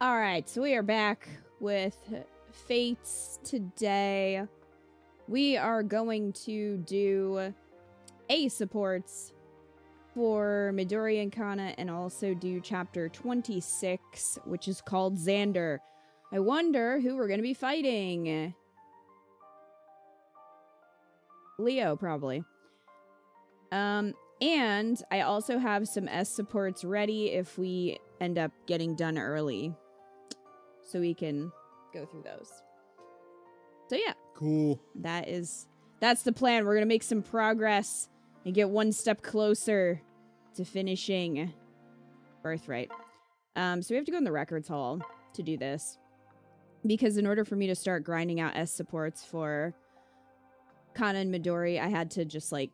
Alright, so we are back with Fates today. We are going to do A supports for Midori and Kana and also do chapter 26, which is called Xander. I wonder who we're going to be fighting. Leo, probably. And I also have some S supports ready if we end up getting done early. So we can go through those. So yeah. Cool. That's the plan. We're going to make some progress and get one step closer to finishing Birthright. So we have to go in the records hall to do this. Because in order for me to start grinding out S supports for Kana and Midori, I had to just like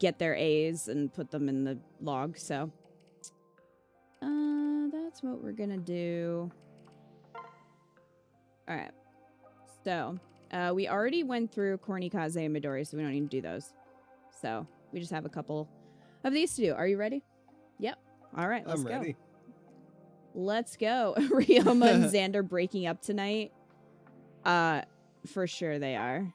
get their A's and put them in the log. So that's what we're going to do. Alright, so we already went through Corrin, Kaze, and Midori, so we don't need to do those. So we just have a couple of these to do. Are you ready? Yep. Alright, let's go. I'm ready. Let's go. Ryoma and Xander breaking up tonight. For sure they are.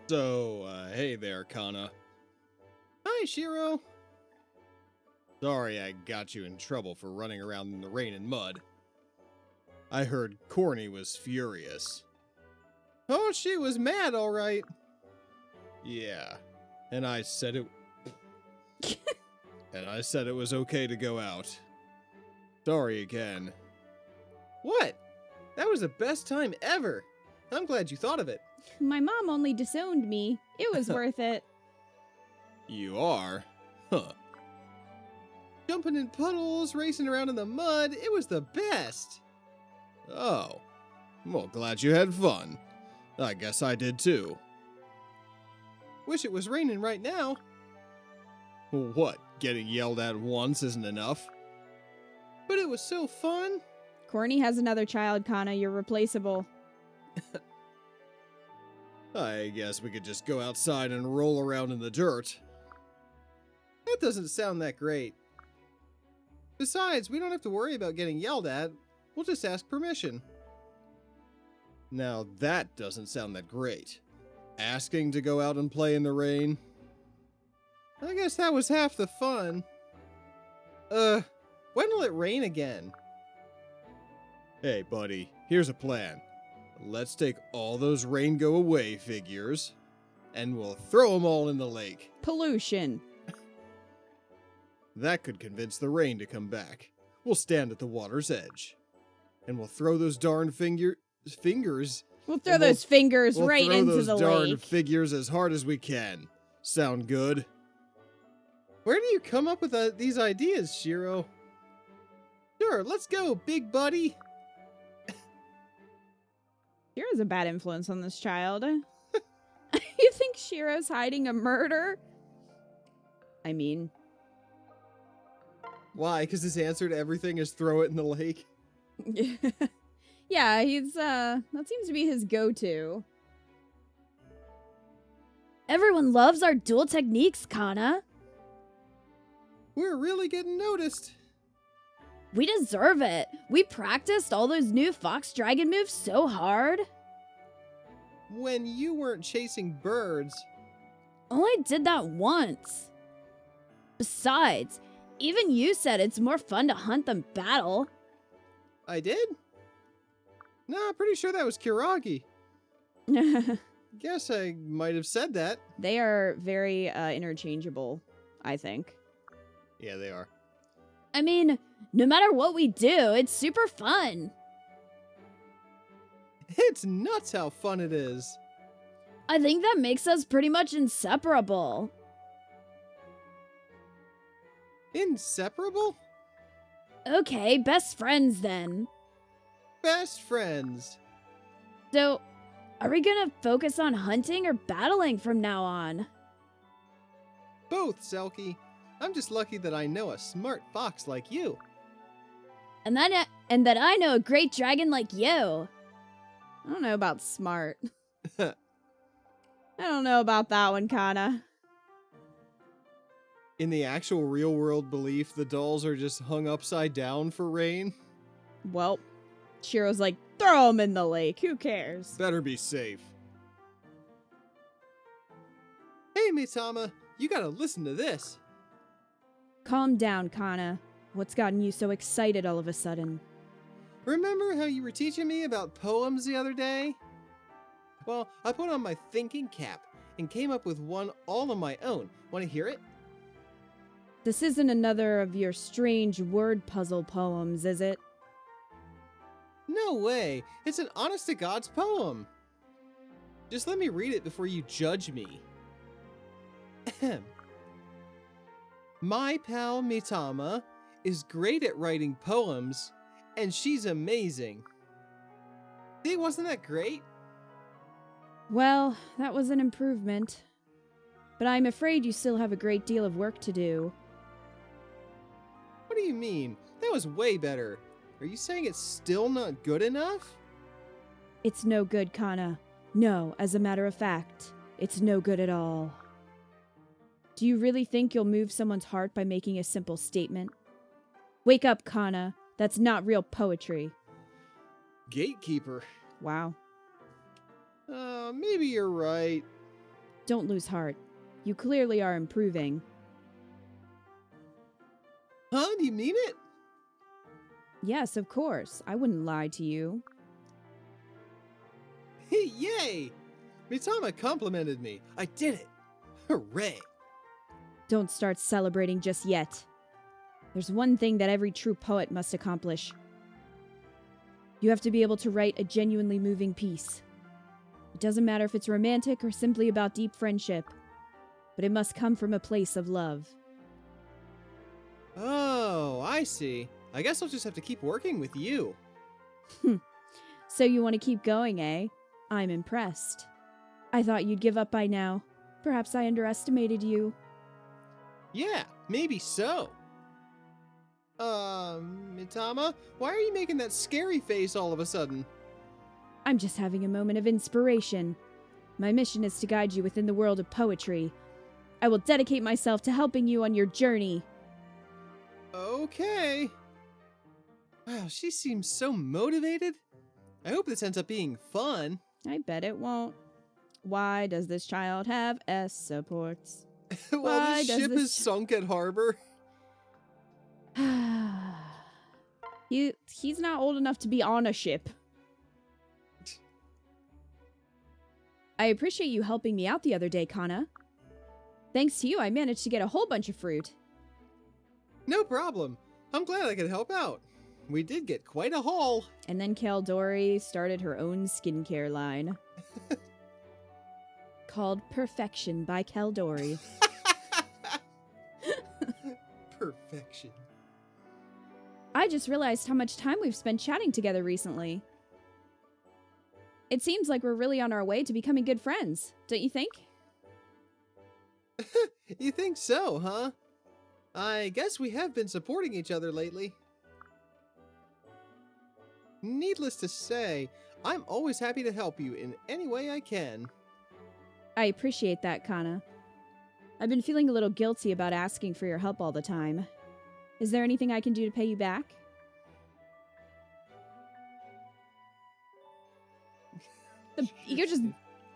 So, hey there, Kana. Hi, Shiro. Sorry I got you in trouble for running around in the rain and mud. I heard Corrin was furious. Oh, she was mad, all right. Yeah, and I said it... and I said it was okay to go out. Sorry again. What? That was the best time ever. I'm glad you thought of it. My mom only disowned me. It was worth it. You are? Huh. Jumping in puddles, racing around in the mud, it was the best. Oh. Well, glad you had fun. I guess I did too. Wish it was raining right now. What, getting yelled at once isn't enough? But it was so fun. Corrin has another child, Kana. You're replaceable. I guess we could just go outside and roll around in the dirt. That doesn't sound that great. Besides, we don't have to worry about getting yelled at. We'll just ask permission. Now that doesn't sound that great. Asking to go out and play in the rain. I guess that was half the fun. When will it rain again? Hey, buddy, here's a plan. Let's take all those rain go away figures, and we'll throw them all in the lake. Pollution. That could convince the rain to come back. We'll stand at the water's edge. And we'll throw those darn fingers... We'll throw those fingers right into the lake. We'll throw those darn figures as hard as we can. Sound good? Where do you come up with these ideas, Shiro? Sure, let's go, big buddy. Shiro's a bad influence on this child. You think Shiro's hiding a murder? I mean... Why? Because his answer to everything is throw it in the lake? Yeah, he's, that seems to be his go-to. Everyone loves our dual techniques, Kana. We're really getting noticed. We deserve it. We practiced all those new Fox Dragon moves so hard. When you weren't chasing birds. Only did that once. Besides, even you said it's more fun to hunt than battle. I did? Nah, pretty sure that was Kiragi. Guess I might have said that. They are very interchangeable, I think. Yeah, they are. I mean, no matter what we do, it's super fun. It's nuts how fun it is. I think that makes us pretty much inseparable. Inseparable? Okay, best friends then. Best friends. So, are we gonna focus on hunting or battling from now on? Both, Selkie. I'm just lucky that I know a smart fox like you. And that I know a great dragon like you. I don't know about smart. I don't know about that one, Kana. In the actual real world belief, the dolls are just hung upside down for rain. Well, Shiro's like, throw them in the lake. Who cares? Better be safe. Hey, Mitama, you gotta listen to this. Calm down, Kana. What's gotten you so excited all of a sudden? Remember how you were teaching me about poems the other day? Well, I put on my thinking cap and came up with one all on my own. Want to hear it? This isn't another of your strange word puzzle poems, is it? No way. It's an honest-to-God's poem. Just let me read it before you judge me. Ahem. My pal Mitama is great at writing poems, and she's amazing. See, wasn't that great? Well, that was an improvement. But I'm afraid you still have a great deal of work to do. What do you mean? That was way better. Are you saying it's still not good enough? It's no good, Kana. No, as a matter of fact, it's no good at all. Do you really think you'll move someone's heart by making a simple statement? Wake up, Kana. That's not real poetry. Gatekeeper. Wow. Maybe you're right. Don't lose heart. You clearly are improving. Huh? Do you mean it? Yes, of course. I wouldn't lie to you. Yay! Mitama complimented me. I did it. Hooray! Don't start celebrating just yet. There's one thing that every true poet must accomplish. You have to be able to write a genuinely moving piece. It doesn't matter if it's romantic or simply about deep friendship, but it must come from a place of love. Oh, I see. I guess I'll just have to keep working with you. So you want to keep going, eh? I'm impressed. I thought you'd give up by now. Perhaps I underestimated you. Yeah, maybe so. Mitama, why are you making that scary face all of a sudden? I'm just having a moment of inspiration. My mission is to guide you within the world of poetry. I will dedicate myself to helping you on your journey. Okay. Wow, she seems so motivated. I hope this ends up being fun. I bet it won't. Why does this child have S supports? While Why the does ship this is sunk at harbor. He's not old enough to be on a ship. I appreciate you helping me out the other day, Kana. Thanks to you, I managed to get a whole bunch of fruit. No problem. I'm glad I could help out. We did get quite a haul. And then Caldori started her own skincare line. Called Perfection by Caldori. Perfection. I just realized how much time we've spent chatting together recently. It seems like we're really on our way to becoming good friends, don't you think? You think so, huh? I guess we have been supporting each other lately. Needless to say, I'm always happy to help you in any way I can. I appreciate that, Kana. I've been feeling a little guilty about asking for your help all the time. Is there anything I can do to pay you back? You just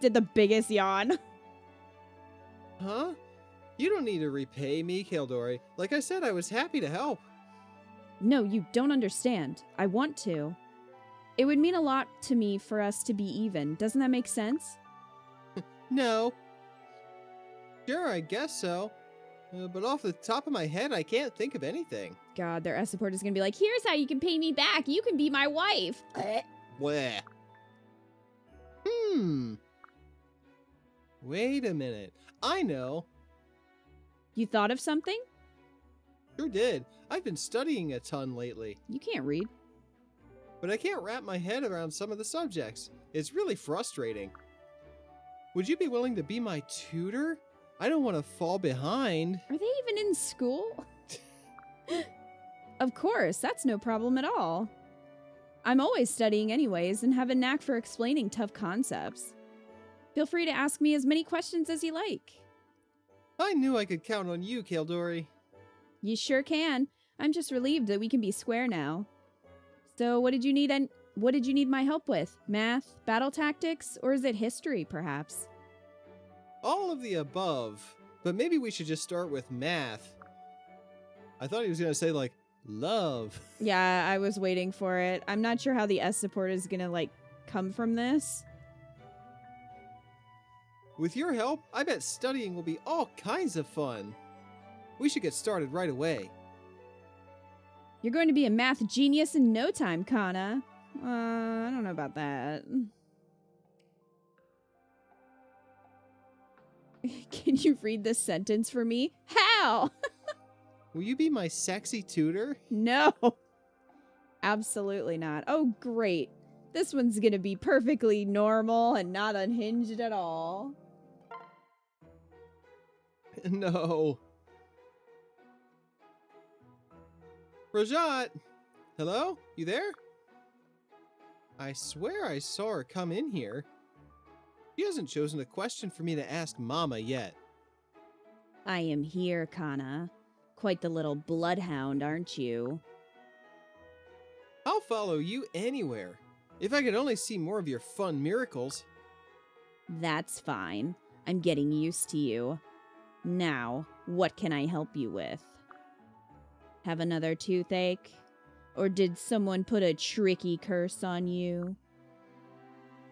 did the biggest yawn. Huh? You don't need to repay me, Caldori. Like I said, I was happy to help. No, you don't understand. I want to. It would mean a lot to me for us to be even. Doesn't that make sense? No. Sure, I guess so. But off the top of my head, I can't think of anything. God, their S support is going to be like, here's how you can pay me back. You can be my wife. Bleh. Wait a minute. I know. You thought of something? Sure did. I've been studying a ton lately. You can't read. But I can't wrap my head around some of the subjects. It's really frustrating. Would you be willing to be my tutor? I don't want to fall behind. Are they even in school? Of course, that's no problem at all. I'm always studying anyways and have a knack for explaining tough concepts. Feel free to ask me as many questions as you like. I knew I could count on you, Kaldori. You sure can. I'm just relieved that we can be square now. So what did you need what did you need my help with? Math, battle tactics, or is it history, perhaps? All of the above. But maybe we should just start with math. I thought he was going to say, like, love. Yeah, I was waiting for it. I'm not sure how the S support is gonna, like, come from this. With your help, I bet studying will be all kinds of fun. We should get started right away. You're going to be a math genius in no time, Kana. I don't know about that. Can you read this sentence for me? How? Will you be my sexy tutor? No. Absolutely not. Oh, great. This one's gonna be perfectly normal and not unhinged at all. No. Rajat! Hello? You there? I swear I saw her come in here. She hasn't chosen a question for me to ask Mama yet. I am here, Kana. Quite the little bloodhound, aren't you? I'll follow you anywhere. If I could only see more of your fun miracles. That's fine. I'm getting used to you. Now, what can I help you with? Have another toothache? Or did someone put a tricky curse on you?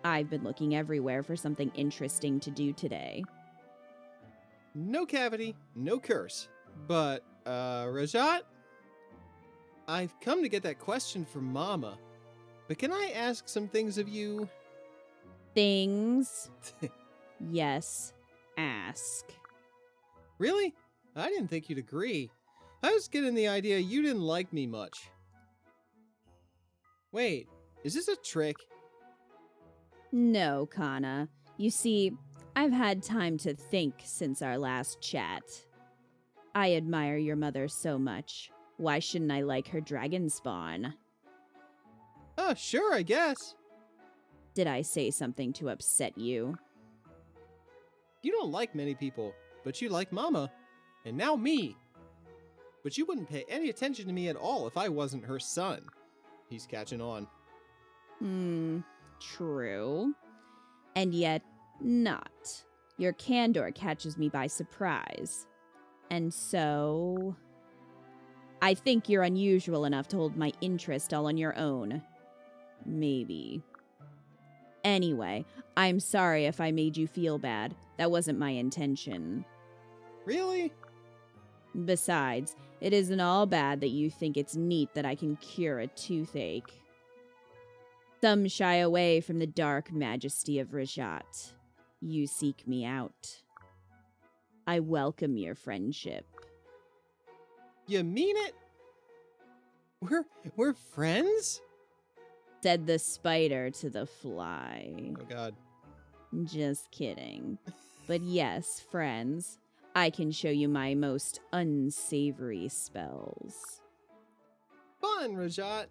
I've been looking everywhere for something interesting to do today. No cavity, no curse. But, Rajat? I've come to get that question from Mama. But can I ask some things of you? Things? Yes, ask. Really? I didn't think you'd agree. I was getting the idea you didn't like me much. Wait, is this a trick? No, Kana. You see, I've had time to think since our last chat. I admire your mother so much. Why shouldn't I like her dragon spawn? Oh, sure, I guess. Did I say something to upset you? You don't like many people, but you like Mama. And now me. But you wouldn't pay any attention to me at all if I wasn't her son. He's catching on. True. And yet, not. Your candor catches me by surprise. And so... I think you're unusual enough to hold my interest all on your own. Maybe. Anyway, I'm sorry if I made you feel bad. That wasn't my intention. Really? Besides, it isn't all bad that you think it's neat that I can cure a toothache. Some shy away from the dark majesty of Rajat. You seek me out. I welcome your friendship. You mean it? We're friends? Said the spider to the fly. Oh god. Just kidding. But yes, friends, I can show you my most unsavory spells. Fun, Rajat.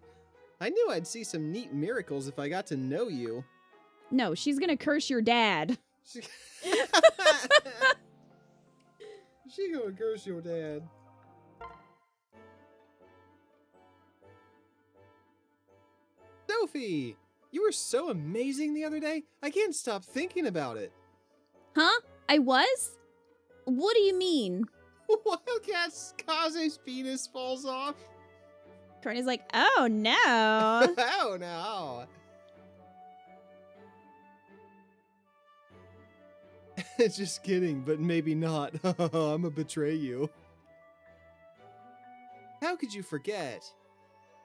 I knew I'd see some neat miracles if I got to know you. No, she's gonna curse your dad. She gonna curse your dad. Sophie! You were so amazing the other day, I can't stop thinking about it. Huh? I was? What do you mean? Wildcat Kaze's penis falls off. Corrin is like, oh no. Oh no. Just kidding, but maybe not. I'm gonna betray you. How could you forget?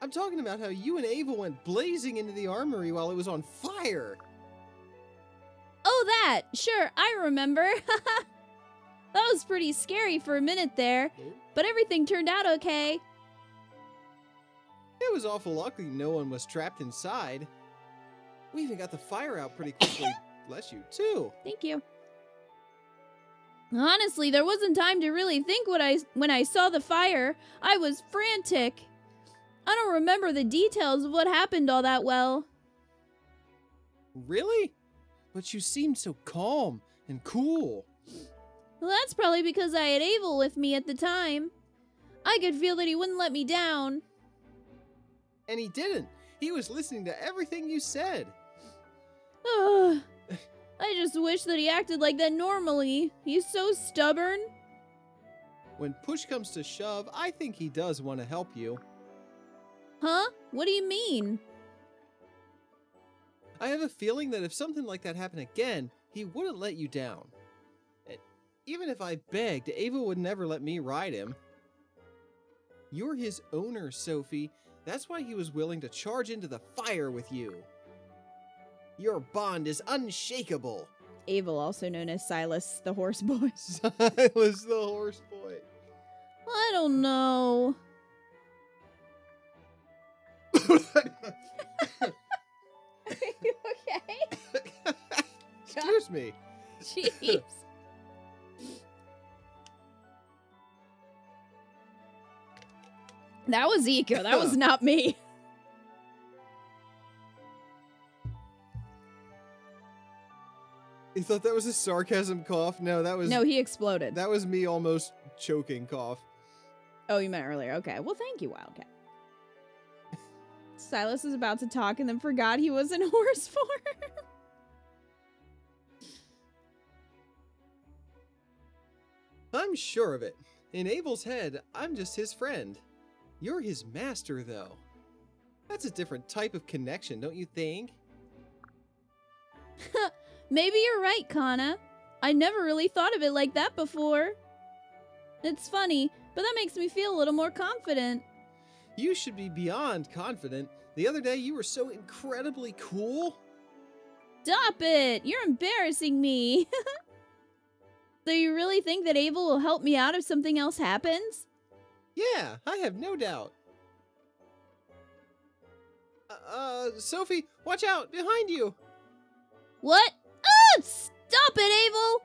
I'm talking about how you and Ava went blazing into the armory while it was on fire. Oh, that! Sure, I remember. That was pretty scary for a minute there, but everything turned out okay. It was awful lucky no one was trapped inside. We even got the fire out pretty quickly. Bless you, too. Thank you. Honestly, there wasn't time to really think when I saw the fire. I was frantic. I don't remember the details of what happened all that well. Really? But you seemed so calm and cool. Well, that's probably because I had Abel with me at the time. I could feel that he wouldn't let me down. And he didn't. He was listening to everything you said. Ugh. I just wish that he acted like that normally. He's so stubborn. When push comes to shove, I think he does want to help you. Huh? What do you mean? I have a feeling that if something like that happened again, he wouldn't let you down. Even if I begged, Ava would never let me ride him. You're his owner, Sophie. That's why he was willing to charge into the fire with you. Your bond is unshakable. Abel, also known as Silas the horse boy. Silas the horse boy. I don't know. Are you okay? Excuse me. Jeez. That was Eco. That was not me. You thought that was a sarcasm cough? No, that was No, he exploded. that was me almost choking cough. Oh, you meant earlier. Okay. Well, thank you, Wildcat. Silas was about to talk and then forgot he was in horse form. I'm sure of it. In Abel's head, I'm just his friend. You're his master, though. That's a different type of connection, don't you think? Maybe you're right, Kana. I never really thought of it like that before. It's funny, but that makes me feel a little more confident. You should be beyond confident. The other day, you were so incredibly cool. Stop it! You're embarrassing me. So you really think that Abel will help me out if something else happens? Yeah, I have no doubt. Sophie, watch out! Behind you! What? Ah! Stop it, Abel!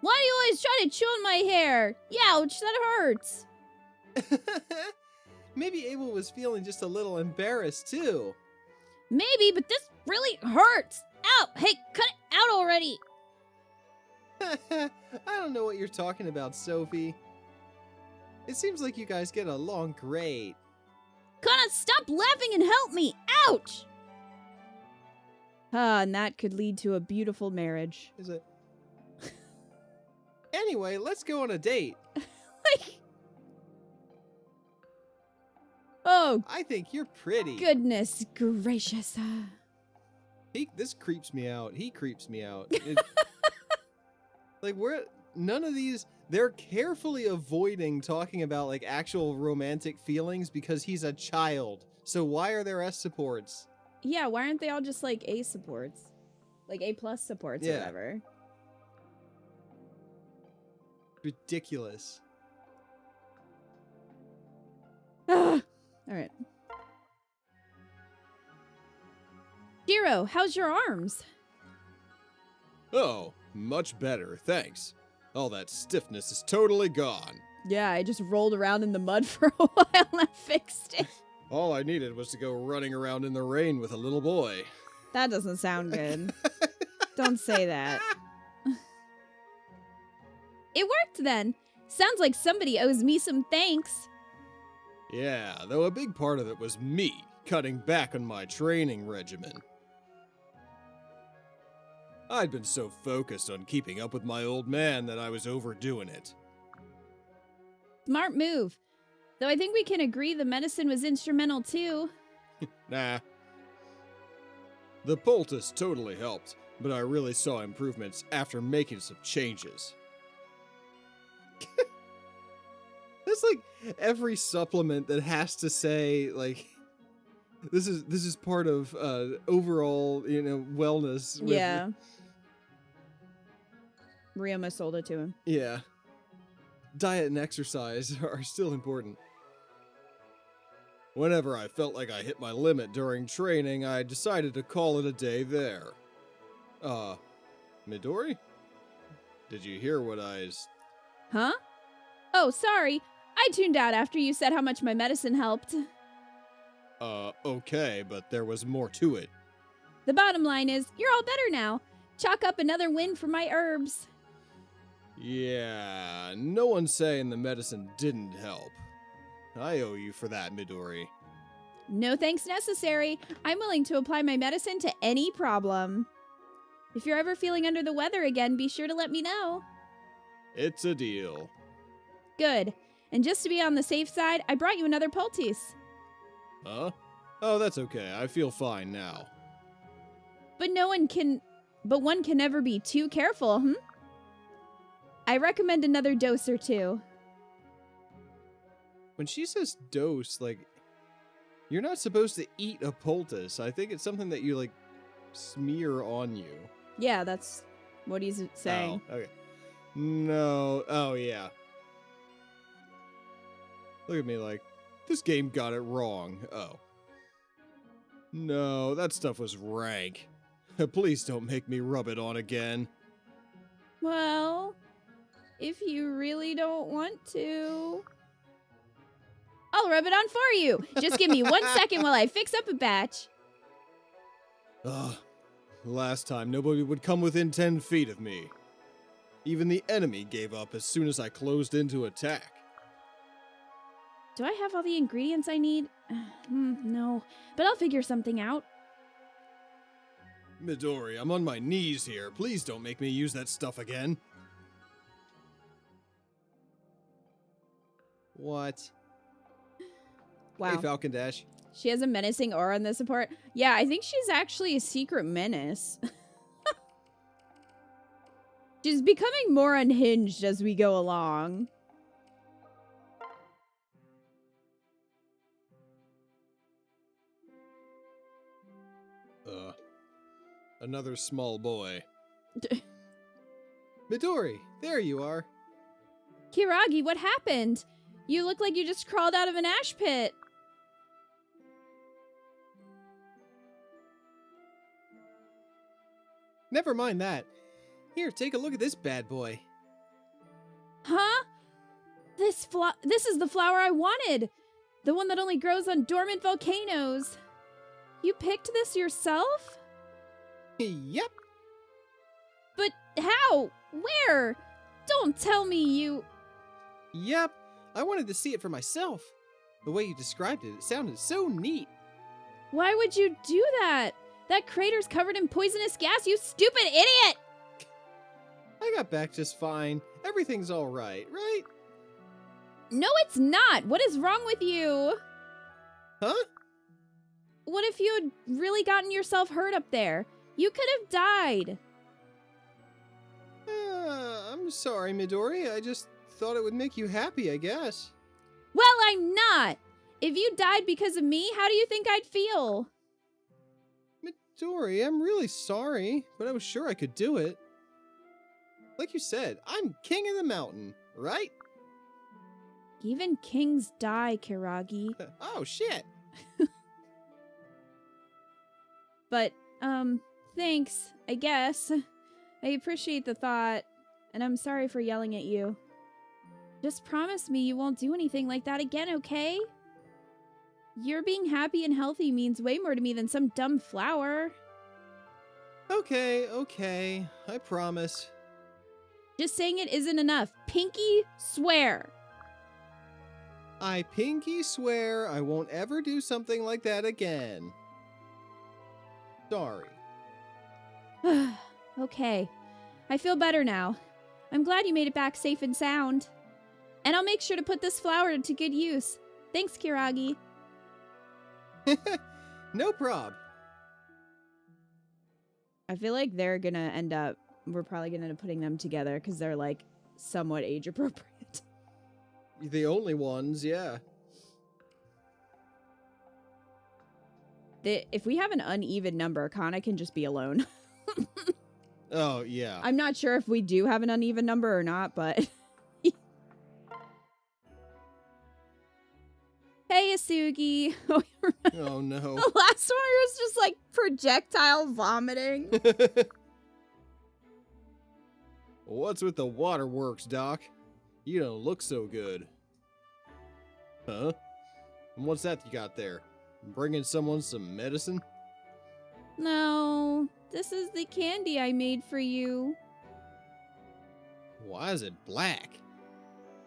Why do you always try to chew on my hair? Ouch, that hurts. Maybe Abel was feeling just a little embarrassed, too. Maybe, but this really hurts. Ow! Hey, cut it out already! I don't know what you're talking about, Sophie. It seems like you guys get along great. Kana, stop laughing and help me! Ouch! Ah, and that could lead to a beautiful marriage. Is it? Anyway, let's go on a date. Oh, I think you're pretty. goodness gracious. This creeps me out. He creeps me out. Like, none of these, they're carefully avoiding talking about, like, actual romantic feelings because he's a child. So why are there S supports? Yeah, why aren't they all just like A supports? Like A+ supports or Yeah. whatever. Ridiculous. All right. Jiro, how's your arms? Oh, much better, thanks. All that stiffness is totally gone. Yeah, I just rolled around in the mud for a while and I fixed it. All I needed was to go running around in the rain with a little boy. That doesn't sound good. Don't say that. It worked then. Sounds like somebody owes me some thanks. Yeah, though a big part of it was me cutting back on my training regimen. I'd been so focused on keeping up with my old man that I was overdoing it. Smart move. Though I think we can agree the medicine was instrumental too. Nah. The poultice totally helped, but I really saw improvements after making some changes. That's like every supplement that has to say, like, this is part of overall, wellness. With, Yeah. Ryoma sold it to him. Yeah. Diet and exercise are still important. Whenever I felt like I hit my limit during training, I decided to call it a day there. Midori? Did you hear what Huh? Oh, sorry. I tuned out after you said how much my medicine helped. Okay, but there was more to it. The bottom line is, you're all better now. Chalk up another win for my herbs. Yeah, no one's saying the medicine didn't help. I owe you for that, Midori. No thanks necessary. I'm willing to apply my medicine to any problem. If you're ever feeling under the weather again, be sure to let me know. It's a deal. Good. And just to be on the safe side, I brought you another poultice. Huh? Oh, that's okay. I feel fine now. But one can never be too careful, I recommend another dose or two. When she says dose, like, you're not supposed to eat a poultice. I think it's something that you, like, smear on you. Yeah, that's what he's saying. Oh, okay. No. Oh, yeah. Look at me like, this game got it wrong. Oh. No, that stuff was rank. Please don't make me rub it on again. Well, if you really don't want to, I'll rub it on for you. Just give me 1 second while I fix up a batch. Ugh. Last time, nobody would come within 10 feet of me. Even the enemy gave up as soon as I closed in to attack. Do I have all the ingredients I need? No, but I'll figure something out. Midori, I'm on my knees here. Please don't make me use that stuff again. What? Wow. Hey, Falcon Dash. She has a menacing aura in this support. Yeah, I think she's actually a secret menace. She's becoming more unhinged as we go along. Another small boy. Midori, there you are. Kiragi, what happened? You look like you just crawled out of an ash pit. Never mind that. Here, take a look at this bad boy. Huh? This is the flower I wanted. The one that only grows on dormant volcanoes. You picked this yourself? Yep. But how? Where? Don't tell me you... Yep. I wanted to see it for myself. The way you described it sounded so neat. Why would you do that? That crater's covered in poisonous gas, you stupid idiot! I got back just fine. Everything's all right, right? No, it's not. What is wrong with you? Huh? What if you had really gotten yourself hurt up there? You could have died. I'm sorry, Midori. I just thought it would make you happy, I guess. Well, I'm not. If you died because of me, how do you think I'd feel? Midori, I'm really sorry, but I was sure I could do it. Like you said, I'm king of the mountain, right? Even kings die, Kiragi. Oh, shit. But, thanks, I guess. I appreciate the thought, and I'm sorry for yelling at you. Just promise me you won't do anything like that again, okay? Your being happy and healthy means way more to me than some dumb flower. Okay, I promise. Just saying it isn't enough. Pinky swear. I pinky swear I won't ever do something like that again. Sorry. Okay. I feel better now. I'm glad you made it back safe and sound. And I'll make sure to put this flower to good use. Thanks, Kiragi. No prob. I feel like they're gonna end up, we're probably gonna end up putting them together because they're like somewhat age appropriate. The only ones, yeah. If we have an uneven number, Kana can just be alone. Oh, yeah. I'm not sure if we do have an uneven number or not, but... Hey, Asugi. Oh, no. The last one was just like projectile vomiting. What's with the waterworks, Doc? You don't look so good. Huh? And what's that you got there? Bringing someone some medicine? No, this is the candy I made for you. Why is it black?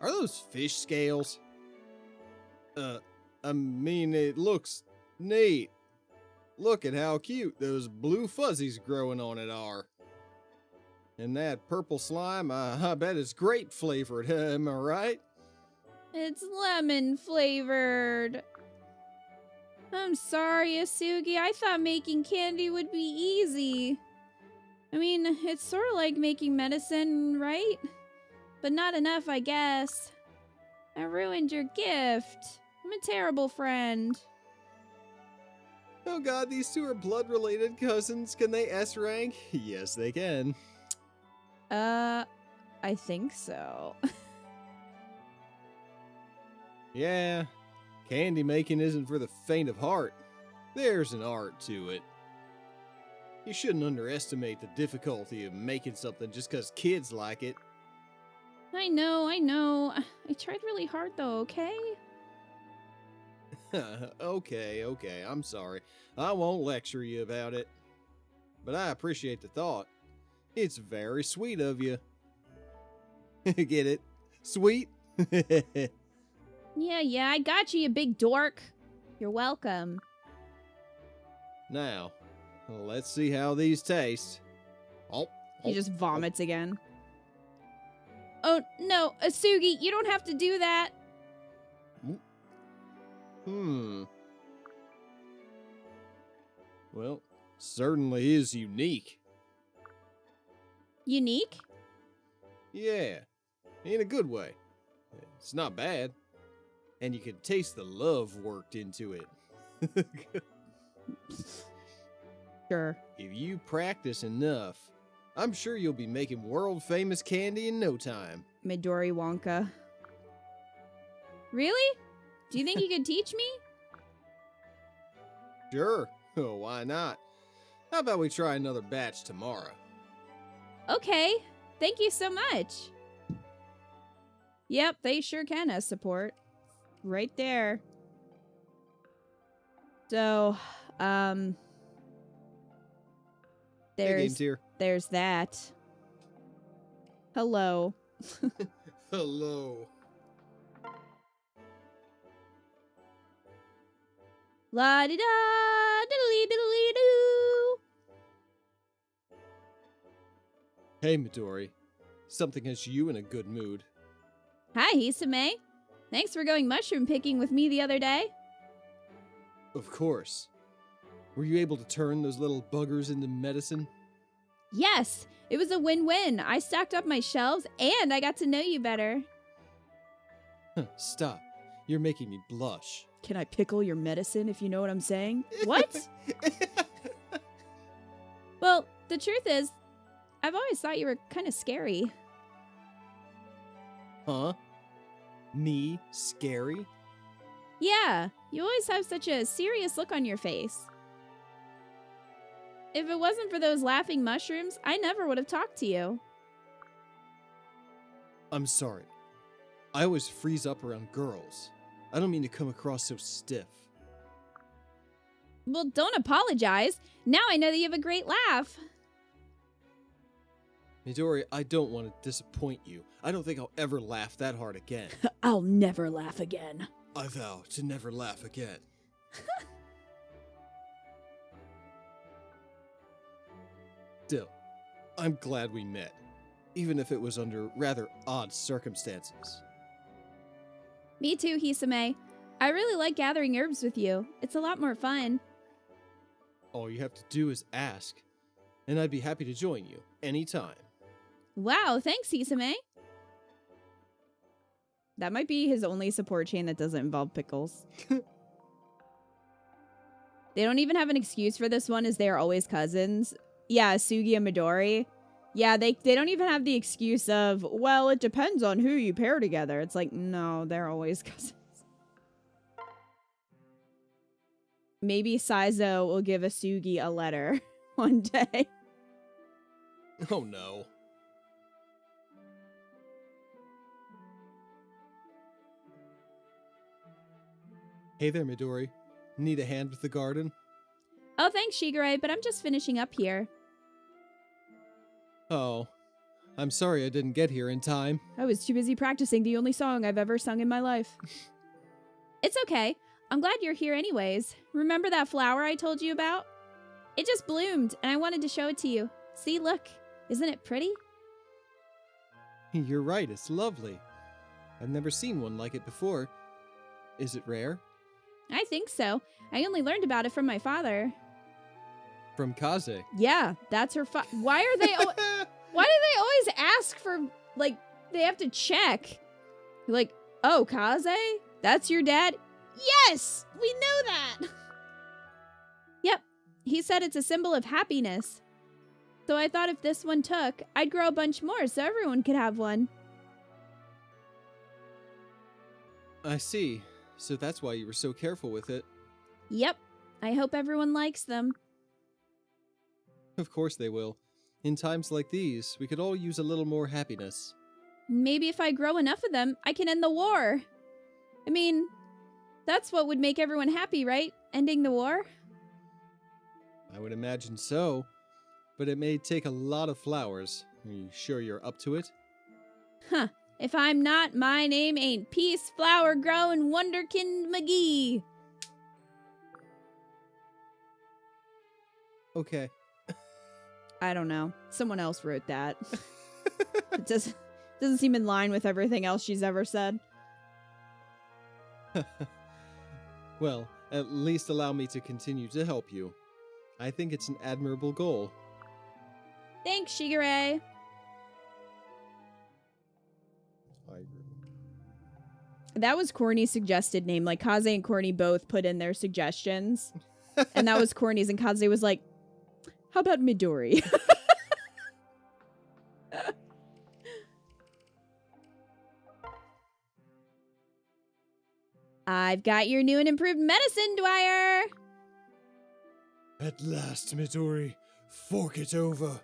Are those fish scales? I mean, it looks neat. Look at how cute those blue fuzzies growing on it are. And that purple slime, I bet it's grape flavored, am I right? It's lemon flavored. I'm sorry, Asugi. I thought making candy would be easy. I mean, it's sort of like making medicine, right? But not enough, I guess. I ruined your gift. I'm a terrible friend. Oh god, these two are blood-related cousins. Can they S-rank? Yes, they can. I think so. Yeah, candy making isn't for the faint of heart. There's an art to it. You shouldn't underestimate the difficulty of making something just because kids like it. I know. I tried really hard though, okay? Okay, I'm sorry. I won't lecture you about it. But I appreciate the thought. It's very sweet of you. Get it? Sweet? Yeah, I got you, you big dork. You're welcome. Now, let's see how these taste. He just vomits again. Oh, no, Asugi, you don't have to do that. Well, certainly is unique. Unique? Yeah, in a good way. It's not bad. And you can taste the love worked into it. Sure. If you practice enough, I'm sure you'll be making world-famous candy in no time. Midori Wonka. Really? Do you think you could teach me? Sure. Oh, why not? How about we try another batch tomorrow? Okay. Thank you so much. Yep, they sure can as support. Right there. So, Hey, Game there's that. Hello. Hello. La di da diddly diddly doo. Hey, Midori. Something has you in a good mood. Hi, Hisame. Thanks for going mushroom picking with me the other day. Of course. Were you able to turn those little buggers into medicine? Yes, it was a win-win. I stocked up my shelves and I got to know you better. Stop. You're making me blush. Can I pickle your medicine, if you know what I'm saying? What? Well, the truth is, I've always thought you were kind of scary. Huh? Me? Scary? Yeah, you always have such a serious look on your face. If it wasn't for those laughing mushrooms, I never would have talked to you. I'm sorry. I always freeze up around girls. I don't mean to come across so stiff. Well, don't apologize. Now I know that you have a great laugh. Midori, I don't want to disappoint you. I don't think I'll ever laugh that hard again. I'll never laugh again. I vow to never laugh again. Still, I'm glad we met, even if it was under rather odd circumstances. Me too, Hisame. I really like gathering herbs with you. It's a lot more fun. All you have to do is ask, and I'd be happy to join you anytime. Wow, thanks, Hisame. That might be his only support chain that doesn't involve pickles. They don't even have an excuse for this one, as they are always cousins. Yeah, Sugi and Midori. Yeah, they don't even have the excuse of, well, it depends on who you pair together. It's like, no, they're always cousins. Maybe Saizo will give Asugi a letter one day. Oh no. Hey there, Midori. Need a hand with the garden? Oh, thanks, Shigure, but I'm just finishing up here. Oh, I'm sorry I didn't get here in time. I was too busy practicing the only song I've ever sung in my life. It's okay. I'm glad you're here anyways. Remember that flower I told you about? It just bloomed, and I wanted to show it to you. See, look. Isn't it pretty? You're right, it's lovely. I've never seen one like it before. Is it rare? I think so. I only learned about it from my father. From Kaze. Yeah, that's her Why are they... Why do they always ask for, like, they have to check? Like, oh, Kaze? That's your dad? Yes! We know that! Yep. He said it's a symbol of happiness. So I thought if this one took, I'd grow a bunch more so everyone could have one. I see. So that's why you were so careful with it. Yep. I hope everyone likes them. Of course they will. In times like these, we could all use a little more happiness. Maybe if I grow enough of them, I can end the war. I mean, that's what would make everyone happy, right? Ending the war? I would imagine so. But it may take a lot of flowers. Are you sure you're up to it? Huh. If I'm not, my name ain't Peace Flower Growin' Wonderkind McGee. Okay. I don't know. Someone else wrote that. It doesn't seem in line with everything else she's ever said. Well, at least allow me to continue to help you. I think it's an admirable goal. Thanks, Shigure. That was Corny's suggested name. Like, Kaze and Corny both put in their suggestions. And that was Corny's, and Kaze was like, how about Midori? I've got your new and improved medicine, Dwyer. At last, Midori. Fork it over.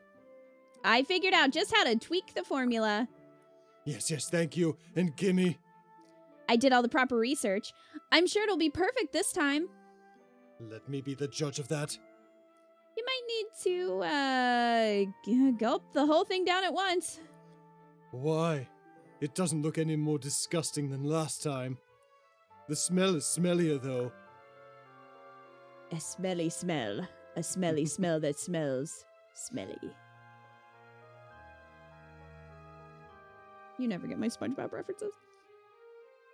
I figured out just how to tweak the formula. Yes, thank you. And gimme. I did all the proper research. I'm sure it'll be perfect this time. Let me be the judge of that. You might need to, gulp the whole thing down at once. Why? It doesn't look any more disgusting than last time. The smell is smellier, though. A smelly smell. A smelly smell that smells smelly. You never get my SpongeBob references.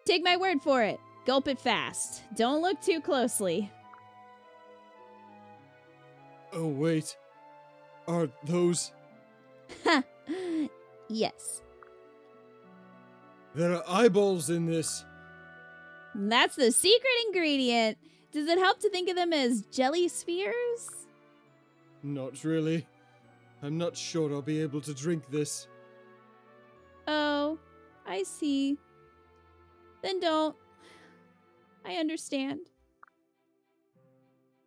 Take my word for it. Gulp it fast. Don't look too closely. Oh, wait. Are those... Ha! Yes. There are eyeballs in this. That's the secret ingredient. Does it help to think of them as jelly spheres? Not really. I'm not sure I'll be able to drink this. Oh, I see. Then don't. I understand.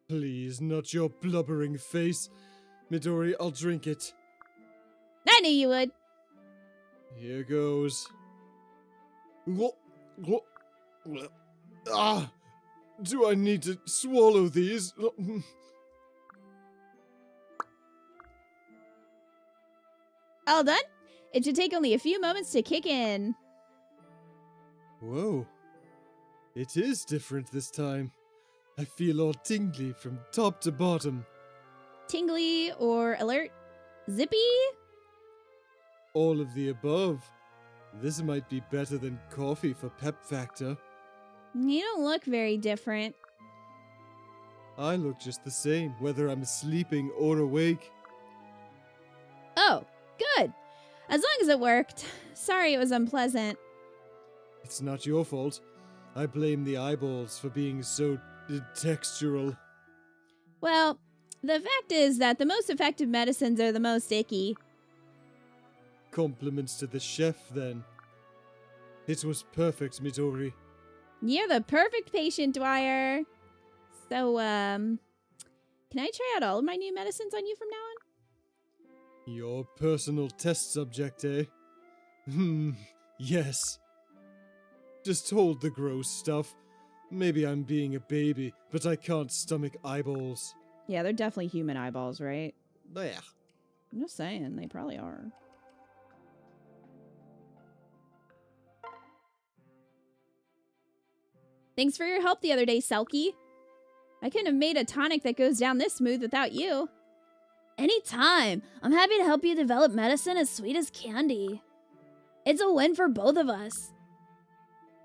Please, not your blubbering face. Midori, I'll drink it. I knew you would. Here goes. Ah! Do I need to swallow these? All done? It should take only a few moments to kick in. Whoa. It is different this time. I feel all tingly from top to bottom. Tingly or alert? Zippy? All of the above. This might be better than coffee for pep factor. You don't look very different. I look just the same, whether I'm sleeping or awake. Oh, good. As long as it worked. Sorry it was unpleasant. It's not your fault. I blame the eyeballs for being so textural. Well, the fact is that the most effective medicines are the most icky. Compliments to the chef, then. It was perfect, Midori. You're the perfect patient, Dwyer. So, can I try out all of my new medicines on you from now on? Your personal test subject, eh? Yes. Just hold the gross stuff. Maybe I'm being a baby, but I can't stomach eyeballs. Yeah, they're definitely human eyeballs, right? Yeah. I'm just saying, they probably are. Thanks for your help the other day, Selkie. I couldn't have made a tonic that goes down this smooth without you. Anytime. I'm happy to help you develop medicine as sweet as candy. It's a win for both of us.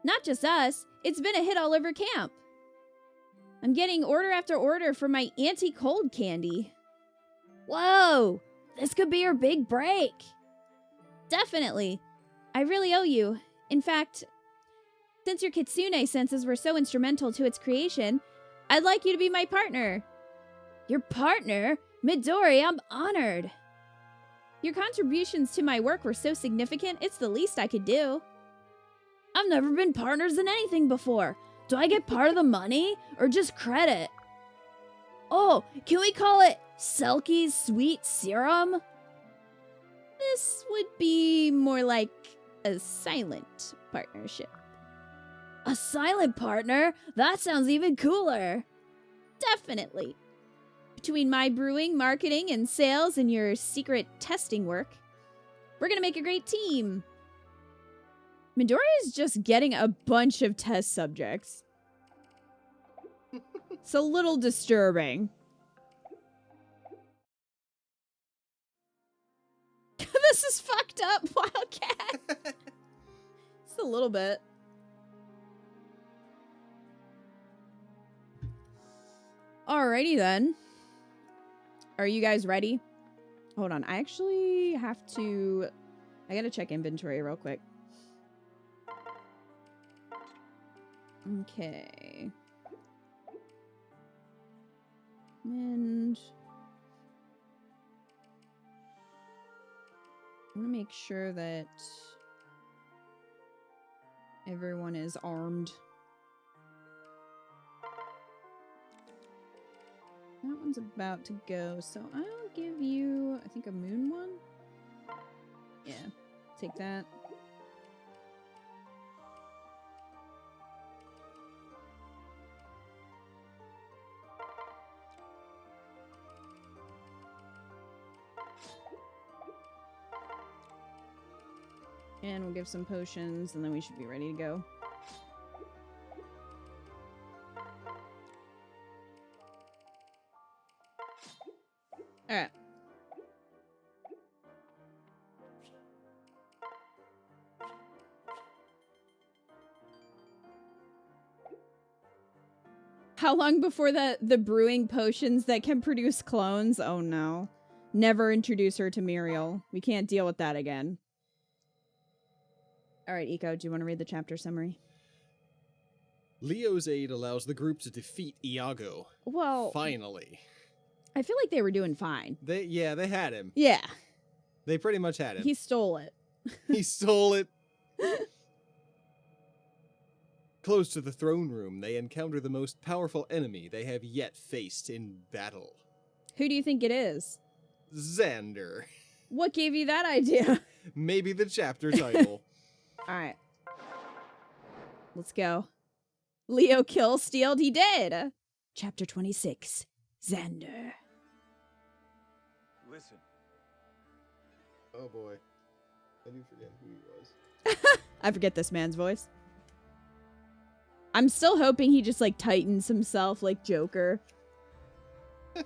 Not just us, it's been a hit all over camp. I'm getting order after order for my anti-cold candy. Whoa! This could be your big break. Definitely. I really owe you. In fact, since your kitsune senses were so instrumental to its creation, I'd like you to be my partner. Your partner? Midori, I'm honored. Your contributions to my work were so significant, it's the least I could do. I've never been partners in anything before. Do I get part of the money or just credit? Oh, can we call it Selkie's Sweet Serum? This would be more like a silent partnership. A silent partner? That sounds even cooler. Definitely. Between my brewing, marketing, and sales and your secret testing work, we're gonna make a great team. Midori is just getting a bunch of test subjects. It's a little disturbing. This is fucked up, Wildcat. Just a little bit. Alrighty then. Are you guys ready? Hold on. I actually have to... I gotta check inventory real quick. Okay. And... I want to make sure that everyone is armed. That one's about to go, so I'll give you, I think, a moon one? Yeah, take that. And we'll give some potions, and then we should be ready to go. Alright. How long before the brewing potions that can produce clones? Oh no. Never introduce her to Muriel. We can't deal with that again. Alright, Eco, do you want to read the chapter summary? Leo's aid allows the group to defeat Iago. Well... Finally. I feel like they were doing fine. They had him. Yeah. They pretty much had him. He stole it. He stole it. Close to the throne room, they encounter the most powerful enemy they have yet faced in battle. Who do you think it is? Xander. What gave you that idea? Maybe the chapter title. Alright. Let's go. Leo kill stealed, he did! Chapter 26. Xander. Listen. Oh boy. I do forget who he was. I forget this man's voice. I'm still hoping he just, like, tightens himself like Joker. Oh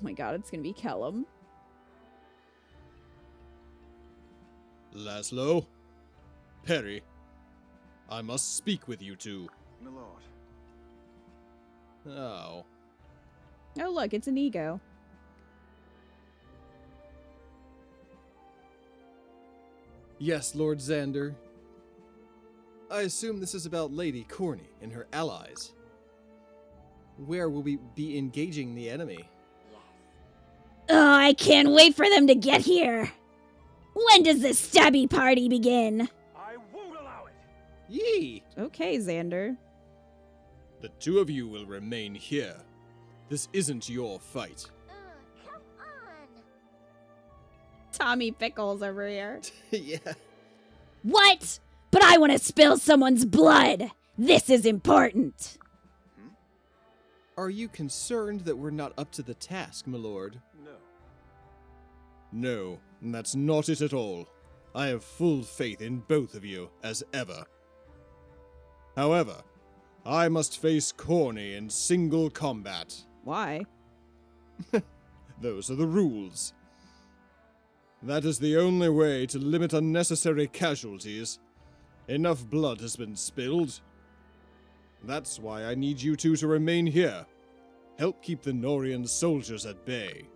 my god, it's gonna be Kellum. Laszlo, Perry, I must speak with you two. My lord. Oh. Oh look, it's an ego. Yes, Lord Xander. I assume this is about Lady Corrin and her allies. Where will we be engaging the enemy? Oh, I can't wait for them to get here. When does this stabby party begin? I won't allow it. Yee! Okay, Xander. The two of you will remain here. This isn't your fight. Come on. Tommy Pickles over here. Yeah. What? But I want to spill someone's blood. This is important. Are you concerned that we're not up to the task, my lord? No. No, that's not it at all. I have full faith in both of you, as ever. However, I must face Corny in single combat. Why? Those are the rules. That is the only way to limit unnecessary casualties. Enough blood has been spilled. That's why I need you two to remain here. Help keep the Norian soldiers at bay.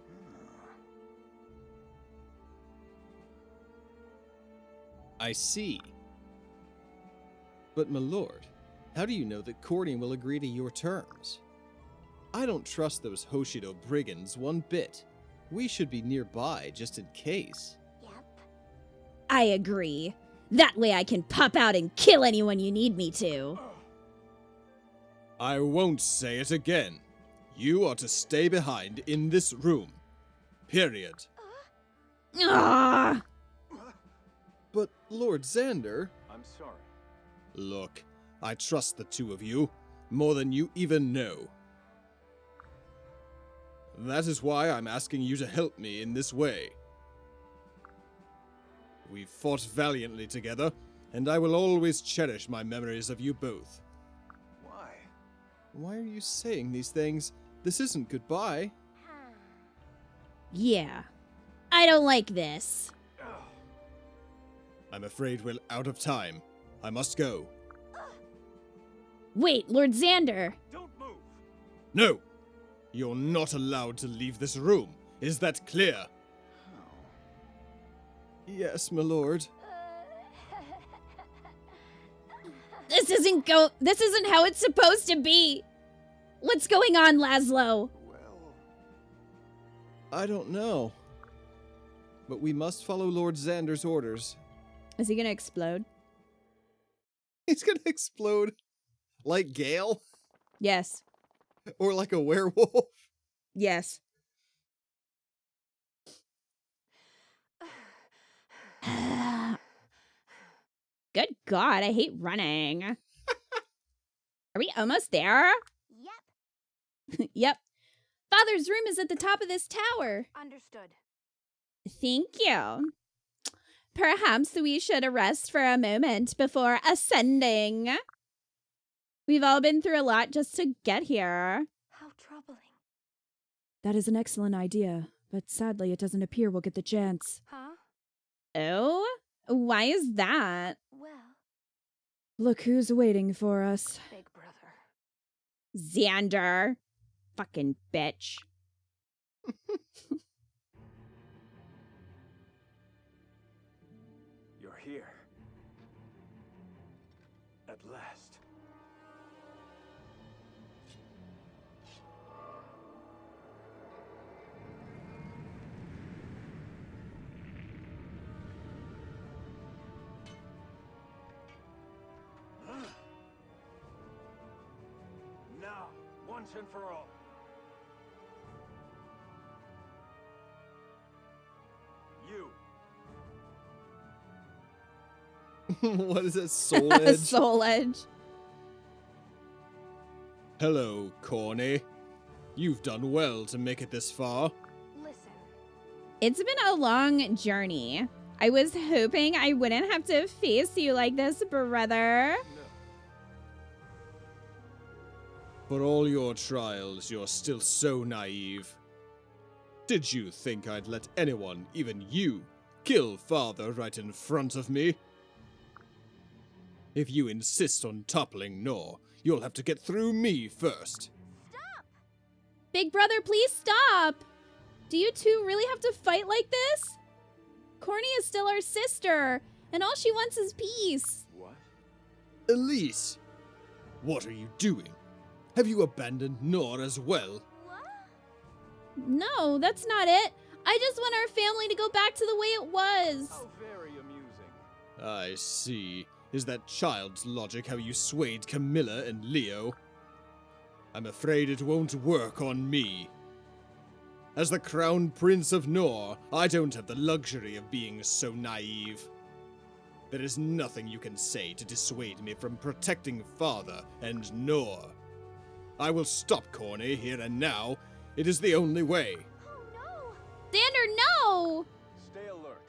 I see. But, my lord, how do you know that Corrin will agree to your terms? I don't trust those Hoshido brigands one bit. We should be nearby just in case. I agree. That way I can pop out and kill anyone you need me to. I won't say it again. You are to stay behind in this room. Period. Ah! But, Lord Xander... I'm sorry. Look, I trust the two of you more than you even know. That is why I'm asking you to help me in this way. We've fought valiantly together, and I will always cherish my memories of you both. Why? Why are you saying these things? This isn't goodbye. Yeah. I don't like this. I'm afraid we're out of time. I must go. Wait, Lord Xander. Don't move. No! You're not allowed to leave this room. Is that clear? Yes, my lord. This isn't how it's supposed to be. What's going on, Laszlo? Well, I don't know. But we must follow Lord Xander's orders. Is he gonna explode? He's gonna explode. Like Gale? Yes. Or like a werewolf? Yes. Good God, I hate running. Are we almost there? Yep. Yep. Father's room is at the top of this tower. Understood. Thank you. Perhaps we should rest for a moment before ascending. We've all been through a lot just to get here. How troubling. That is an excellent idea, but sadly it doesn't appear we'll get the chance. Huh? Oh? Why is that? Well, Look who's waiting for us. big brother. Xander. Fucking bitch. you're here. At last. Now, once and for all. You. What is that, Soul Edge? Soul Edge. Hello, Corny. You've done well to make it this far. Listen. It's been a long journey. I was hoping I wouldn't have to face you like this, brother. No. For all your trials, you're still so naive. Did you think I'd let anyone, even you, kill Father right in front of me? If you insist on toppling Nor, you'll have to get through me first. Big brother, please stop! Do you two really have to fight like this? Corny is still our sister, and all she wants is peace. What? Elise! What are you doing? Have you abandoned Nor as well? No, that's not it. I just want our family to go back to the way it was. How very amusing. I see. Is that child's logic how you swayed Camilla and Leo? I'm afraid it won't work on me. As the Crown Prince of Nor, I don't have the luxury of being so naive. There is nothing you can say to dissuade me from protecting Father and Nor. I will stop Corny here and now. It is the only way. Xander, no! Stay alert.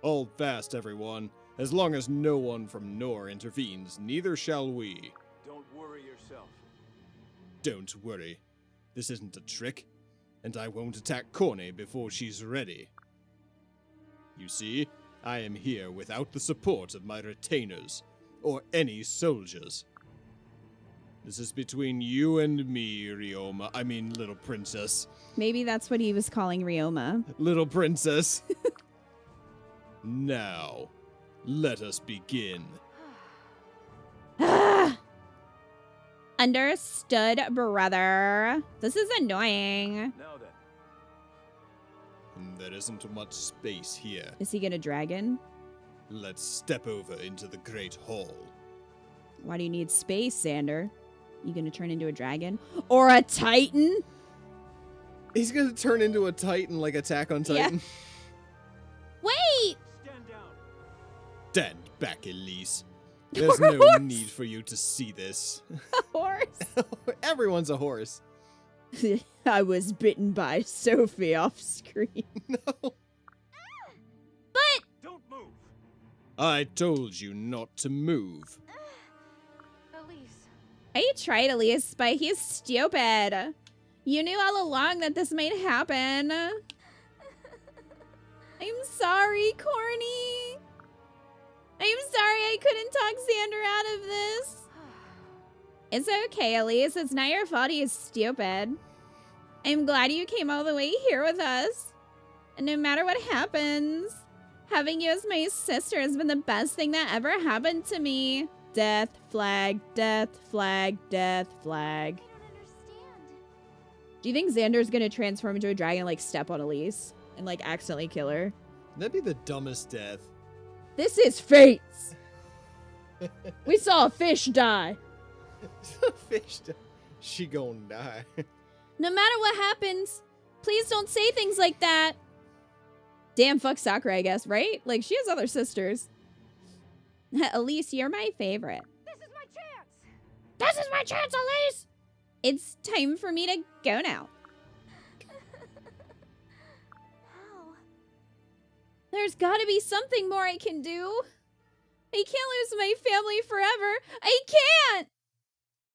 Hold fast, everyone. As long as no one from Nor intervenes, neither shall we. Don't worry yourself. Don't worry. This isn't a trick, and I won't attack Corrin before she's ready. You see, I am here without the support of my retainers, or any soldiers. This is between you and me, Ryoma. I mean, little princess. Maybe that's what he was calling Ryoma. Little princess. Now, let us begin. Understood, brother. This is annoying. Now then, There isn't much space here. Is he gonna dragon? Let's step over into the Great Hall. Why do you need space, Xander? You gonna turn into a dragon? Or a titan? He's gonna turn into a Titan like Attack on Yeah. Titan. Wait! stand down. Stand back, Elise. There's no need for you to see this. Horse. Everyone's a horse. I was bitten by Sophie off screen. No. Don't move. I told you not to move. Elise. I tried, Elise, but he's stupid. You knew all along that this might happen. I'm sorry, Corny. I'm sorry I couldn't talk Xander out of this. It's okay, Elise. It's not your fault he's stupid. I'm glad you came all the way here with us. And no matter what happens, having you as my sister has been the best thing that ever happened to me. Death flag, death flag, death flag. I don't understand. Do you think Xander's gonna transform into a dragon and like step on Elise and like accidentally kill her? That'd be the dumbest death. This is fates. We saw a fish die. Fish. She gonna die. No matter what happens, please don't say things like that. Damn, fuck Sakura, I guess, right? Like, she has other sisters. Elise, you're my favorite. This is my chance. This is my chance, Elise! It's time for me to go now. How? There's gotta be something more I can do. I can't lose my family forever. I can't!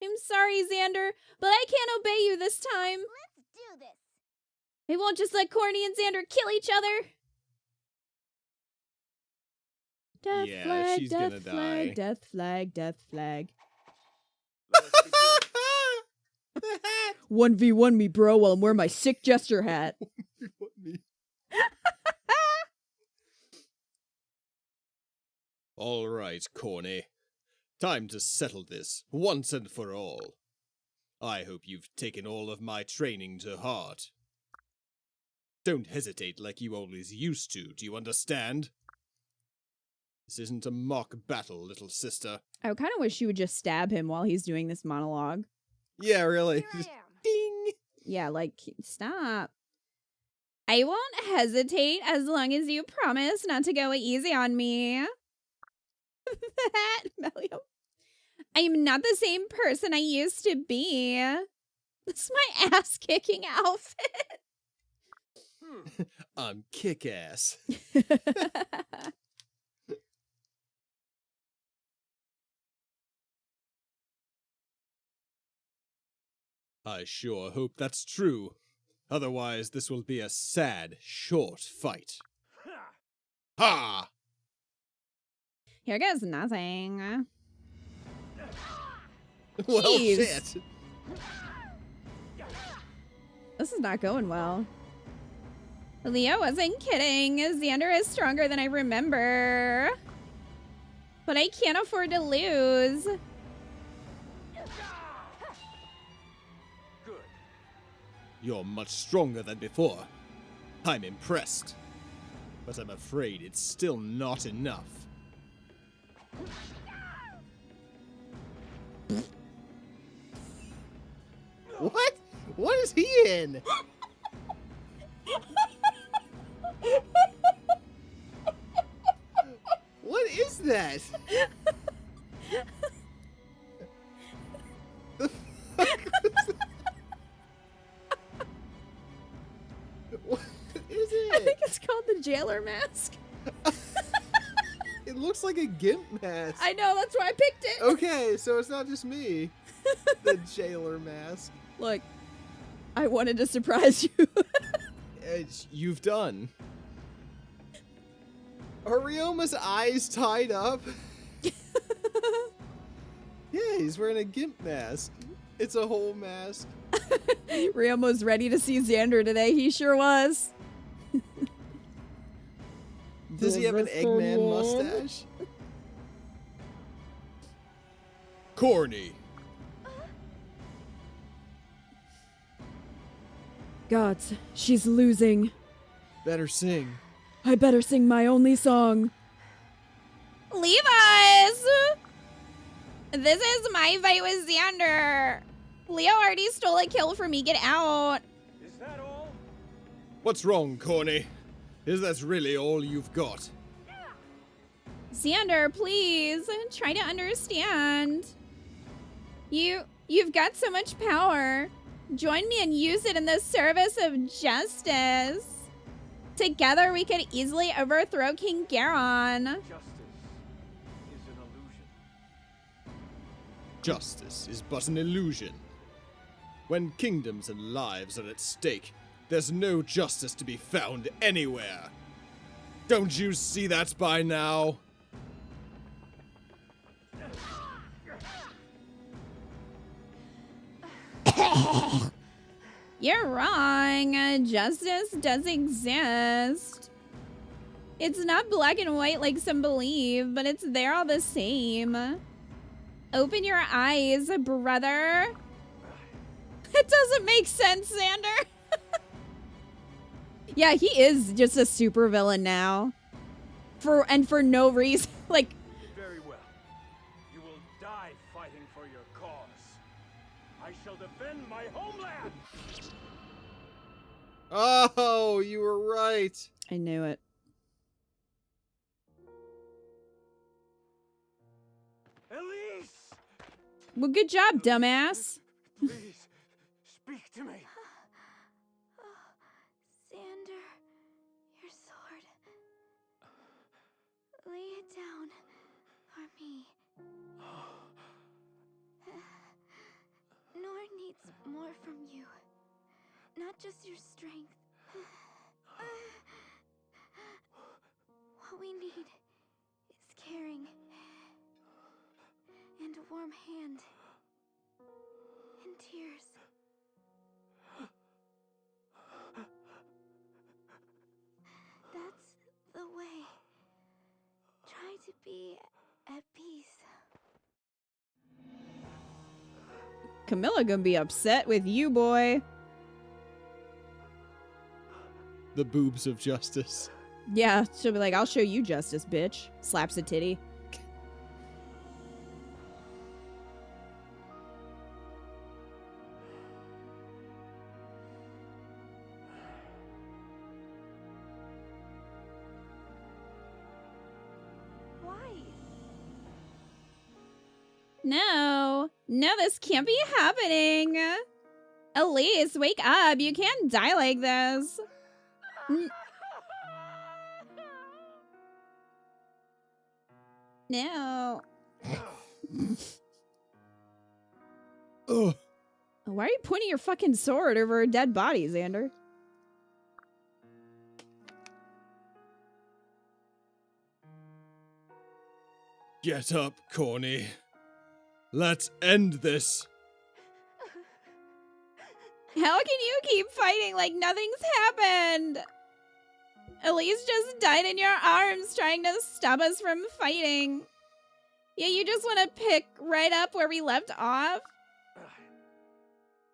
I'm sorry, Xander, but I can't obey you this time. Let's do this. I won't just let Corny and Xander kill each other. Death Yeah, flag, she's death gonna flag, die. death flag, death flag. Let us begin. 1v1 me, bro, while I'm wearing my sick jester hat. All right, Corny. Time to settle this, once and for all. I hope you've taken all of my training to heart. Don't hesitate like you always used to, do you understand? This isn't a mock battle, little sister. I kind of wish you would just stab him while he's doing this monologue. Yeah, really. Here I am. Ding. Yeah, like, stop. I won't hesitate as long as you promise not to go easy on me. That, Melio. I am not the same person I used to be. This is my ass-kicking outfit. I'm kick-ass. I sure hope that's true. Otherwise, this will be a sad, short fight. Ha! Ha! Here goes nothing. Well, Jeez. shit. This is not going well. Leo wasn't kidding. Xander is stronger than I remember. But I can't afford to lose. Good. You're much stronger than before. I'm impressed. But I'm afraid it's still not enough. What? What is he in? What is that? The fuck was that? What is I it? think it's called the jailer mask. It looks like a gimp mask. I know, that's why I picked it. Okay, so it's not just me. The jailer mask. Look, I wanted to surprise you. You've done. Are Ryoma's eyes tied up? Yeah, he's wearing a gimp mask. It's a whole mask. Ryoma was ready to see Xander today. He sure was. Does he have an Eggman mustache? Corny. Gods, she's losing. Better sing. I better sing my only song. Levi's! This is my fight with Xander. Leo already stole a kill from me. Get out. Is that all? What's wrong, Corny? Is that really all you've got? Xander, please try to understand. You've got so much power. Join me and use it in the service of justice. Together we could easily overthrow King Garon. Justice is an illusion. Justice is but an illusion. When kingdoms and lives are at stake, there's no justice to be found anywhere. Don't you see that by now? You're wrong. Justice does exist. It's not black and white like some believe, but it's there all the same. Open your eyes, brother. It doesn't make sense, Xander. Yeah, he is just a supervillain now. For no reason. Like, Very well. You will die fighting for your cause. I shall defend my homeland. Oh, you were right. I knew it. Elise! Well, good job, dumbass. Please, speak to me. Xander, your sword. Lay it down for me. Nor needs more from you. Not just your strength. What we need is caring. And a warm hand. And tears. That's the way. Try to be at peace. Camilla gonna be upset with you, boy. The boobs of justice. Yeah, she'll be like, I'll show you justice, bitch. Slaps a titty. Why? No, this can't be happening. Elise, wake up. You can't die like this. No. Ugh. Why are you pointing your fucking sword over a dead body, Xander? Get up, Corny. Let's end this. How can you keep fighting like nothing's happened? Elise just died in your arms trying to stop us from fighting. Yeah, you just want to pick right up where we left off?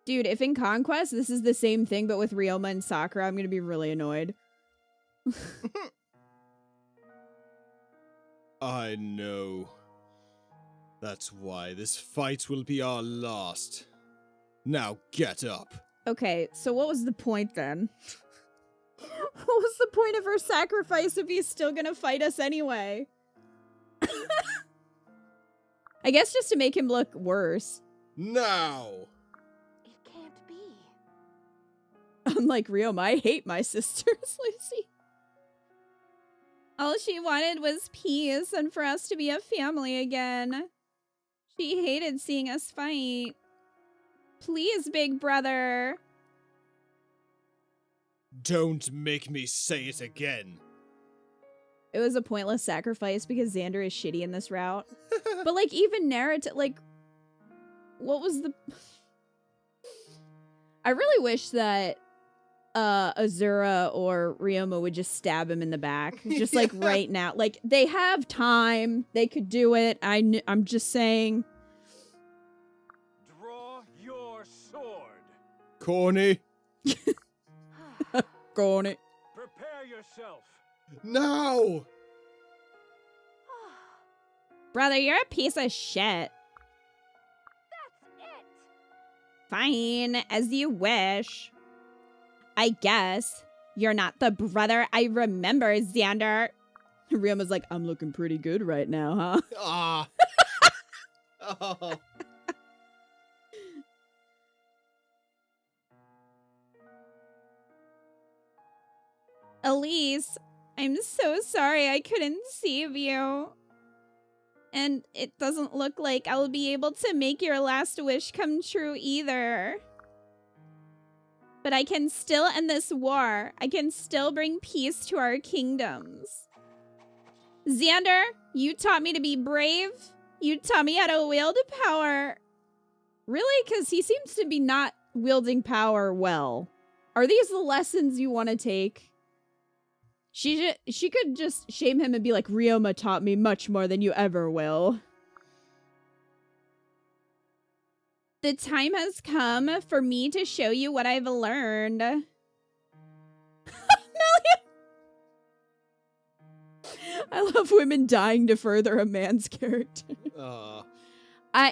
Dude, if in Conquest this is the same thing but with Ryoma and Sakura, I'm gonna be really annoyed. I know. That's why this fight will be our last. Now get up. Okay, so what was the point then? What was the point of her sacrifice if he's still gonna fight us anyway? I guess just to make him look worse. Now! It can't be. Unlike Ryoma, I hate my sisters, Lucy. All she wanted was peace and for us to be a family again. She hated seeing us fight. Please, big brother. Don't make me say it again. It was a pointless sacrifice because Xander is shitty in this route. But, like, even narrative, like, what was the... I really wish that Azura or Ryoma would just stab him in the back. Just, like, right now. Like, they have time. They could do it. I'm just saying. Draw your sword. Corny. Go on it. Prepare yourself. No! Brother, you're a piece of shit. Fine, as you wish. I guess. You're not the brother I remember, Xander. Ryoma's like, I'm looking pretty good right now, huh? Ah. Oh. Elise, I'm so sorry I couldn't save you. And it doesn't look like I'll be able to make your last wish come true either. But I can still end this war. I can still bring peace to our kingdoms. Xander, you taught me to be brave. You taught me how to wield power. Really? Because he seems to be not wielding power well. Are these the lessons you want to take? She could just shame him and be like, Ryoma taught me much more than you ever will. The time has come for me to show you what I've learned. I love women dying to further a man's character.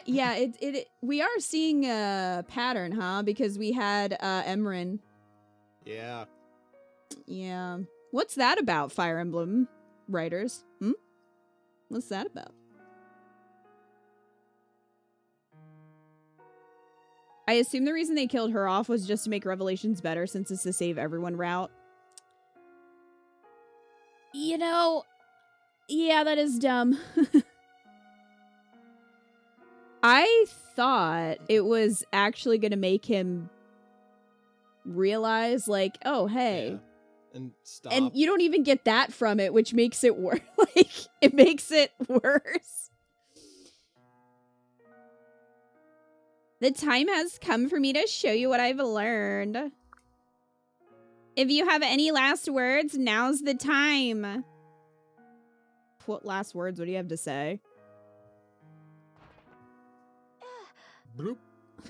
Yeah, we are seeing a pattern, huh? Because we had Emrin. Yeah. Yeah. What's that about, Fire Emblem writers? What's that about? I assume the reason they killed her off was just to make Revelations better since it's the save everyone route. You know, yeah, that is dumb. I thought it was actually going to make him realize, like, oh, hey. Yeah. And stop. And you don't even get that from it, which makes it worse. Like, it makes it worse. The time has come for me to show you what I've learned. If you have any last words, now's the time. What last words? What do you have to say? Bloop.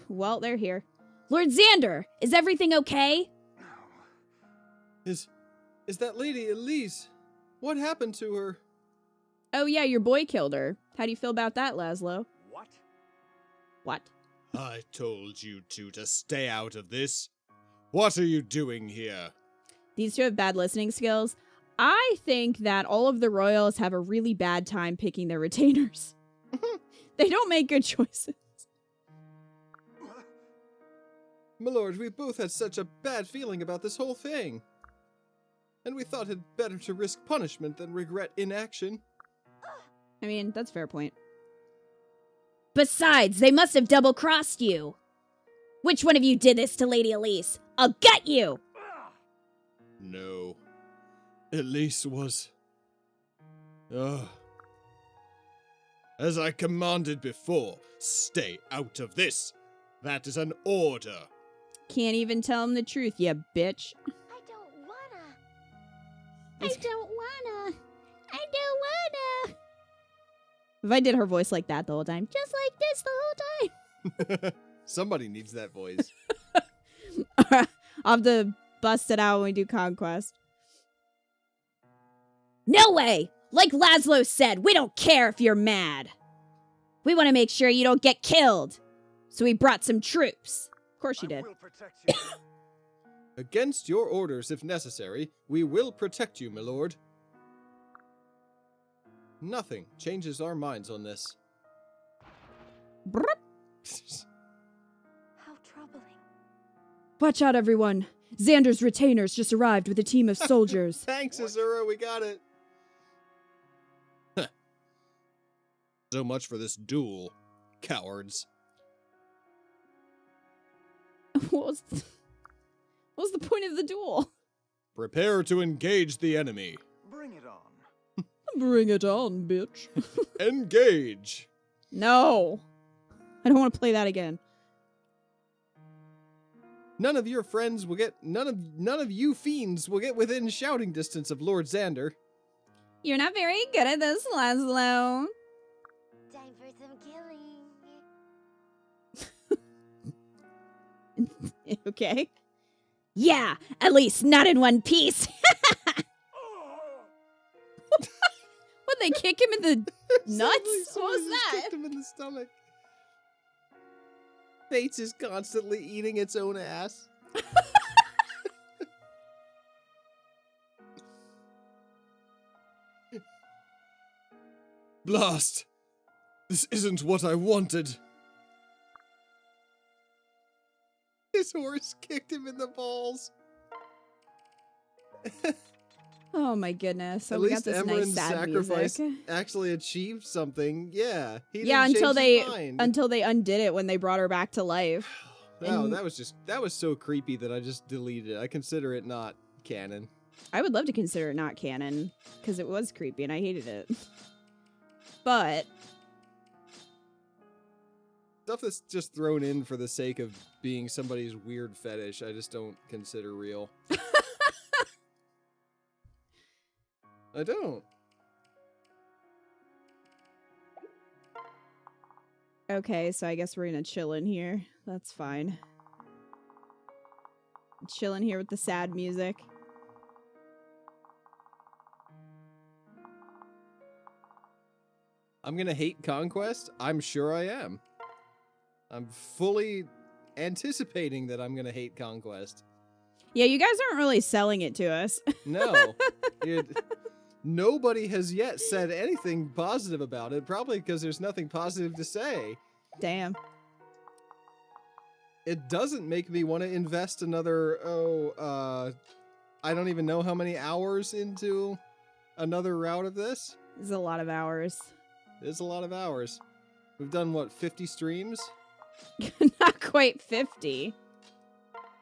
Well, they're here. Lord Xander, is everything okay? Is that lady Elise? What happened to her? Oh, yeah, your boy killed her. How do you feel about that, Laszlo? What? What? I told you two to stay out of this. What are you doing here? These two have bad listening skills. I think that all of the royals have a really bad time picking their retainers. They don't make good choices. My lord, we both had such a bad feeling about this whole thing. And we thought it better to risk punishment than regret inaction. I mean, that's a fair point. Besides, they must have double-crossed you. Which one of you did this to Lady Elise? I'll gut you! No. Elise was... As I commanded before, stay out of this. That is an order. Can't even tell him the truth, you bitch. I don't wanna. If I did her voice like that the whole time, just like this the whole time. Somebody needs that voice. I'll have to bust it out when we do Conquest. No way! Like Laszlo said, we don't care if you're mad. We want to make sure you don't get killed. So we brought some troops. Of course you did. I will protect you. Against your orders, if necessary, we will protect you, my lord. Nothing changes our minds on this. How troubling. Watch out, everyone. Xander's retainers just arrived with a team of soldiers. Thanks, Azura, we got it. So much for this duel. Cowards. What was the point of the duel? Prepare to engage the enemy. Bring it on. Bring it on, bitch. Engage! No. I don't want to play that again. None of your friends will get none of you fiends will get within shouting distance of Lord Xander. You're not very good at this, Laszlo. Time for some killing. Okay. Yeah, at least not in one piece. What, they kick him in the nuts? Suddenly What was someone just that? kicked him in the stomach. Fates is constantly eating its own ass. Blast! This isn't what I wanted. His horse kicked him in the balls. Oh my goodness. So At we got least this nice Emran's sad sacrifice music. actually achieved something. Yeah. He Yeah, didn't until change his mind. until they undid it when they brought her back to life. Oh, and- that was so creepy that I just deleted it. I consider it not canon. I would love to consider it not canon because it was creepy and I hated it. But Stuff that's just thrown in for the sake of being somebody's weird fetish, I just don't consider real. I don't. okay, so I guess we're gonna chill in here. That's fine. Chill in here with the sad music. I'm gonna hate Conquest? I'm sure I am. I'm fully anticipating that I'm gonna hate Conquest. Yeah, you guys aren't really selling it to us. No. Nobody has yet said anything positive about it, probably because there's nothing positive to say. Damn. It doesn't make me want to invest another, I don't even know how many hours into another route of this. This is a lot of hours. It's a lot of hours. We've done, what, 50 streams? Not quite 50.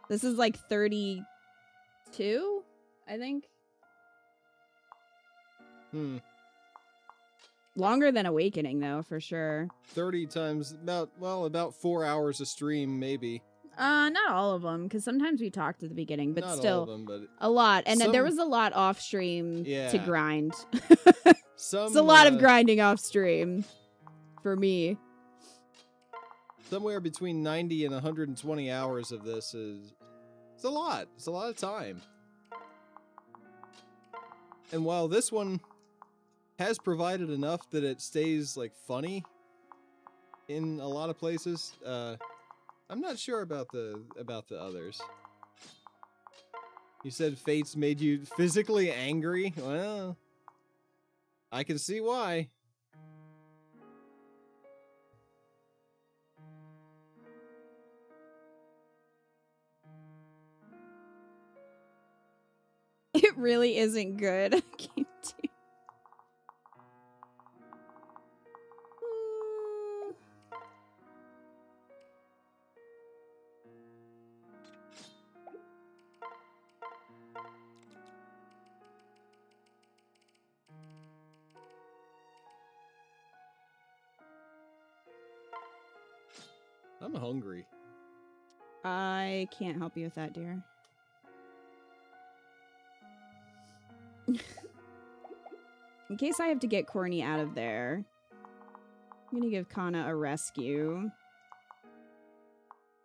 This is like 32, I think. Longer than Awakening, though, for sure. 30 times, about 4 hours a stream, maybe. Not all of them, because sometimes we talked at the beginning, but Not still, all of them, but a lot. And then there Some- was a lot off stream to Yeah. grind. some, It's a lot of grinding off stream for me. somewhere between 90 and 120 hours of this it's a lot. It's a lot of time. And while this one has provided enough that it stays like funny in a lot of places, I'm not sure about the others. You said Fates made you physically angry? Well, I can see why. It really isn't good. Game 2. I'm hungry. I can't help you with that, dear. In case I have to get Corny out of there, I'm gonna give Kana a rescue.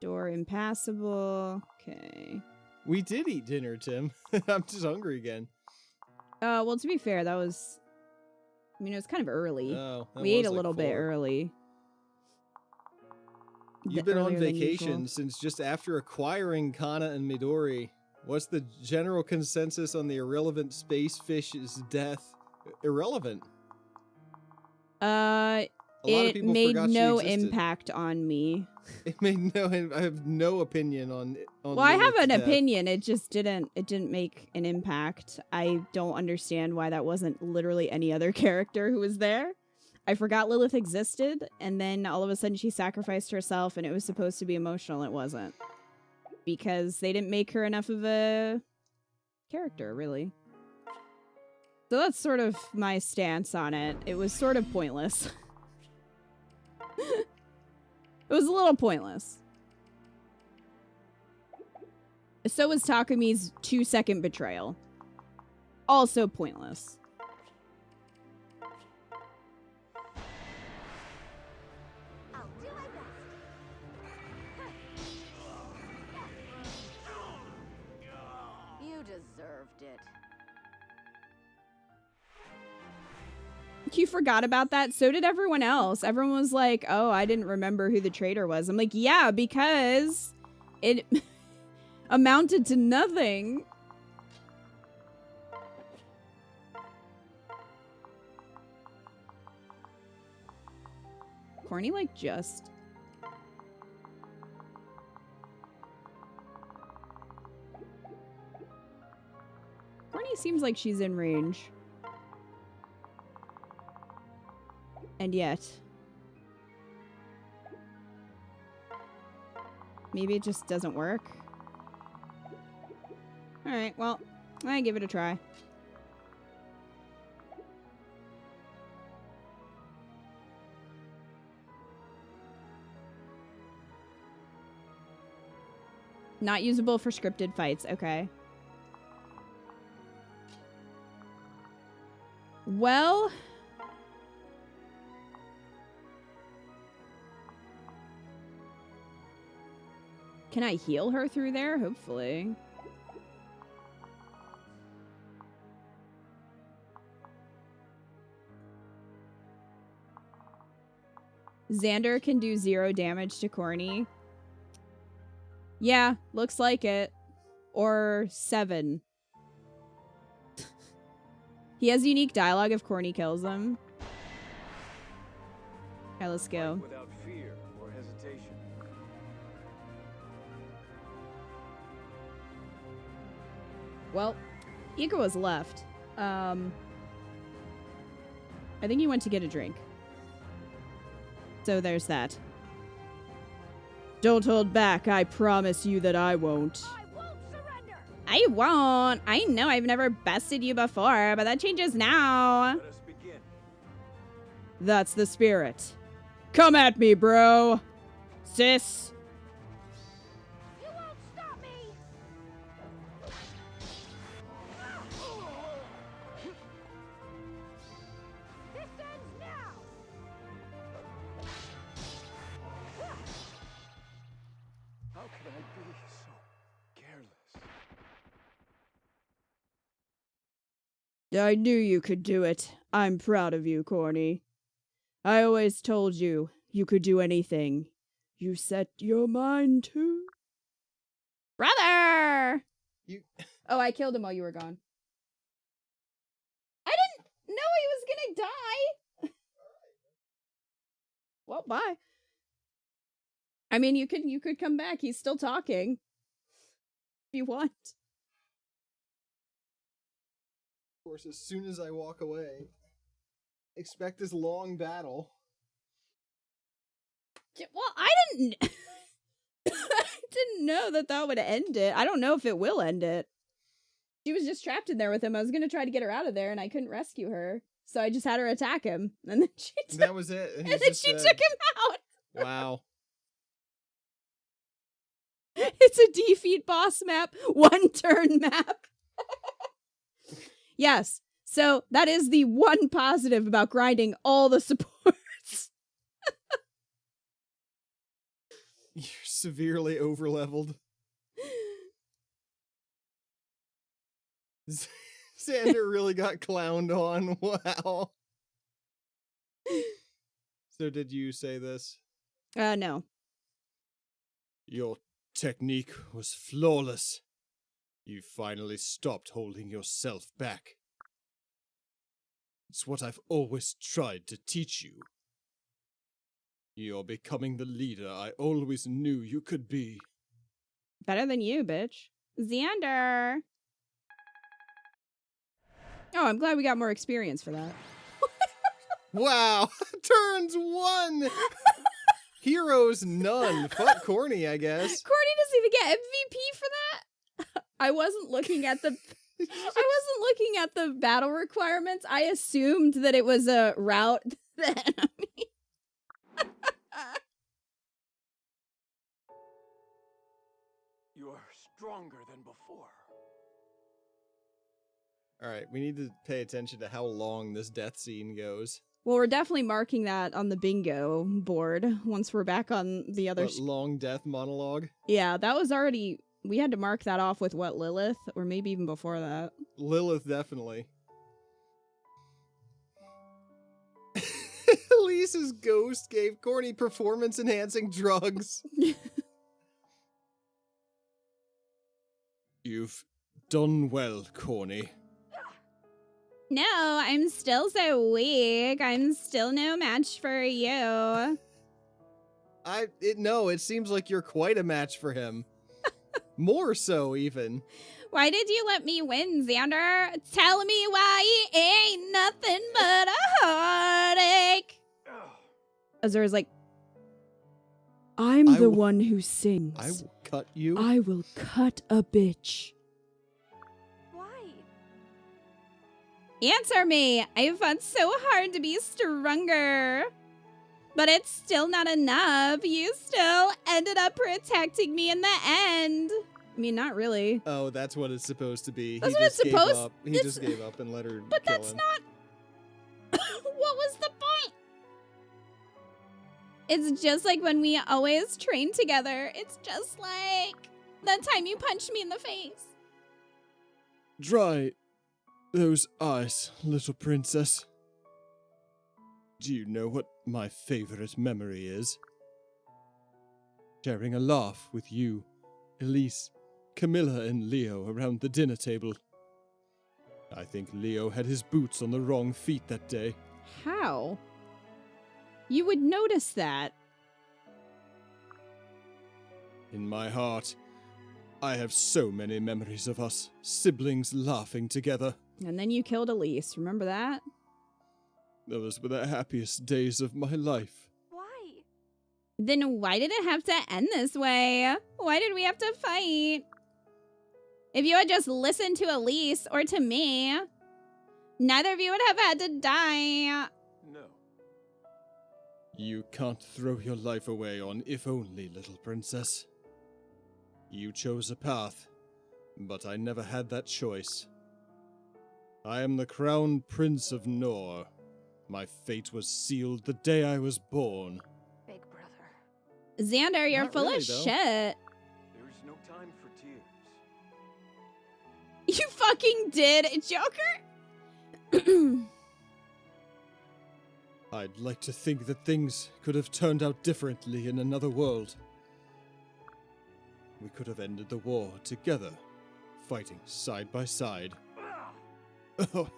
Door impassable. Okay. We did eat dinner, Tim. I'm just hungry again. Well, to be fair, that was... I mean, it was kind of early. Oh, that We ate was a like little bit 4. early. You've been on Earlier than vacation usual. since just after acquiring Kana and Midori. What's the general consensus on the irrelevant space fish's death? Irrelevant. It A lot of people made forgot she no existed. impact on me. It made no. I have no opinion on. Well, I have Lilith's an death. opinion. It just didn't. It didn't make an impact. I don't understand why that wasn't literally any other character who was there. I forgot Lilith existed, and then all of a sudden she sacrificed herself, and it was supposed to be emotional. It wasn't. Because they didn't make her enough of a character, really. So that's sort of my stance on it. It was sort of pointless. It was a little pointless. So was Takumi's 2-second betrayal. Also pointless. I'll do my best. You deserved it. You forgot about that? So did everyone else. Everyone was like, oh, I didn't remember who the traitor was. I'm like, yeah, because it amounted to nothing. Corny, like, just... Corny seems like she's in range. And yet... maybe it just doesn't work. Alright, well, I give it a try. Not usable for scripted fights, okay. Well... can I heal her through there? Hopefully. Xander can do 0 damage to Corny. Yeah, looks like it. Or 7. He has unique dialogue if Corny kills him. Alright, let's go. Without fear or hesitation. Well, Iko was left. I think he went to get a drink. So there's that. Don't hold back. I promise you that I won't. I won't surrender. I won't. I know I've never bested you before, but that changes now. Let us begin. That's the spirit. Come at me, bro. Sis. You won't stop me. This ends now. How could I be so careless? I knew you could do it. I'm proud of you, Corny. I always told you you could do anything. You set your mind to. Brother! You. Oh, I killed him while you were gone. I didn't know he was gonna die! Well, bye. I mean, you could come back. He's still talking. If you want. Of course, as soon as I walk away, expect this long battle. Well, I didn't... I didn't know that would end it. I don't know if it will end it. She was just trapped in there with him. I was going to try to get her out of there, and I couldn't rescue her. So I just had her attack him. And then she took, That was it. and then she took him out. Wow. It's a defeat boss map. 1-turn map. Yes. So that is the one positive about grinding all the supports. You're severely overleveled. Xander really got clowned on. Wow. So did you say this? No. Your technique was flawless. You finally stopped holding yourself back. It's what I've always tried to teach you. You're becoming the leader I always knew you could be. Better than you, bitch. Xander. Oh, I'm glad we got more experience for that. Wow. Turns 1. Heroes none. Fuck corny, I guess. Corny doesn't even get MVP for that. I wasn't looking at the battle requirements. I assumed that it was a route the enemy. You are stronger than before. All right, we need to pay attention to how long this death scene goes. Well, we're definitely marking that on the bingo board once we're back on the other. What, long death monologue? Yeah, that was already. We had to mark that off with what, Lilith, or maybe even before that. Lilith, definitely. Lisa's ghost gave corny performance-enhancing drugs. You've done well, Corny. No, I'm still so weak. I'm still no match for you. No, it seems like you're quite a match for him. More so, even. Why did you let me win, Xander? Tell me why he ain't nothing but a heartache. Azura's like, I'm the one who sings. I will cut you. I will cut a bitch. Why? Answer me. I fought so hard to be stronger. But it's still not enough. You still ended up protecting me in the end. I mean, not really. Oh, that's what it's supposed to be. That's he what just it's supposed- gave up. He just gave up and let her But kill that's him. not... What was the point? It's just like when we always train together. It's just like that time you punched me in the face. Dry those eyes, little princess. Do you know what my favorite memory is? Sharing a laugh with you, Elise, Camilla, and Leo around the dinner table. I think Leo had his boots on the wrong feet that day. How? You would notice that. In my heart, I have so many memories of us, siblings laughing together. And then you killed Elise. Remember that? Those were the happiest days of my life. Why? Then why did it have to end this way? Why did we have to fight? If you had just listened to Elise or to me, neither of you would have had to die. No. You can't throw your life away on if only, little princess. You chose a path, but I never had that choice. I am the crown prince of Nor. My fate was sealed the day I was born. Big brother. Xander, you're Not full really, of though. shit. There's no time for tears. You fucking did, Joker? I'd like to think that things could have turned out differently in another world. We could have ended the war together, fighting side by side. No.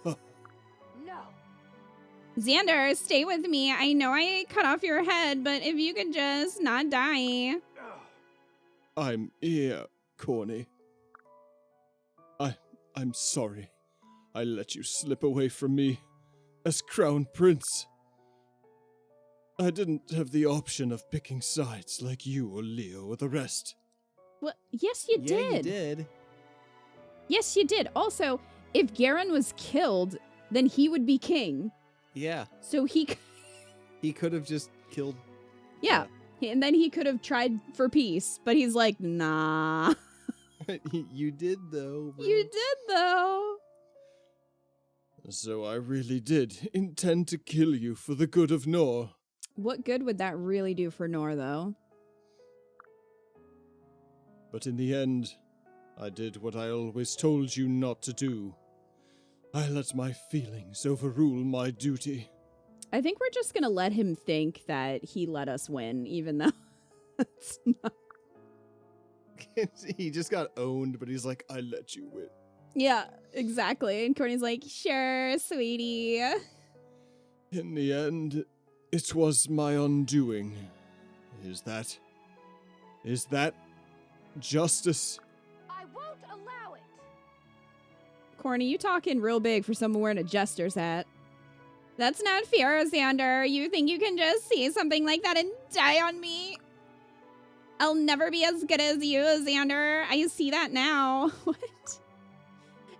Xander, stay with me. I know I cut off your head, but if you could just not die. I'm here, Corny. I'm sorry. I let you slip away from me as Crown Prince. I didn't have the option of picking sides like you or Leo or the rest. Well, yes, you Yeah, did. you did. Yes, you did. Also, if Garen was killed, then he would be king. Yeah. So he... He could have just killed... Yeah. And then he could have tried for peace, but he's like, nah. You did, though. Bro. You did, though. So I really did intend to kill you for the good of Nor. What good would that really do for Nor, though? But in the end, I did what I always told you not to do. I let my feelings overrule my duty. I think we're just gonna let him think that he let us win, even though it's not. He just got owned, but he's like, I let you win. Yeah, exactly. And Courtney's like, sure, sweetie. In the end, it was my undoing. Is that justice? I won't allow it. Corny, you talking real big for someone wearing a jester's hat. That's not fair, Xander. You think you can just say something like that and die on me? I'll never be as good as you, Xander. I see that now. What?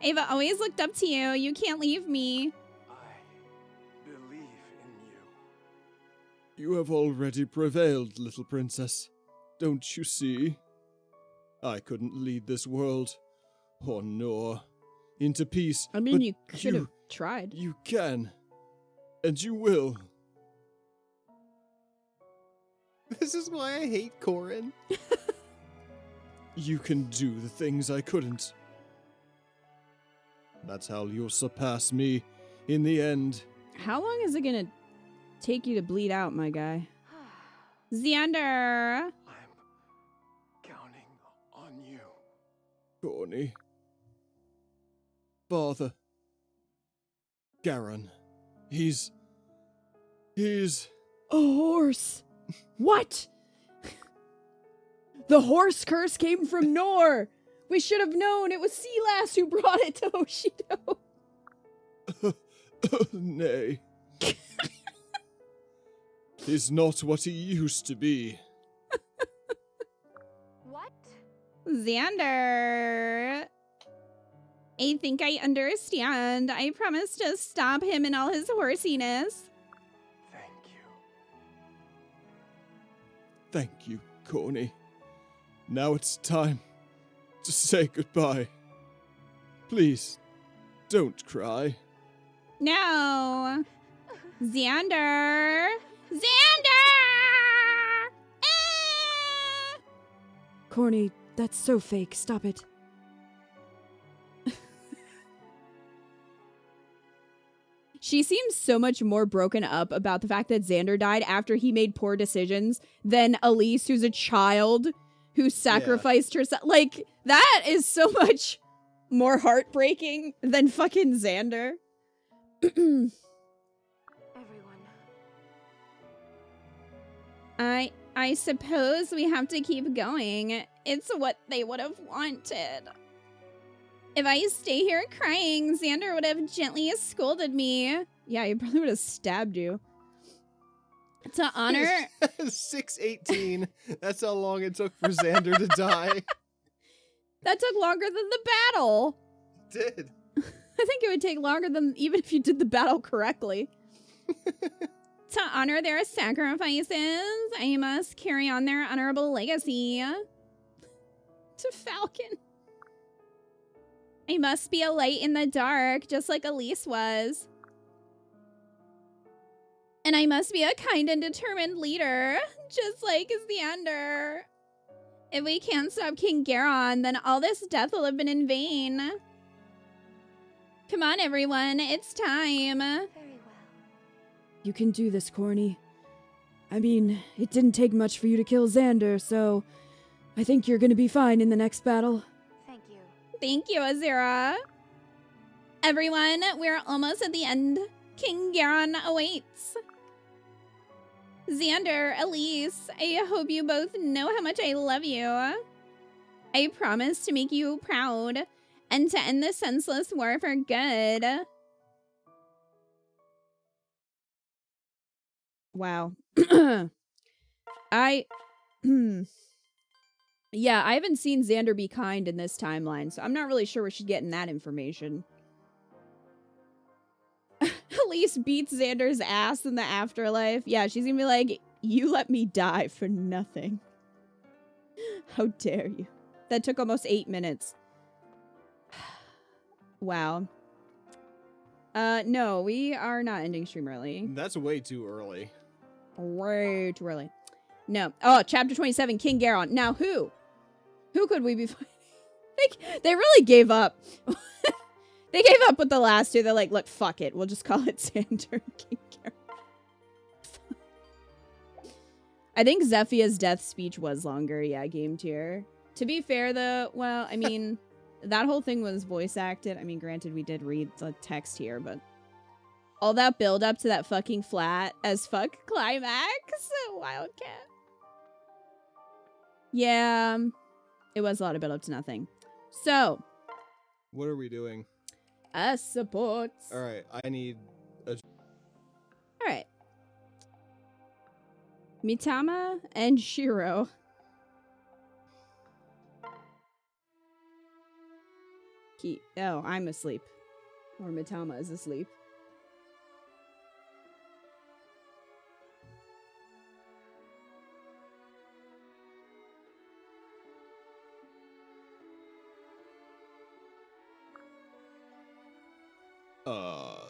I've always looked up to you. You can't leave me. I believe in you. You have already prevailed, little princess. Don't you see? I couldn't lead this world, or Nor, into peace. I mean, but you could have tried. You can. And you will. This is why I hate Corrin. You can do the things I couldn't. That's how you'll surpass me in the end. How long is it gonna take you to bleed out, my guy? Xander. I'm counting on you. Corny. Father. Garan. He's... A horse. What? The horse curse came from Nor. We should have known it was Sealass who brought it to Hoshido. Nay. He's not what he used to be. What? Xander. I think I understand. I promise to stop him in all his horsiness. Thank you. Thank you, Corny. Now it's time to say goodbye. Please, don't cry. No. Xander. Xander! Ah! Corny, that's so fake. Stop it. She seems so much more broken up about the fact that Xander died after he made poor decisions than Elise, who's a child who sacrificed herself. Like, that is so much more heartbreaking than fucking Xander. Everyone. I suppose we have to keep going. It's what they would have wanted. If I stay here crying, Xander would have gently scolded me. Yeah, he probably would have stabbed you. To honor... 6:18. That's how long it took for Xander to die. That took longer than the battle. It did. I think it would take longer than even if you did the battle correctly. To honor their sacrifices, I must carry on their honorable legacy. To Falcon. I must be a light in the dark, just like Elise was. And I must be a kind and determined leader, just like Xander. If we can't stop King Garon, then all this death will have been in vain. Come on, everyone, it's time. Very well. You can do this, Corny. I mean, it didn't take much for you to kill Xander, so I think you're gonna be fine in the next battle. Thank you. Thank you, Azura. Everyone, we're almost at the end. King Garon awaits. Xander, Elise, I hope you both know how much I love you. I promise to make you proud and to end this senseless war for good. Wow. Yeah, I haven't seen Xander be kind in this timeline, so I'm not really sure where she's getting that information. Elise beats Xander's ass in the afterlife. Yeah, she's gonna be like, you let me die for nothing. How dare you? That took almost 8 minutes. Wow. No, we are not ending stream early. That's way too early. Way too early. No. Oh, chapter 27, King Garon. Now who? Who could we be fighting? They really gave up. They gave up with the last two. They're like, look, fuck it. We'll just call it Xander and King Garon. I think Zephia's death speech was longer. Yeah, game tier. To be fair, though, well, I mean, that whole thing was voice acted. I mean, granted, we did read the text here, but all that build up to that fucking flat as fuck climax. Wildcat. Yeah, it was a lot of build up to nothing. So, What are we doing? supports. All right, I need a... Mitama and Shiro. Oh, I'm asleep. Or Mitama is asleep.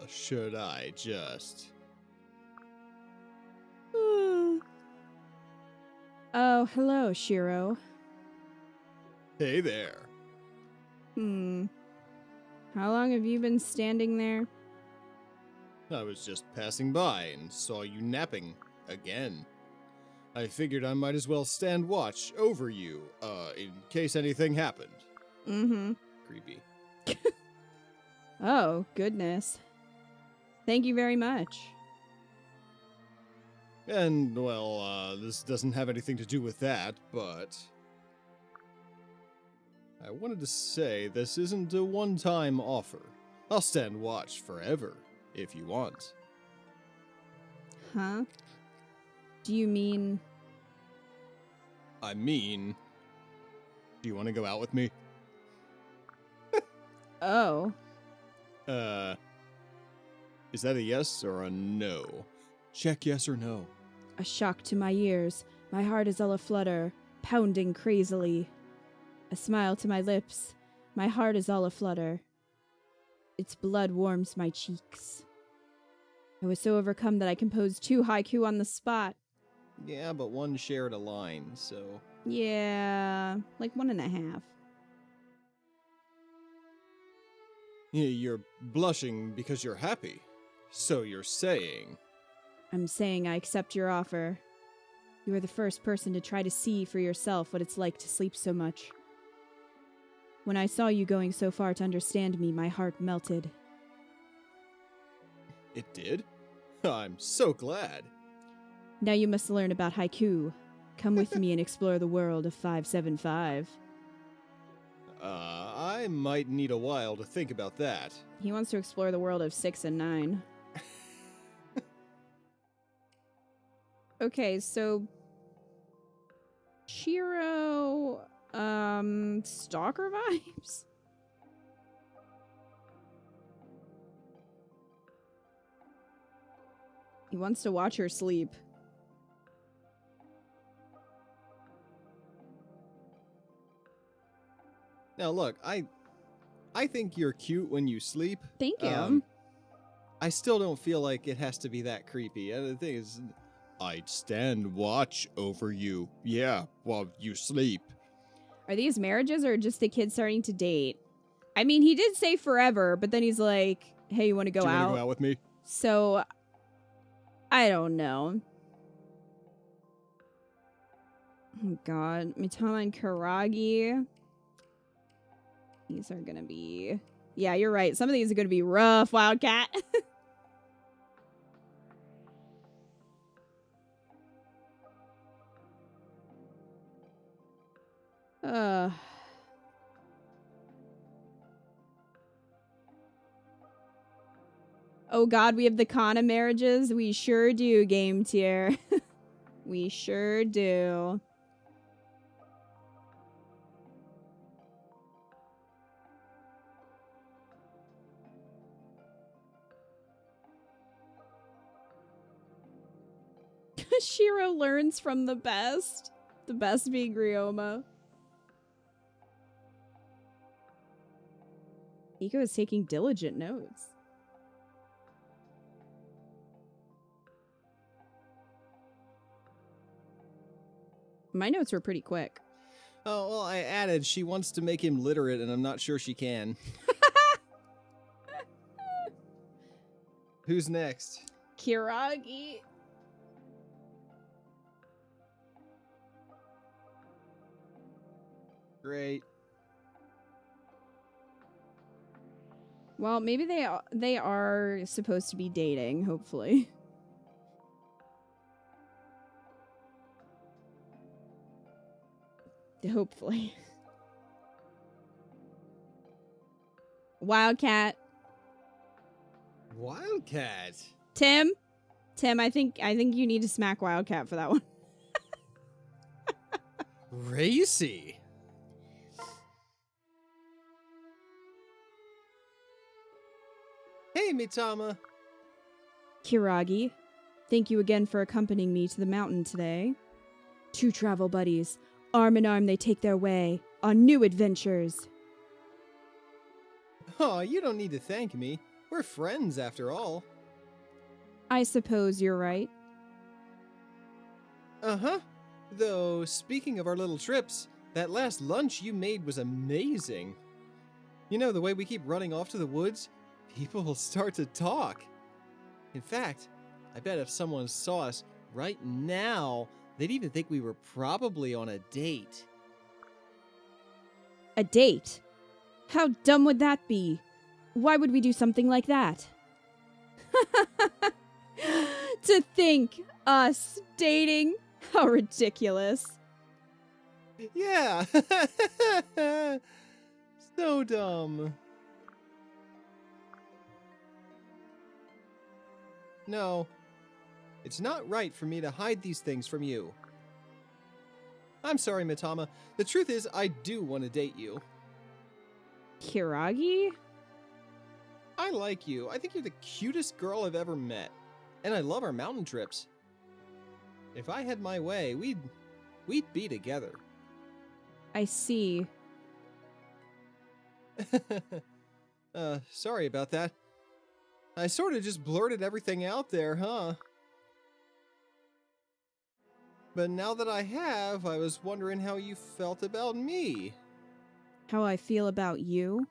Should I just... Oh, hello, Shiro. Hey there. How long have you been standing there? I was just passing by and saw you napping again. I figured I might as well stand watch over you, in case anything happened. Mm-hmm. Creepy. Oh, goodness. Thank you very much. And, well, this doesn't have anything to do with that, but... I wanted to say this isn't a one-time offer. I'll stand watch forever, if you want. Huh? Do you mean... I mean... Do you want to go out with me? Oh. Is that a yes or a no? Check yes or no. A shock to my ears. My heart is all aflutter, pounding crazily. A smile to my lips. My heart is all aflutter. Its blood warms my cheeks. I was so overcome that I composed 2 haiku on the spot. Yeah, but one shared a line, so... Yeah, like 1.5. You're blushing because you're happy. So you're saying... I'm saying I accept your offer. You are the first person to try to see for yourself what it's like to sleep so much. When I saw you going so far to understand me, my heart melted. It did? I'm so glad. Now you must learn about haiku. Come with me and explore the world of 575. I might need a while to think about that. He wants to explore the world of 6 and 9. Okay, so... Shiro... Stalker vibes? He wants to watch her sleep. Now look, I think you're cute when you sleep. Thank you. I still don't feel like it has to be that creepy. And the thing is, I'd stand watch over you. Yeah, while you sleep. Are these marriages or just the kids starting to date? I mean, he did say forever, but then he's like, hey, you want to go Do you out? want to go out with me? So, I don't know. Oh god, Mitama and Karagi. These are gonna be... Yeah, you're right. Some of these are gonna be rough, Wildcat. Oh god, we have the Kana marriages? We sure do, game tier. We sure do. Shiro learns from the best. The best being Ryoma. Iko is taking diligent notes. My notes were pretty quick. oh, well, I added she wants to make him literate, and I'm not sure she can. Who's next? Kiragi. Great. Well, maybe they are supposed to be dating, hopefully. Hopefully. Wildcat. Wildcat. Tim, I think you need to smack Wildcat for that one. Racy. Hey, Mitama. Kiragi, thank you again for accompanying me to the mountain today. Two travel buddies, arm in arm they take their way on new adventures. Oh, you don't need to thank me. We're friends after all. I suppose you're right. Uh-huh. Though, speaking of our little trips, that last lunch you made was amazing. You know, the way we keep running off to the woods, people will start to talk. In fact, I bet if someone saw us right now, they'd even think we were probably on a date. A date? How dumb would that be? Why would we do something like that? To think, us dating? How ridiculous. Yeah. So dumb. No, it's not right for me to hide these things from you. I'm sorry, Mitama. The truth is, I do want to date you. Kiragi? I like you. I think you're the cutest girl I've ever met. And I love our mountain trips. If I had my way, we'd be together. I see. Sorry about that. I sort of just blurted everything out there, huh? But now that I have, I was wondering how you felt about me. How I feel about you?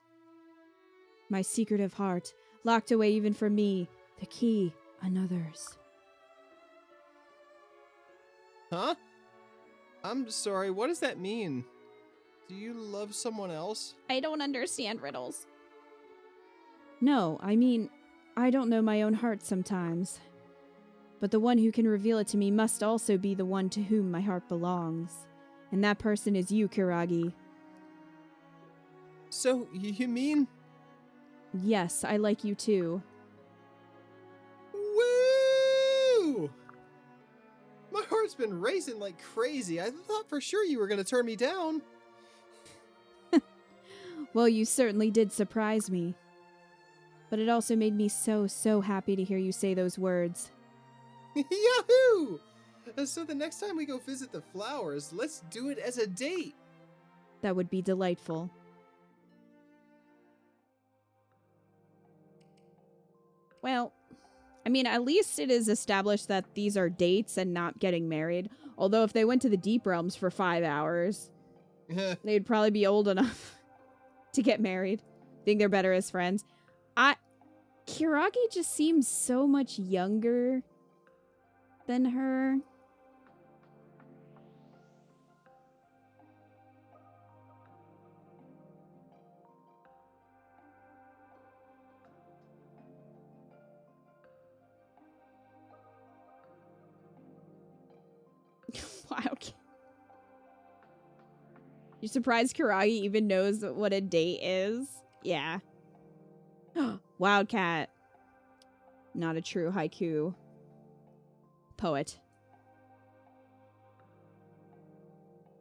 My secretive heart, locked away even from me, the key on others. Huh? I'm sorry, what does that mean? Do you love someone else? I don't understand riddles. No, I mean, I don't know my own heart sometimes. But the one who can reveal it to me must also be the one to whom my heart belongs. And that person is you, Kiragi. So, you mean? Yes, I like you too. Woo! My heart's been racing like crazy. I thought for sure you were going to turn me down. Well, you certainly did surprise me. But it also made me so happy to hear you say those words. Yahoo! So the next time we go visit the flowers, let's do it as a date. That would be delightful. Well, I mean, at least it is established that these are dates and not getting married. Although if they went to the Deep Realms for 5 hours, they'd probably be old enough to get married. Think they're better as friends. Kiragi just seems so much younger than her. Wow. You surprised Kiragi even knows what a date is? Yeah. Wildcat. Not a true haiku poet.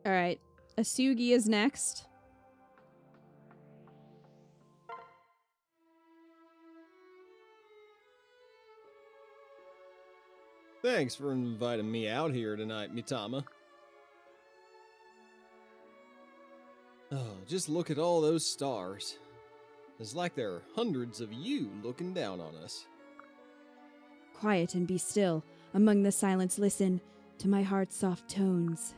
Alright. Asugi is next. Thanks for inviting me out here tonight, Mitama. Oh, just look at all those stars. It's like there are hundreds of you looking down on us. Quiet and be still. Among the silence listen to my heart's soft tones.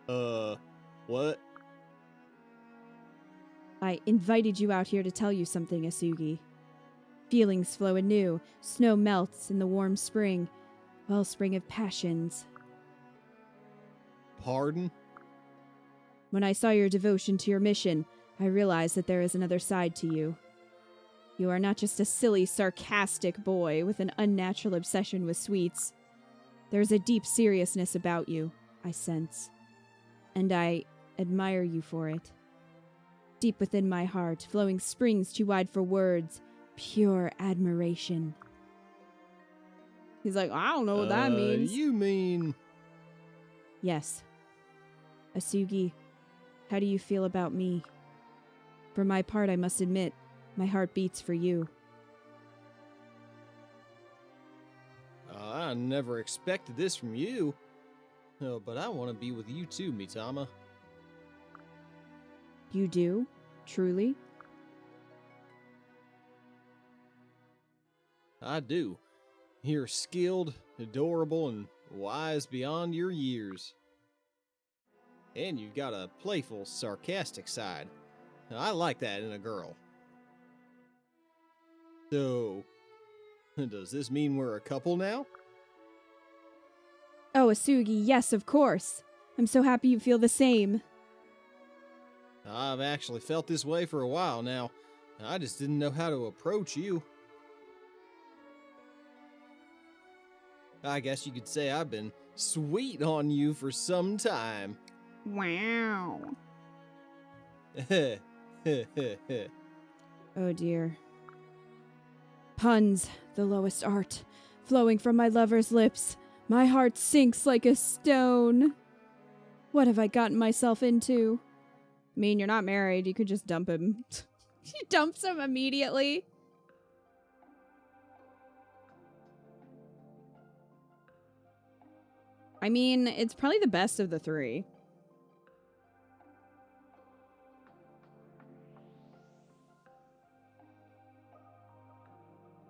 What? I invited you out here to tell you something, Asugi. Feelings flow anew. Snow melts in the warm spring. Wellspring of passions. Pardon? When I saw your devotion to your mission, I realized that there is another side to you. You are not just a silly, sarcastic boy with an unnatural obsession with sweets. There is a deep seriousness about you, I sense. And I admire you for it. Deep within my heart, flowing springs too wide for words, pure admiration. He's like, I don't know what that means. You mean... Yes. Asugi, how do you feel about me? For my part, I must admit, my heart beats for you. I never expected this from you. Oh, but I want to be with you too, Mitama. You do? Truly? I do. You're skilled, adorable, and wise beyond your years. And you've got a playful, sarcastic side. I like that in a girl. So, does this mean we're a couple now? Oh, Asugi, yes, of course. I'm so happy you feel the same. I've actually felt this way for a while now. I just didn't know how to approach you. I guess you could say I've been sweet on you for some time. Wow. Oh dear. Puns, the lowest art, flowing from my lover's lips. My heart sinks like a stone. What have I gotten myself into? I mean, you're not married. You could just dump him. She dumps him immediately. I mean, it's probably the best of the three.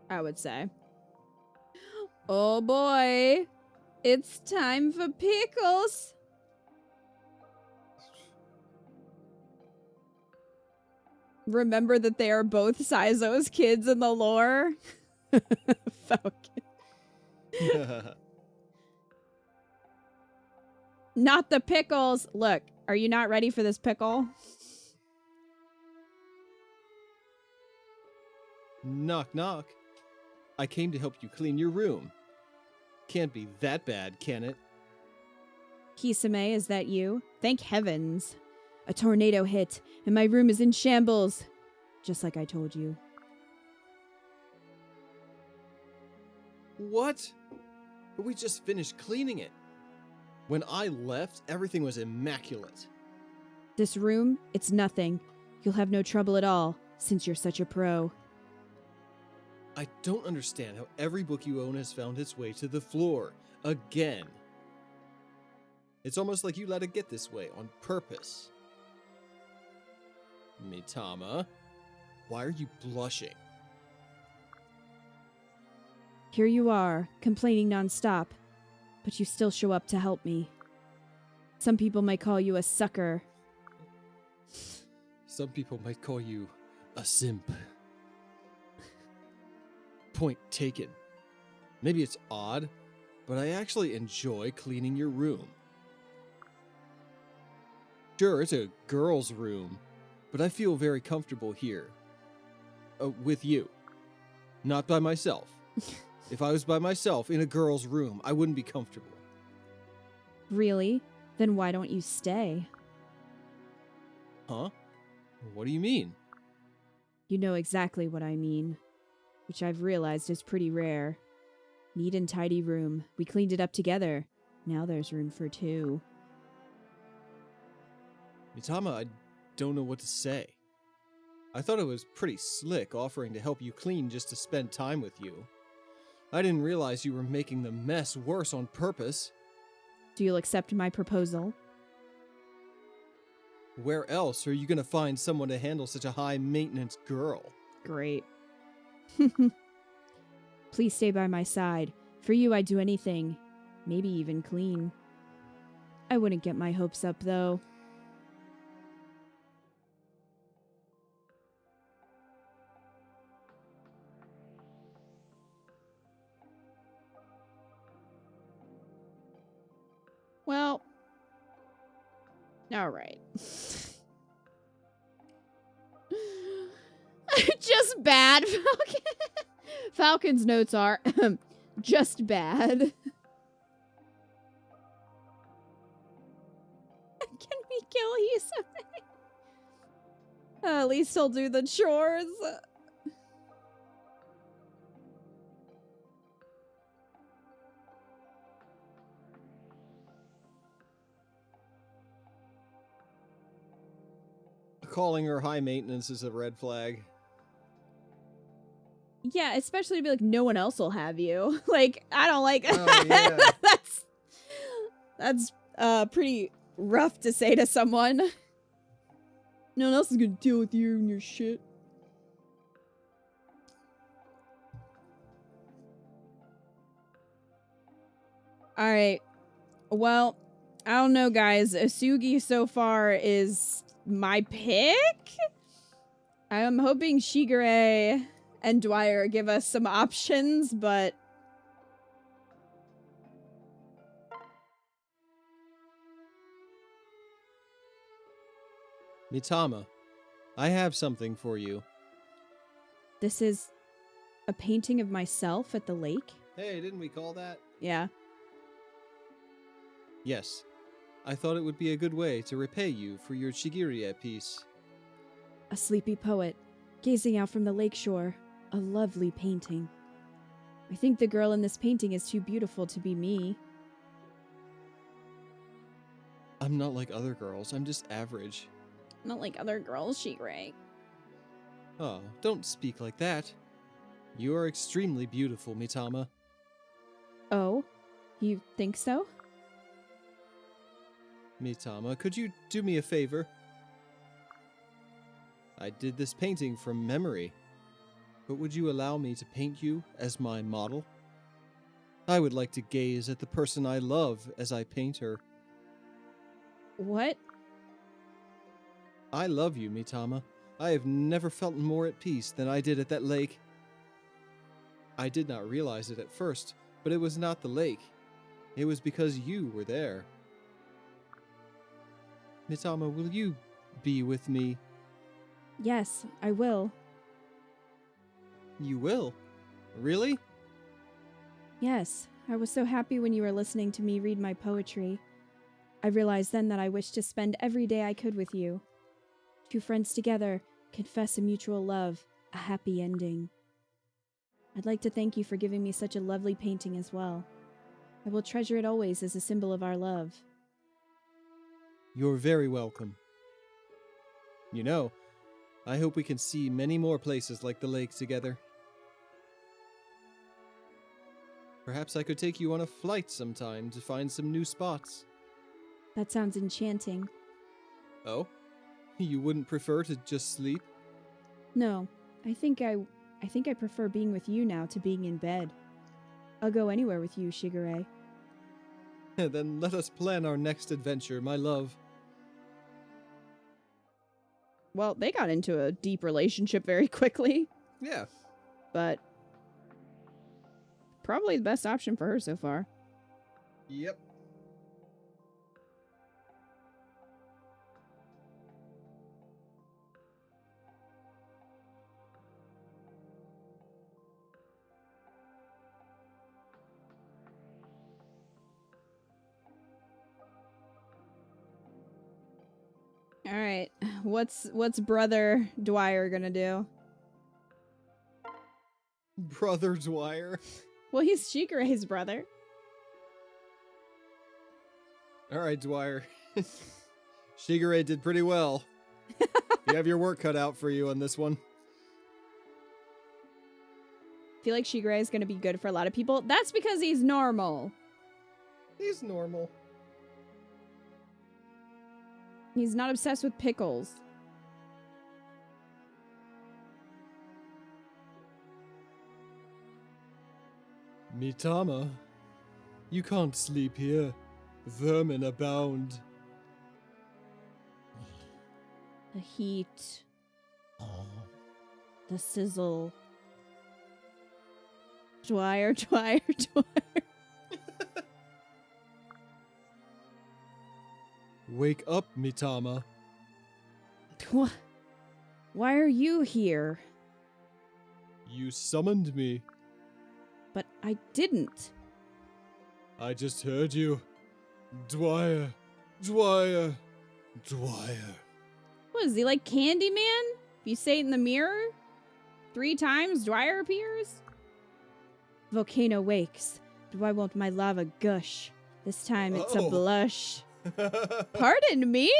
I would say. Oh boy. It's time for pickles. Remember that they are both Saizo's kids in the lore. Falcon. Not the pickles. Look, are you not ready for this pickle? Knock, knock. I came to help you clean your room. Can't be that bad, can it? Kisame, is that you? Thank heavens. A tornado hit, and my room is in shambles. Just like I told you. What? But we just finished cleaning it. When I left, everything was immaculate. This room, it's nothing. You'll have no trouble at all, since you're such a pro. I don't understand how every book you own has found its way to the floor. Again. It's almost like you let it get this way on purpose. Mitama, why are you blushing? Here you are, complaining nonstop, but you still show up to help me. Some people might call you a sucker. Some people might call you a simp. Point taken. Maybe it's odd, but I actually enjoy cleaning your room. Sure, it's a girl's room, but I feel very comfortable here. With you. Not by myself. If I was by myself in a girl's room, I wouldn't be comfortable. Really? Then why don't you stay? Huh? What do you mean? You know exactly what I mean. Which I've realized is pretty rare. Neat and tidy room. We cleaned it up together. Now there's room for two. Mitama, I don't know what to say. I thought it was pretty slick offering to help you clean just to spend time with you. I didn't realize you were making the mess worse on purpose. Do you accept my proposal? Where else are you going to find someone to handle such a high-maintenance girl? Great. Please stay by my side. For you, I'd do anything. Maybe even clean. I wouldn't get my hopes up, though. Well. All right. Just bad, Falcon. Falcon's notes are just bad. Can we kill Hisame? At least he'll do the chores. calling her high maintenance is a red flag. Yeah, especially to be like, no one else will have you. Like, I don't like Oh, yeah. that's pretty rough to say to someone. No one else is gonna deal with you and your shit. Alright. Well, I don't know, guys. Asugi so far is my pick. I'm hoping Shigure and Dwyer give us some options, but Mitama, I have something for you. this is a painting of myself at the lake. Hey, didn't we call that? Yeah. Yes. I thought it would be a good way to repay you for your Shigeria piece. A sleepy poet, gazing out from the lakeshore. A lovely painting. I think the girl in this painting is too beautiful to be me. I'm not like other girls, I'm just average. Not like other girls, Shigure. Oh, don't speak like that. You are extremely beautiful, Mitama. Oh? You think so? Mitama, could you do me a favor? I did this painting from memory, but would you allow me to paint you as my model? I would like to gaze at the person I love as I paint her. What? I love you, Mitama. I have never felt more at peace than I did at that lake. I did not realize it at first, but it was not the lake. It was because you were there. Mitama, will you be with me? Yes, I will. You will? Really? Yes, I was so happy when you were listening to me read my poetry. I realized then that I wished to spend every day I could with you. Two friends together, confess a mutual love, a happy ending. I'd like to thank you for giving me such a lovely painting as well. I will treasure it always as a symbol of our love. You're very welcome. You know, I hope we can see many more places like the lake together. Perhaps I could take you on a flight sometime to find some new spots. That sounds enchanting. Oh? You wouldn't prefer to just sleep? No, I think I prefer being with you now to being in bed. I'll go anywhere with you, Shigure. Then let us plan our next adventure, my love. Well, they got into a deep relationship very quickly, Yeah. but probably the best option for her so far. Yep. All right, what's brother Dwyer gonna do? Brother Dwyer. Well, he's Shigure's brother. All right, Dwyer. Shigure did pretty well. You have your work cut out for you on this one. I feel like Shigure is gonna be good for a lot of people. That's because he's normal. He's normal. He's not obsessed with pickles. Mitama, you can't sleep here. Vermin abound. The heat. The sizzle. Dwyer. Wake up, Mitama. Why are you here? You summoned me. But I didn't. I just heard you. Dwyer. Dwyer. Dwyer. What is he, like Candyman? If you say it in the mirror 3 times, Dwyer appears? Volcano wakes. Do I want my lava gush? This time it's a Uh-oh. blush. Pardon me?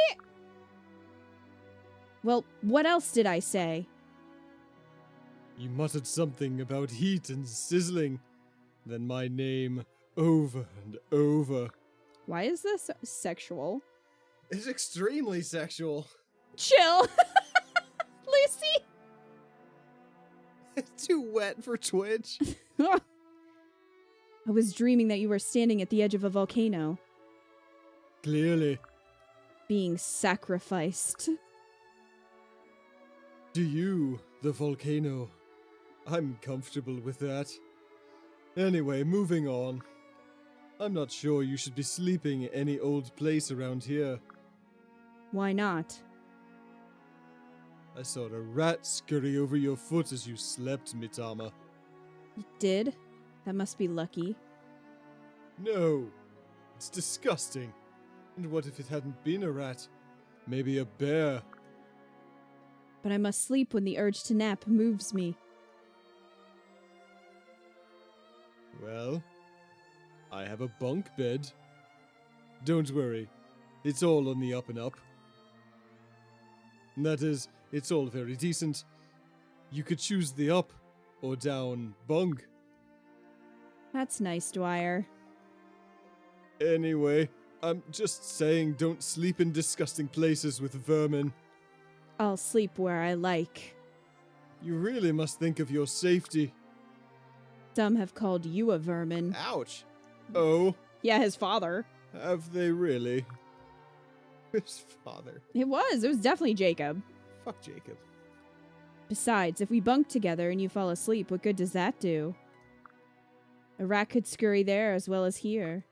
Well, what else did I say? You muttered something about heat and sizzling. Then my name over and over. Why is this sexual? It's extremely sexual. Chill! Lucy! Too wet for Twitch. I was dreaming that you were standing at the edge of a volcano, Clearly. being sacrificed. To you, the volcano. I'm comfortable with that. Anyway, moving on. I'm not sure you should be sleeping in any old place around here. Why not? I saw a rat scurry over your foot as you slept, Mitama. It did? That must be lucky. No, it's disgusting. And what if it hadn't been a rat? Maybe a bear? But I must sleep when the urge to nap moves me. Well, I have a bunk bed. Don't worry, it's all on the up and up. That is, it's all very decent. You could choose the up or down bunk. That's nice, Dwyer. Anyway, I'm just saying don't sleep in disgusting places with vermin. I'll sleep where I like. You really must think of your safety. Some have called you a vermin. Ouch. Oh, Yeah, his father. have they really? His father. It was definitely Jacob. Fuck Jacob. Besides, if we bunk together and you fall asleep, what good does that do? A rat could scurry there as well as here.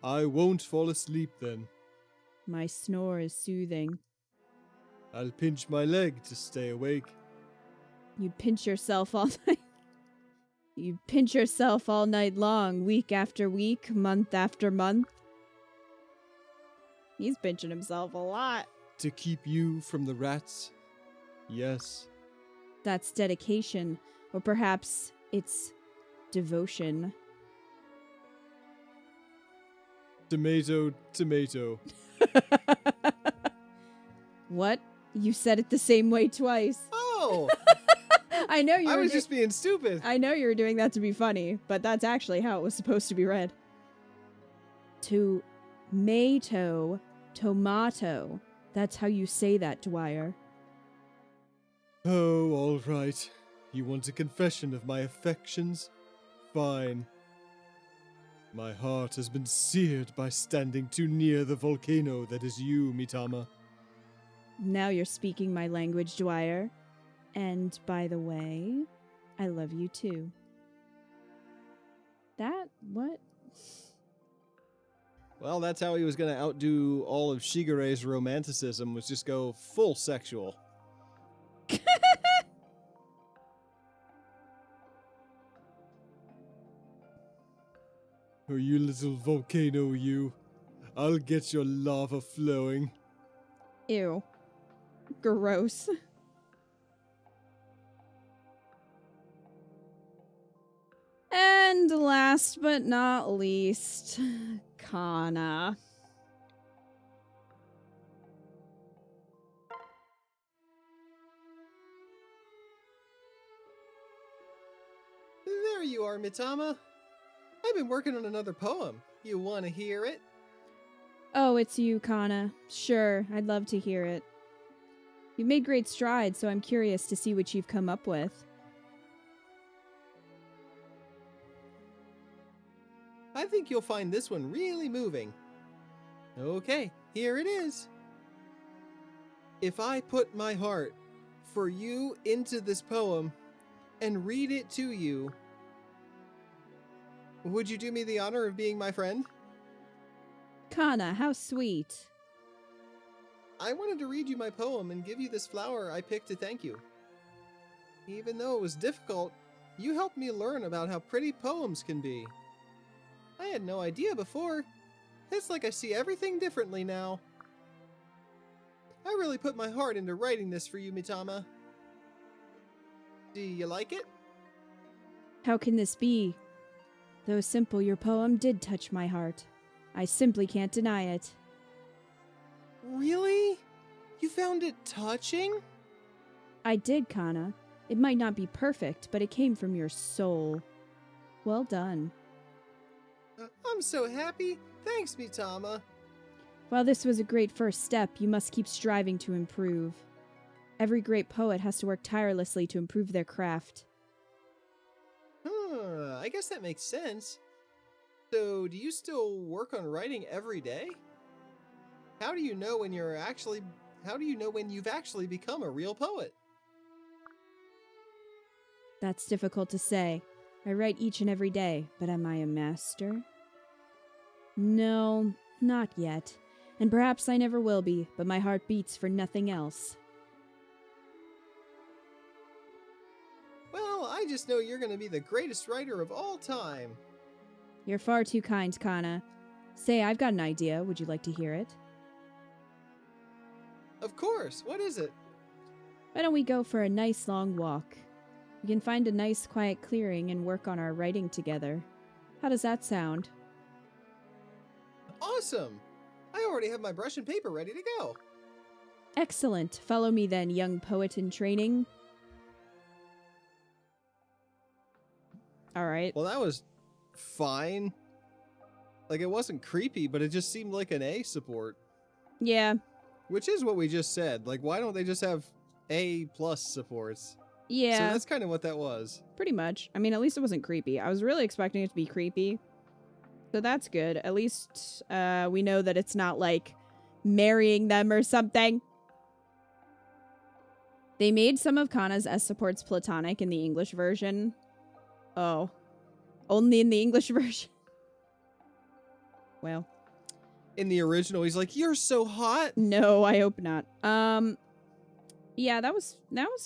I won't fall asleep then. My snore is soothing. I'll pinch my leg to stay awake. You'd pinch yourself all night. You'd pinch yourself all night long, week after week, month after month. He's pinching himself a lot. To keep you from the rats? Yes. That's dedication, or perhaps it's devotion. Tomato, tomato. What? You said it the same way twice. Oh! I know you I were was just being stupid. I know you were doing that to be funny, but that's actually how it was supposed to be read. Tomato, tomato. That's how you say that, Dwyer. Oh, all right. You want a confession of my affections? Fine. My heart has been seared by standing too near the volcano that is you, Mitama. Now you're speaking my language, Dwyer. And by the way, I love you too. That? What? Well, that's how he was going to outdo all of Shigere's romanticism, was just go full sexual. Oh, you little volcano, you. I'll get your lava flowing. Ew. Gross. And last but not least, Kana. There you are, Mitama. I've been working on another poem. You want to hear it? Oh, it's you, Kana. Sure, I'd love to hear it. You've made great strides, so I'm curious to see what you've come up with. I think you'll find this one really moving. Okay, here it is. If I put my heart for you into this poem and read it to you, would you do me the honor of being my friend? Kana, how sweet. I wanted to read you my poem and give you this flower I picked to thank you. Even though it was difficult, you helped me learn about how pretty poems can be. I had no idea before. It's like I see everything differently now. I really put my heart into writing this for you, Mitama. Do you like it? How can this be? Though simple, your poem did touch my heart. I simply can't deny it. Really? You found it touching? I did, Kana. It might not be perfect, but it came from your soul. Well done. I'm so happy. Thanks, Mitama. While this was a great first step, you must keep striving to improve. Every great poet has to work tirelessly to improve their craft. I guess that makes sense. So, do you still work on writing every day? How do you know when you've actually become a real poet? That's difficult to say. I write each and every day, but am I a master? No, not yet. And perhaps I never will be, but my heart beats for nothing else. Well, I just know you're going to be the greatest writer of all time. You're far too kind, Kana. Say, I've got an idea. Would you like to hear it? Of course. What is it? Why don't we go for a nice long walk? We can find a nice quiet clearing and work on our writing together. How does that sound? Awesome! I already have my brush and paper ready to go. Excellent. Follow me then, young poet in training. Alright. Well, that was fine. Like, it wasn't creepy, but it just seemed like an A support. Yeah. Which is what we just said. Like, why don't they just have A+ supports? Yeah. So that's kind of what that was. Pretty much. I mean, at least it wasn't creepy. I was really expecting it to be creepy. So that's good. At least we know that it's not like marrying them or something. They made some of Kana's S supports platonic in the English version. Oh. Only in the English version. Well. In the original, he's like, "You're so hot." No, I hope not. Yeah, that was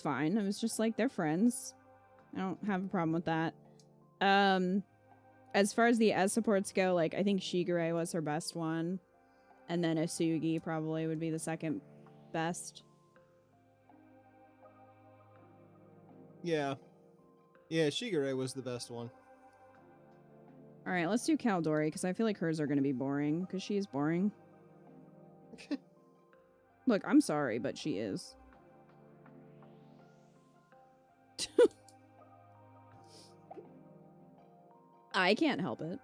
fine. It was just like they're friends. I don't have a problem with that. As far as the S supports go, like I think Shigure was her best one, and then Asugi probably would be the second best. Yeah. Yeah, Shigure was the best one. All right, let's do Caldori because I feel like hers are going to be boring because she is boring. Look, I'm sorry, but she is. I can't help it.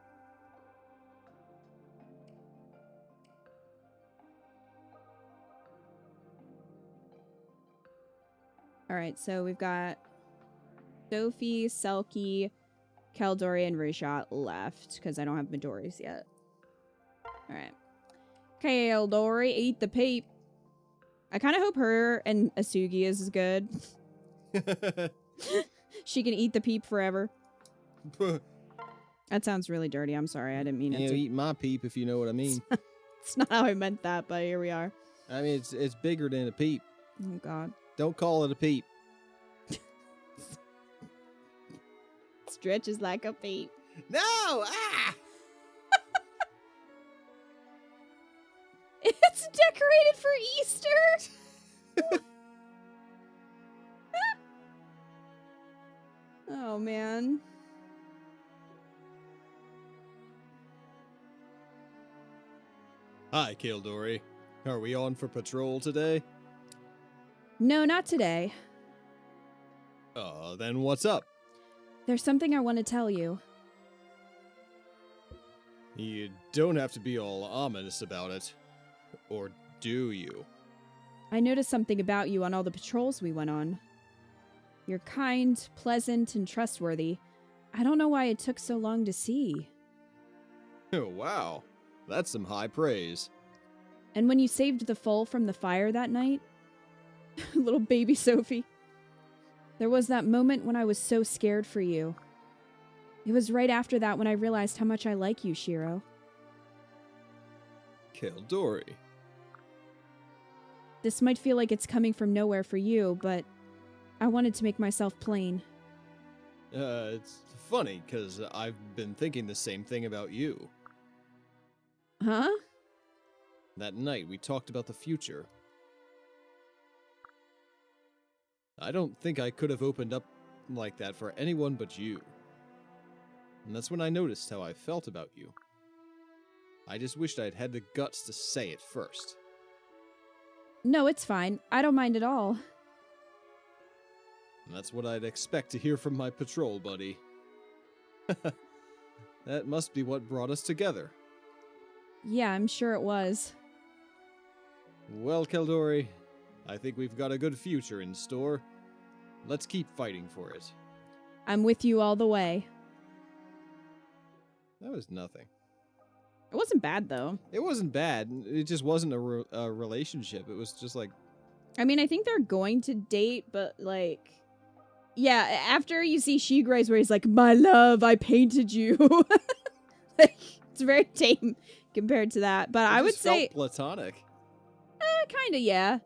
All right, so we've got Sophie, Selkie, Caldori, and Rajat left because I don't have Midori's yet. All right. Caldori, eat the peep. I kind of hope her and Asugi is good. She can eat the peep forever. That sounds really dirty. I'm sorry. I didn't mean it to. Eat my peep if you know what I mean. It's not how I meant that, but here we are. I mean, it's bigger than a peep. Oh, God. Don't call it a peep. Stretches like a peep. No! Ah! It's decorated for Easter! Oh, man. Hi, Caldori. Are we on for patrol today? No, not today. Then what's up? There's something I want to tell you. You don't have to be all ominous about it. Or do you? I noticed something about you on all the patrols we went on. You're kind, pleasant, and trustworthy. I don't know why it took so long to see. Oh, wow. That's some high praise. And when you saved the foal from the fire that night, little baby Sophie, there was that moment when I was so scared for you. It was right after that when I realized how much I like you, Shiro. Caldori. This might feel like it's coming from nowhere for you, but I wanted to make myself plain. It's funny, because I've been thinking the same thing about you. Huh? That night, we talked about the future. I don't think I could have opened up like that for anyone but you. And that's when I noticed how I felt about you. I just wished I'd had the guts to say it first. No, it's fine. I don't mind at all. That's what I'd expect to hear from my patrol buddy. That must be what brought us together. Yeah, I'm sure it was. Well, Keldori, I think we've got a good future in store. Let's keep fighting for it. I'm with you all the way. That was nothing. It wasn't bad, though. It wasn't bad. It just wasn't a relationship. It was just like... I mean, I think they're going to date, but, like... Yeah, after you see Shigray's where he's like, my love, I painted you. Like, it's very tame compared to that. But I would say... felt platonic. Kind of, yeah.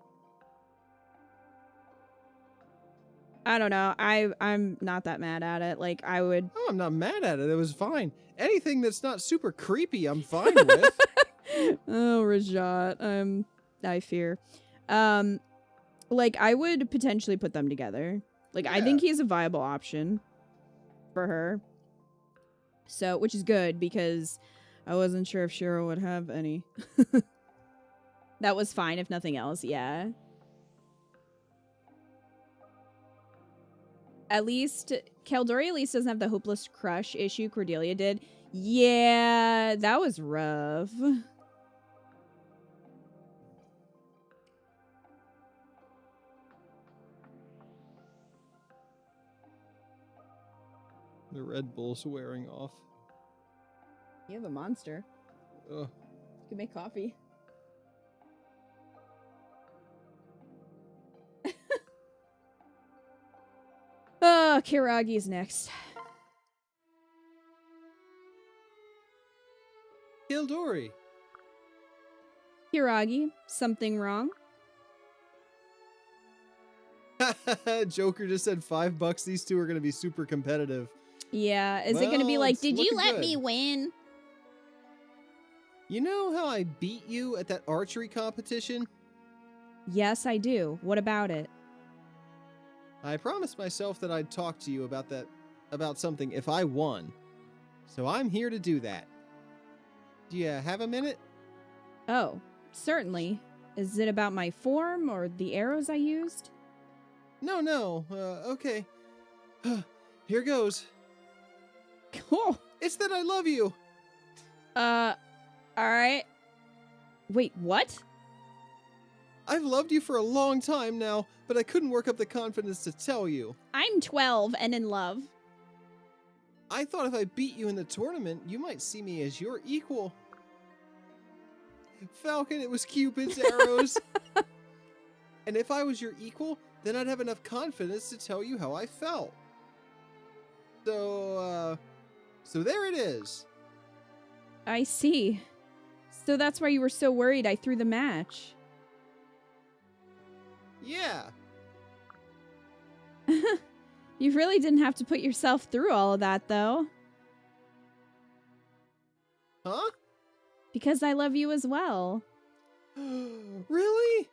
I don't know. I'm not that mad at it. Like, I would... Oh, I'm not mad at it. It was fine. Anything that's not super creepy, I'm fine with. Oh, Rajat. I fear. Like, I would potentially put them together. Like, I think he's a viable option for her. So, which is good, because I wasn't sure if Shiro would have any. That was fine, if nothing else, yeah. At least, Keldori at least doesn't have the hopeless crush issue Cordelia did. Yeah, that was rough. The Red Bull's wearing off. You have a monster. Ugh. You can make coffee. Oh, Kiragi's next. Keldori. Kiragi, something wrong? Joker just said $5. These two are going to be super competitive. Yeah, is it gonna be Well, like, it's did you looking let good. me win? You know how I beat you at that archery competition? Yes, I do. What about it? I promised myself that I'd talk to you about something if I won. So I'm here to do that. Do you have a minute? Oh, certainly. Is it about my form or the arrows I used? No. Okay. Here goes. Cool. It's that I love you. Alright. Wait, what? I've loved you for a long time now, but I couldn't work up the confidence to tell you. I'm 12 and in love. I thought if I beat you in the tournament, you might see me as your equal. Falcon, it was Cupid's arrows. And if I was your equal, then I'd have enough confidence to tell you how I felt. So there it is. I see. So that's why you were so worried I threw the match. Yeah. You really didn't have to put yourself through all of that, though. Huh? Because I love you as well. Really?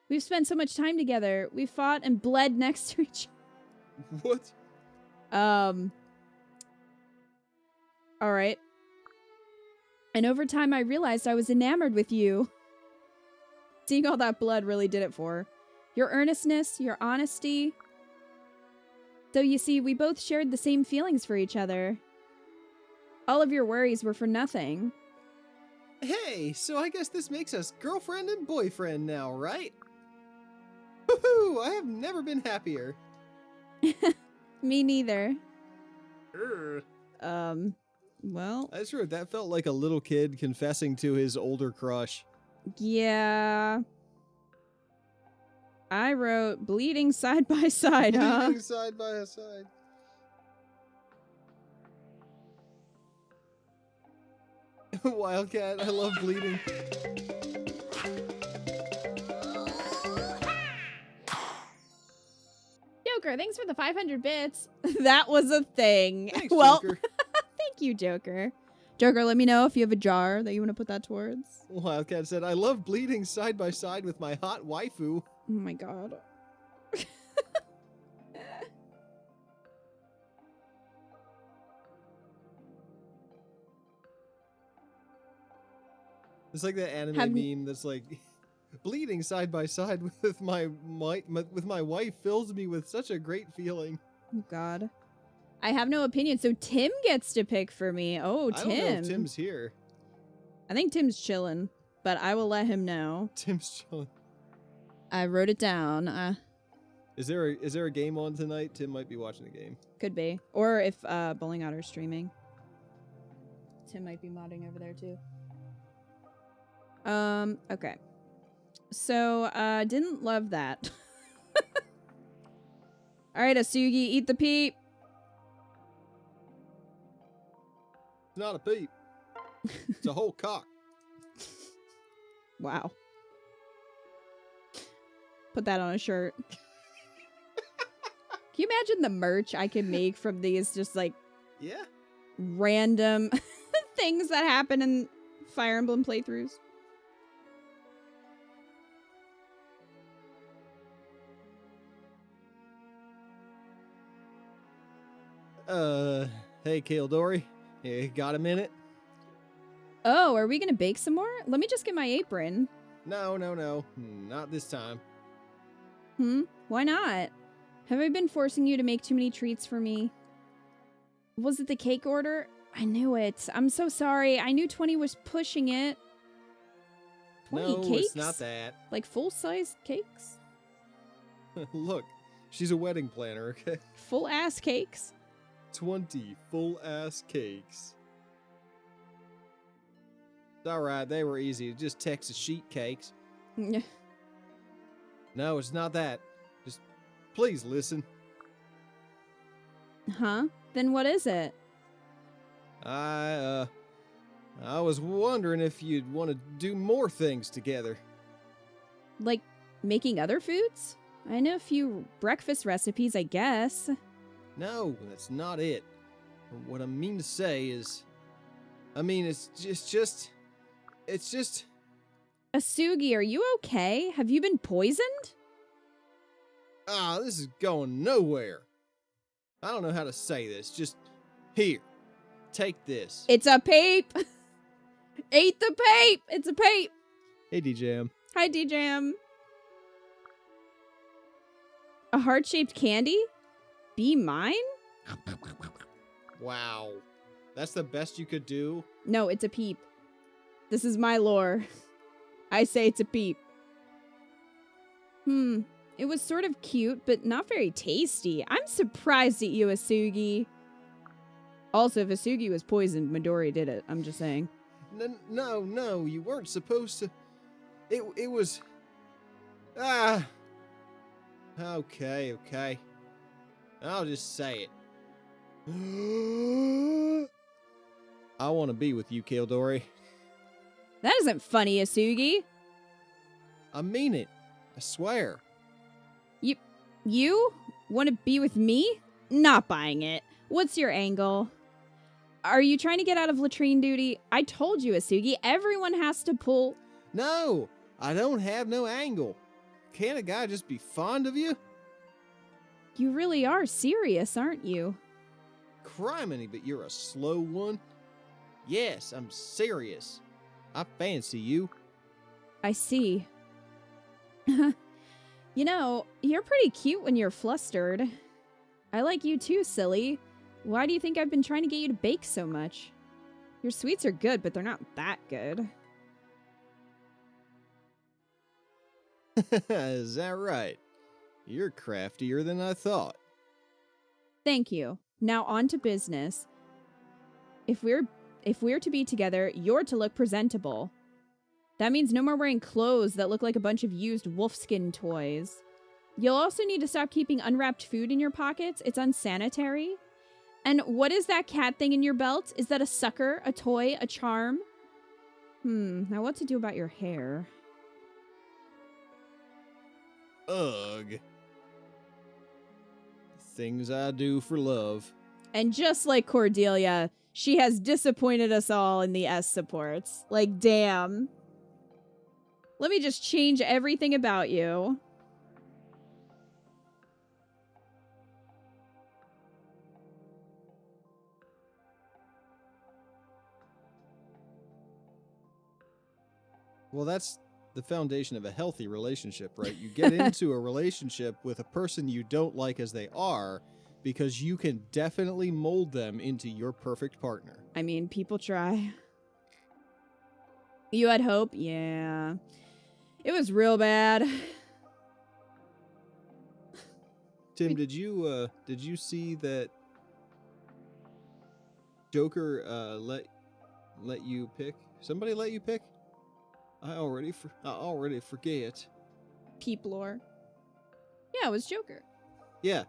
We've spent so much time together. We fought and bled next to each What? other. Alright. And over time I realized I was enamored with you. Seeing all that blood really did it for her. Your earnestness, your honesty. So you see, we both shared the same feelings for each other. All of your worries were for nothing. Hey, so I guess this makes us girlfriend and boyfriend now, right? Woohoo! I have never been happier. Me neither. Urgh. Well, I swear that felt like a little kid confessing to his older crush. yeah. I wrote bleeding side by side, huh? Bleeding side by side. Wildcat, I love bleeding. Joker, thanks for the 500 bits. That was a thing. Thanks, Well, Joker. thank you, Joker. Joker, let me know if you have a jar that you want to put that towards. Wildcat said, I love bleeding side by side with my hot waifu. Oh my god. It's like that anime Have- meme that's like, bleeding side by side with my wife fills me with such a great feeling. Oh, God. I have no opinion, so Tim gets to pick for me. Oh, I Tim. don't know if Tim's here. I think Tim's chilling, but I will let him know. Tim's chilling. I wrote it down. Is there a game on tonight? Tim might be watching a game. Could be. Or if Bowling Otter's streaming. Tim might be modding over there too. Okay. So, didn't love that. Alright, Asugi, eat the peep. It's not a peep. It's a whole cock. Wow. Put that on a shirt. Can you imagine the merch I could make from these just like Yeah. random things that happen in Fire Emblem playthroughs? Hey, Kildori. You got a minute? Oh, are we gonna bake some more? Let me just get my apron. No. Not this time. Why not? Have I been forcing you to make too many treats for me? Was it the cake order? I knew it. I'm so sorry. I knew 20 was pushing it. 20 No, cakes? it's not that. Like full-size cakes? Look, she's a wedding planner, okay? Full-ass cakes? 20 full-ass cakes. It's alright, they were easy. Just Texas sheet cakes. No, it's not that. Just please listen. Huh? Then what is it? I was wondering if you'd want to do more things together. Like making other foods? I know a few breakfast recipes, I guess. No, that's not it. What I mean to say is... it's just... Asugi, are you okay? Have you been poisoned? This is going nowhere. I don't know how to say this. Just, here. Take this. It's a pape! Ate the pape! It's a pape! Hey, D-Jam. Hi, D-Jam. A heart-shaped candy? Be mine? Wow. That's the best you could do? No, it's a peep. This is my lore. I say it's a peep. It was sort of cute, but not very tasty. I'm surprised at you, Asugi. Also, if Asugi was poisoned, Midori did it. I'm just saying. No, you weren't supposed to... It was... Okay. I'll just say it. I want to be with you, Kildori. That isn't funny, Asugi. I mean it. I swear. You want to be with me? Not buying it. What's your angle? Are you trying to get out of latrine duty? I told you, Asugi, everyone has to pull... No, I don't have no angle. Can't a guy just be fond of you? You really are serious, aren't you? Criminy, but you're a slow one. Yes, I'm serious. I fancy you. I see. You know, you're pretty cute when you're flustered. I like you too, silly. Why do you think I've been trying to get you to bake so much? Your sweets are good, but they're not that good. Is that right? You're craftier than I thought. Thank you. Now on to business. If we're to be together, you're to look presentable. That means no more wearing clothes that look like a bunch of used wolfskin toys. You'll also need to stop keeping unwrapped food in your pockets. It's unsanitary. And what is that cat thing in your belt? Is that a sucker, a toy, a charm? Now what to do about your hair? Ugh. Things I do for love. And just like Cordelia, she has disappointed us all in the S supports. Like, damn. Let me just change everything about you. Well, that's the foundation of a healthy relationship, right? You get into a relationship with a person you don't like as they are because you can definitely mold them into your perfect partner. I mean, people try. You had hope? Yeah. It was real bad. Tim, did you see that Joker let you pick? Somebody let you pick? I already forget. Peep lore. Yeah, it was Joker. Yeah.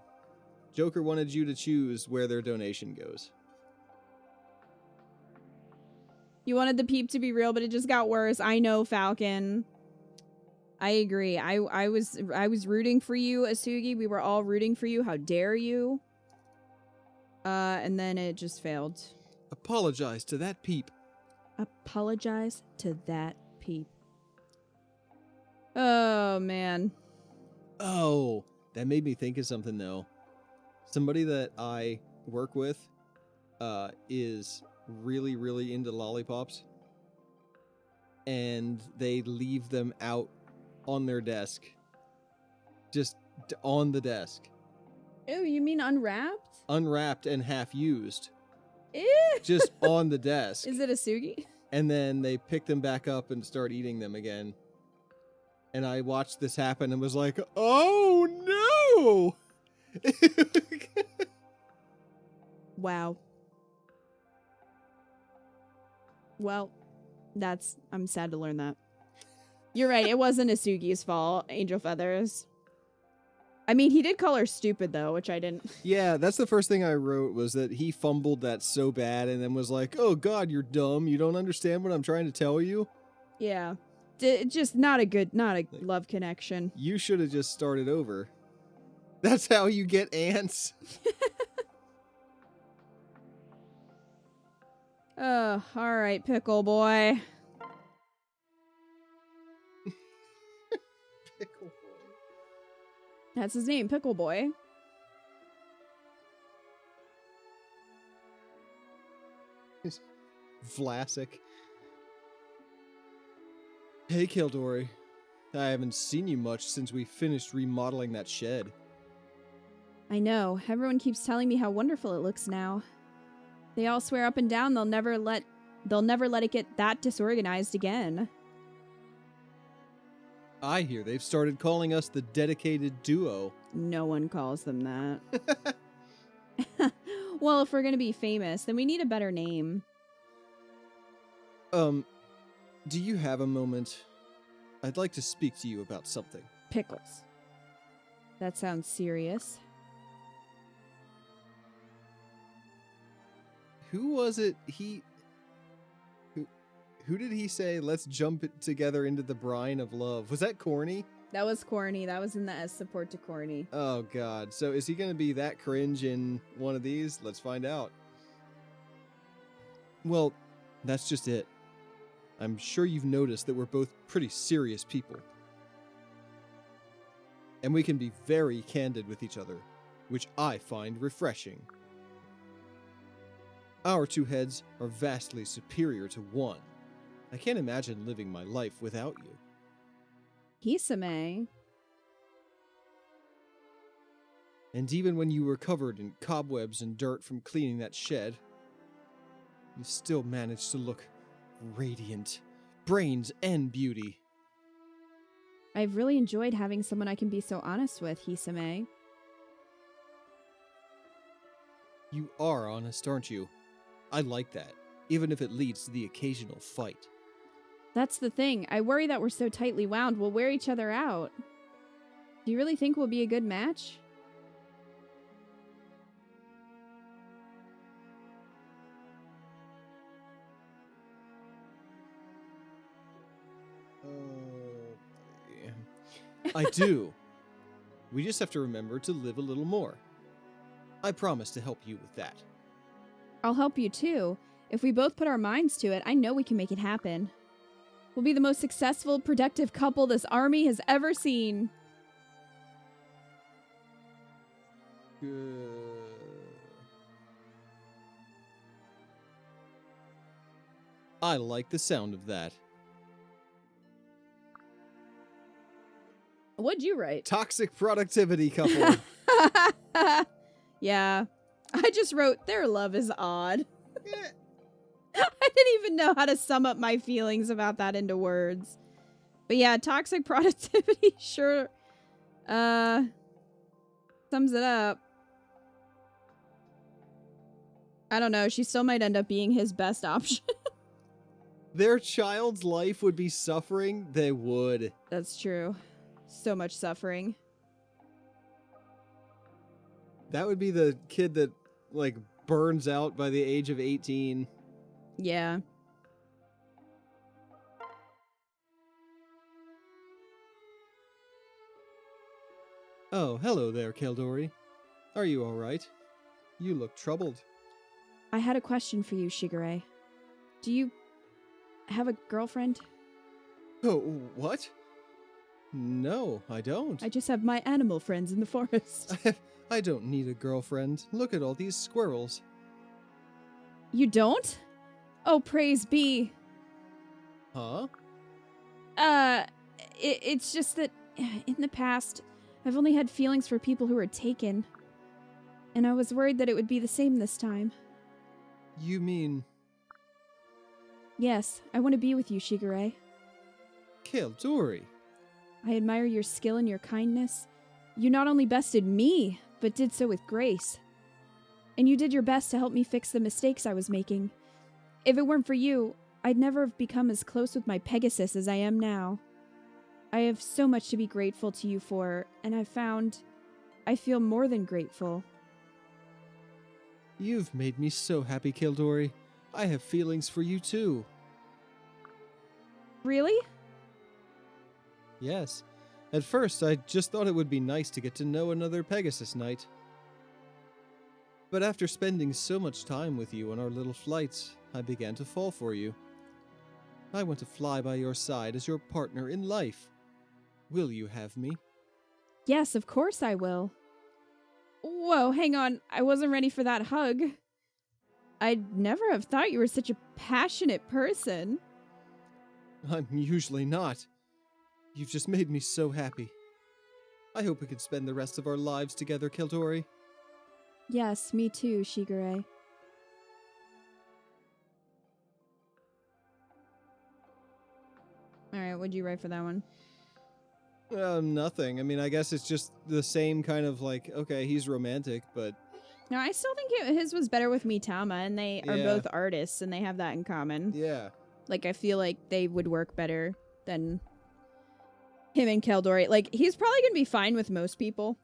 Joker wanted you to choose where their donation goes. You wanted the peep to be real, but it just got worse. I know, Falcon. I agree. I was rooting for you, Asugi. We were all rooting for you. How dare you? And then it just failed. Apologize to that peep. Apologize to that peep. Oh, man. Oh, that made me think of something, though. Somebody that I work with is really, really into lollipops. And they leave them out on their desk. Just on the desk. Ew, you mean unwrapped? Unwrapped and half used. Ew. Just on the desk. Is it Asugi? And then they pick them back up and start eating them again. And I watched this happen and was like, oh no! Wow. Well, I'm sad to learn that. You're right, it wasn't Asugi's fault, Angel Feathers. I mean, he did call her stupid, though, which I didn't. Yeah, that's the first thing I wrote, was that he fumbled that so bad and then was like, oh god, you're dumb, you don't understand what I'm trying to tell you? Yeah. Just not a love connection. You should have just started over. That's how you get ants. Oh, alright, Pickle Boy. Pickle boy. That's his name, Pickle Boy. Vlasic. Hey, Kildori. I haven't seen you much since we finished remodeling that shed. I know. Everyone keeps telling me how wonderful it looks now. They all swear up and down they'll never let it get that disorganized again. I hear they've started calling us the dedicated duo. No one calls them that. Well, if we're gonna be famous, then we need a better name. Do you have a moment? I'd like to speak to you about something. Pickles. That sounds serious. Who was it? Who did he say, let's jump it together into the brine of love? Was that corny? That was corny. That was in the S support to corny. Oh, God. So is he going to be that cringe in one of these? Let's find out. Well, that's just it. I'm sure you've noticed that we're both pretty serious people. And we can be very candid with each other, which I find refreshing. Our two heads are vastly superior to one. I can't imagine living my life without you. Hisame. And even when you were covered in cobwebs and dirt from cleaning that shed, you still managed to look radiant. Brains and beauty. I've really enjoyed having someone I can be so honest with, Hisame. You are honest, aren't you? I like that, even if it leads to the occasional fight. That's the thing. I worry that we're so tightly wound, we'll wear each other out. Do you really think we'll be a good match? I do. We just have to remember to live a little more. I promise to help you with that. I'll help you too. If we both put our minds to it, I know we can make it happen. We'll be the most successful, productive couple this army has ever seen. I like the sound of that. What'd you write? Toxic productivity couple. Yeah. I just wrote, their love is odd. Eh, I didn't even know how to sum up my feelings about that into words. But yeah, toxic productivity sure sums it up. I don't know, she still might end up being his best option. their child's life would be suffering. They would. That's true. So much suffering. That would be the kid that, like, burns out by the age of 18. Yeah. Oh, hello there, Keldori. Are you alright? You look troubled. I had a question for you, Shigure. Do you have a girlfriend? Oh, what? No, I don't. I just have my animal friends in the forest. I don't need a girlfriend. Look at all these squirrels. You don't? Oh, praise be. Huh? It's just that in the past, I've only had feelings for people who are taken. And I was worried that it would be the same this time. You mean Yes, I want to be with you, Shigure. Keldori? I admire your skill and your kindness. You not only bested me, but did so with grace. And you did your best to help me fix the mistakes I was making. If it weren't for you, I'd never have become as close with my Pegasus as I am now. I have so much to be grateful to you for, and I feel more than grateful. You've made me so happy, Keldori. I have feelings for you too. Really? Yes. At first, I just thought it would be nice to get to know another Pegasus Knight. But after spending so much time with you on our little flights, I began to fall for you. I want to fly by your side as your partner in life. Will you have me? Yes, of course I will. Whoa, hang on. I wasn't ready for that hug. I'd never have thought you were such a passionate person. I'm usually not. You've just made me so happy. I hope we can spend the rest of our lives together, Keldori. Yes, me too, Shigure. Alright, what'd you write for that one? Nothing. I mean, I guess it's just the same kind of like, okay, he's romantic, but No, I still think his was better with Mitama, and they are Yeah. both artists, and they have that in common. yeah. Like, I feel like they would work better than him and Keldori. Like, he's probably gonna be fine with most people.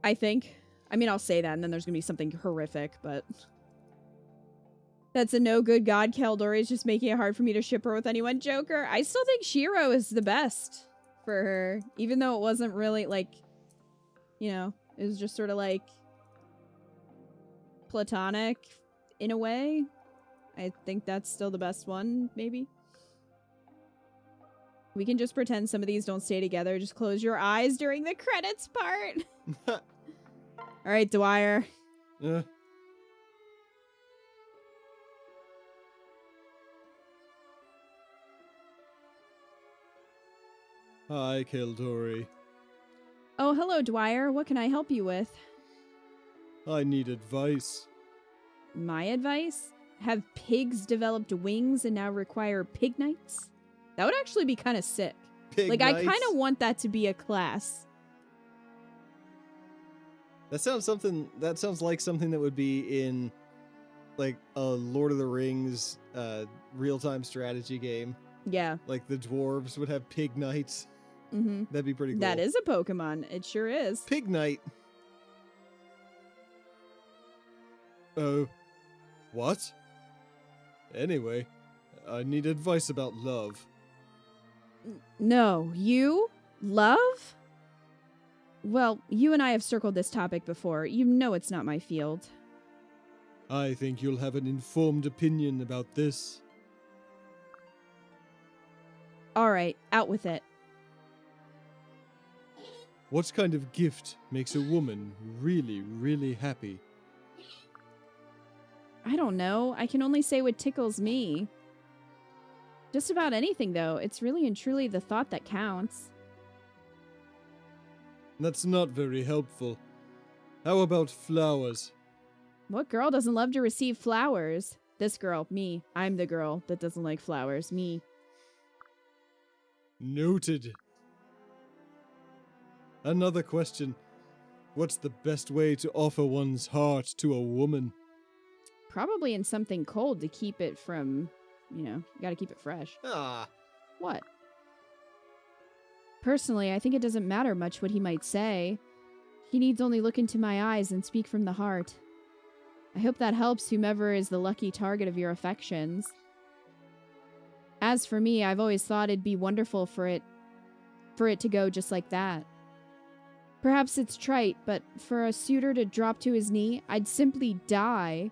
I think. I mean, I'll say that, and then there's gonna be something horrific, but... That's a no good god. Keldori is just making it hard for me to ship her with anyone. Joker. I still think Shiro is the best for her. Even though it wasn't really, like... You know, it was just sort of, like... platonic, in a way. I think that's still the best one, maybe. We can just pretend some of these don't stay together. Just close your eyes during the credits part. Alright, Dwyer. Hi, Keldori. Oh, hello, Dwyer. What can I help you with? I need advice. My advice? Have pigs developed wings and now require pig knights? That would actually be kind of sick. Pig Like, Knights? I kind of want that to be a class. That sounds like something that would be in like a Lord of the Rings real-time strategy game. Yeah. Like the dwarves would have pig knights. Mm-hmm. That'd be pretty cool. That is a Pokemon. It sure is. Pig knight. Oh. What? Anyway, I need advice about love. No, you? Love? Well, you and I have circled this topic before. You know it's not my field. I think you'll have an informed opinion about this. Alright, out with it. What kind of gift makes a woman really, really happy? I don't know. I can only say what tickles me. Just about anything, though. It's really and truly the thought that counts. That's not very helpful. How about flowers? What girl doesn't love to receive flowers? This girl, me. I'm the girl that doesn't like flowers, me. Noted. Another question. What's the best way to offer one's heart to a woman? Probably in something cold to keep it from, you gotta keep it fresh. Ah, What? Personally, I think it doesn't matter much what he might say. He needs only look into my eyes and speak from the heart. I hope that helps whomever is the lucky target of your affections. As for me, I've always thought it'd be wonderful for it to go just like that. Perhaps it's trite, but for a suitor to drop to his knee, I'd simply die.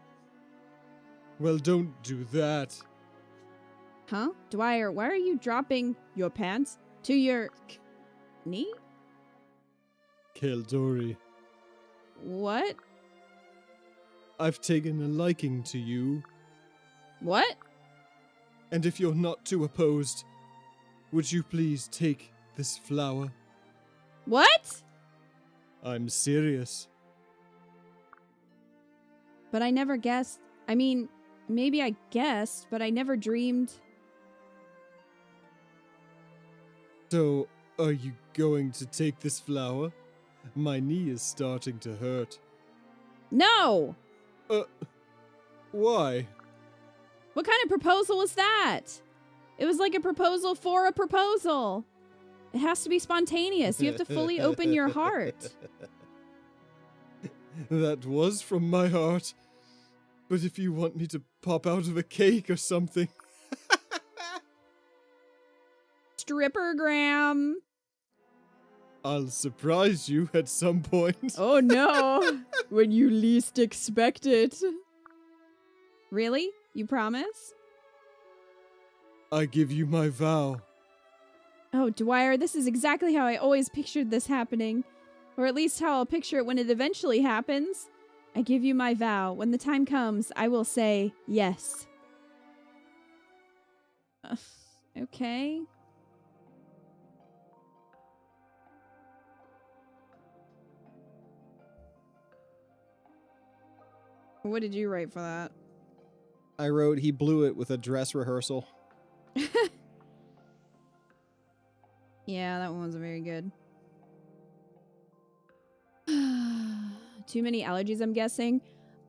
Well, don't do that. Huh? Dwyer, why are you dropping your pants to your knee? Kildori, What? I've taken a liking to you, What? and if you're not too opposed, would you please take this flower? What? I'm serious. But I never guessed. I mean, maybe I guessed, but I never dreamed. So, are you going to take this flower? My knee is starting to hurt. No! Why? What kind of proposal was that? It was like a proposal for a proposal. It has to be spontaneous. You have to fully open your heart. That was from my heart. But if you want me to pop out of a cake or something... Strippergram. I'll surprise you at some point. Oh no. When you least expect it. Really? You promise? I give you my vow. Oh, Dwyer, this is exactly how I always pictured this happening. Or at least how I'll picture it when it eventually happens. I give you my vow. When the time comes, I will say yes. Okay. What did you write for that? I wrote he blew it with a dress rehearsal. Yeah, that one wasn't very good. Too many allergies, I'm guessing.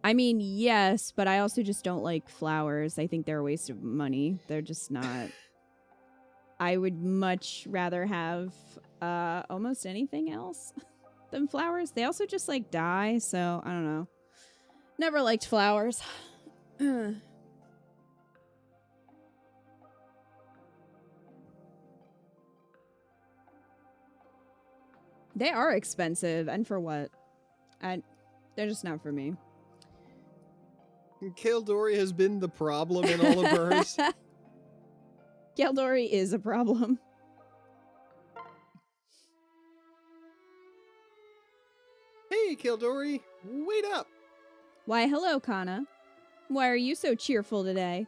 I mean, yes, but I also just don't like flowers. I think they're a waste of money. They're just not. I would much rather have almost anything else than flowers. They also just like die, so I don't know. Never liked flowers. They are expensive, and for what? They're just not for me. Kildori has been the problem in all of hers. Kildori is a problem. Hey, Kildori, wait up! Why, hello, Kana. Why are you so cheerful today?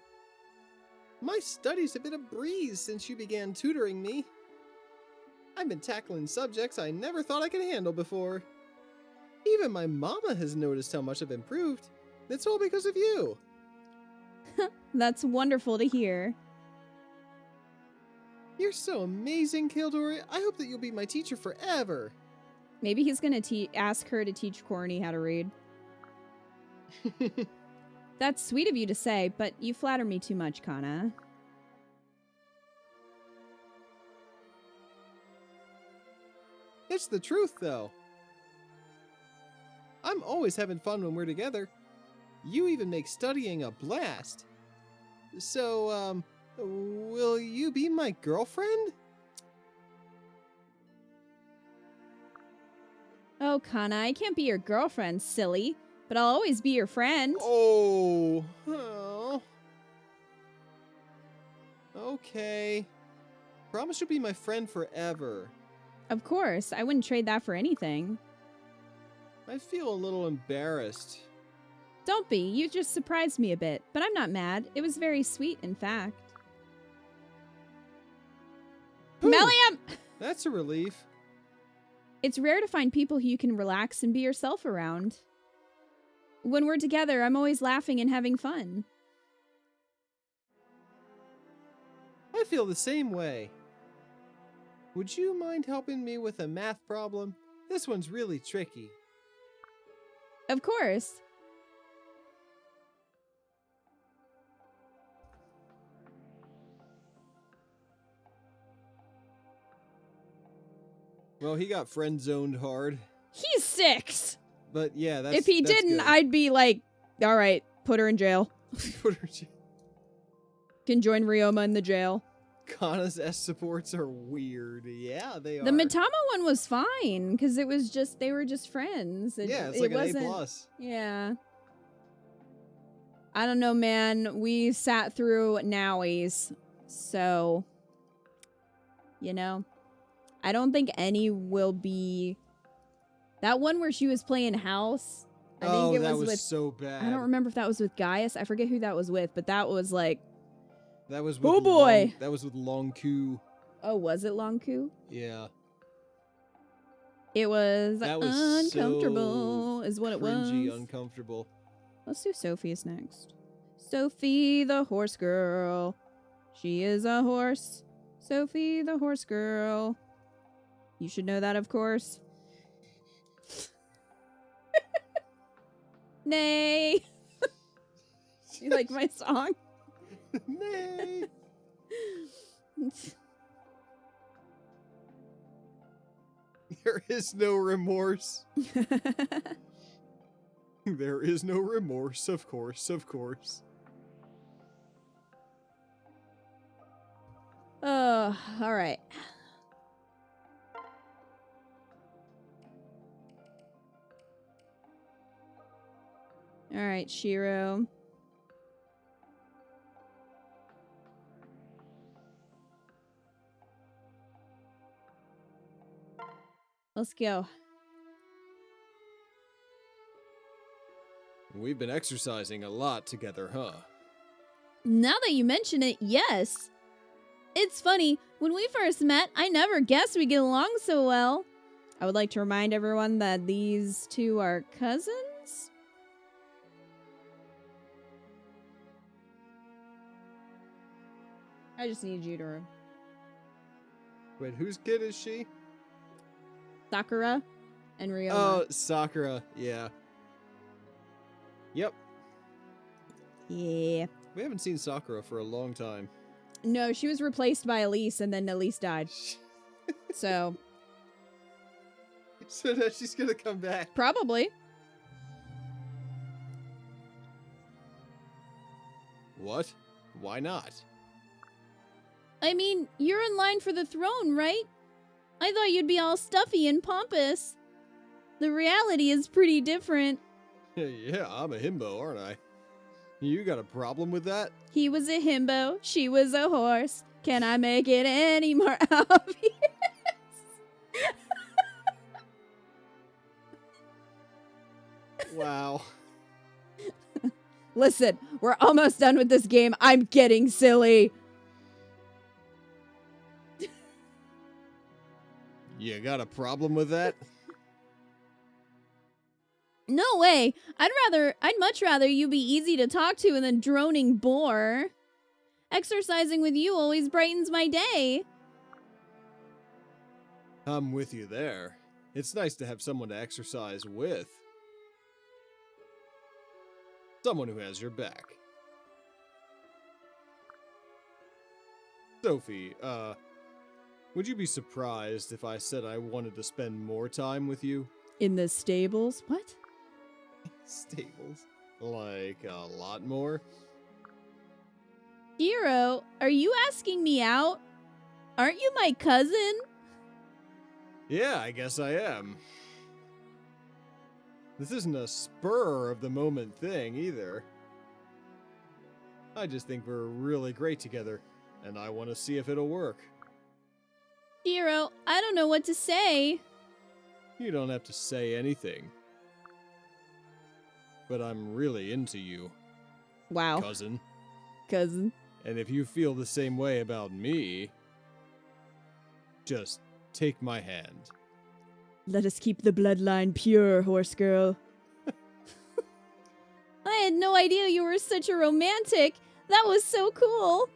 My studies have been a breeze since you began tutoring me. I've been tackling subjects I never thought I could handle before. Even my mama has noticed how much I've improved. It's all because of you. That's wonderful to hear. You're so amazing, Kildori. I hope that you'll be my teacher forever. Maybe he's gonna ask her to teach Corny how to read. That's sweet of you to say, but you flatter me too much, Kana. It's the truth, though. I'm always having fun when we're together. You even make studying a blast. So, will you be my girlfriend? Oh, Kana, I can't be your girlfriend, silly. But I'll always be your friend. Oh. Okay. Promise you'll be my friend forever. Of course, I wouldn't trade that for anything. I feel a little embarrassed. Don't be, you just surprised me a bit. But I'm not mad. It was very sweet, in fact. Mellium! That's a relief. It's rare to find people who you can relax and be yourself around. When we're together, I'm always laughing and having fun. I feel the same way. Would you mind helping me with a math problem? This one's really tricky. Of course. Well, he got friend-zoned hard. He's 6! But yeah, that's If he that's didn't, good. I'd be like, all right, put her in jail. Put her in- Can join Ryoma in the jail. Kana's S supports are weird. Yeah, they are. The Mitama one was fine, because it was just, they were just friends. Yeah, it's like an A+. Yeah. I don't know, man. We sat through Nowies, so, you know. I don't think any will be... That one where she was playing house, I think it that was was with... so bad. I don't remember if that was with Gaius. I forget who that was with, but that was like... That was with Oh, boy. That was with Long Ku. Oh, was it Longku? Yeah. It was That was uncomfortable, so is what it was. cringy, uncomfortable. Let's do Sophie's next. Sophie the horse girl. She is a horse. Sophie the horse girl. You should know that, of course. Nay. You like my song? Nay. There is no remorse. There is no remorse, of course, of course. Oh, all right. All right, Shiro. Let's go. We've been exercising a lot together, huh? Now that you mention it, yes. It's funny, when we first met, I never guessed we'd get along so well. I would like to remind everyone that these two are cousins. I just need you to... Wait, whose kid is she? Sakura and Ryoma. Oh, Sakura. Yeah. Yep. Yeah. We haven't seen Sakura for a long time. No, she was replaced by Elise, and then Elise died. So, So now she's gonna come back. probably. What? Why not? I mean, you're in line for the throne, right? I thought you'd be all stuffy and pompous. The reality is pretty different. Yeah, I'm a himbo, aren't I? You got a problem with that? He was a himbo, she was a horse. Can I make it any more obvious? Wow. Listen, we're almost done with this game. I'm getting silly. You got a problem with that? No way. I'd much rather you be easy to talk to than a droning bore. Exercising with you always brightens my day. I'm with you there. It's nice to have someone to exercise with. Someone who has your back. Sophie, would you be surprised if I said I wanted to spend more time with you? In the stables? What? Stables? Like, a lot more? Shiro, are you asking me out? Aren't you my cousin? Yeah, I guess I am. This isn't a spur of the moment thing either. I just think we're really great together, and I want to see if it'll work. Shiro, I don't know what to say. You don't have to say anything. But I'm really into you, Wow. cousin. Cousin. And if you feel the same way about me, Just take my hand. Let us keep the bloodline pure, horse girl. I had no idea you were such a romantic. That was so cool.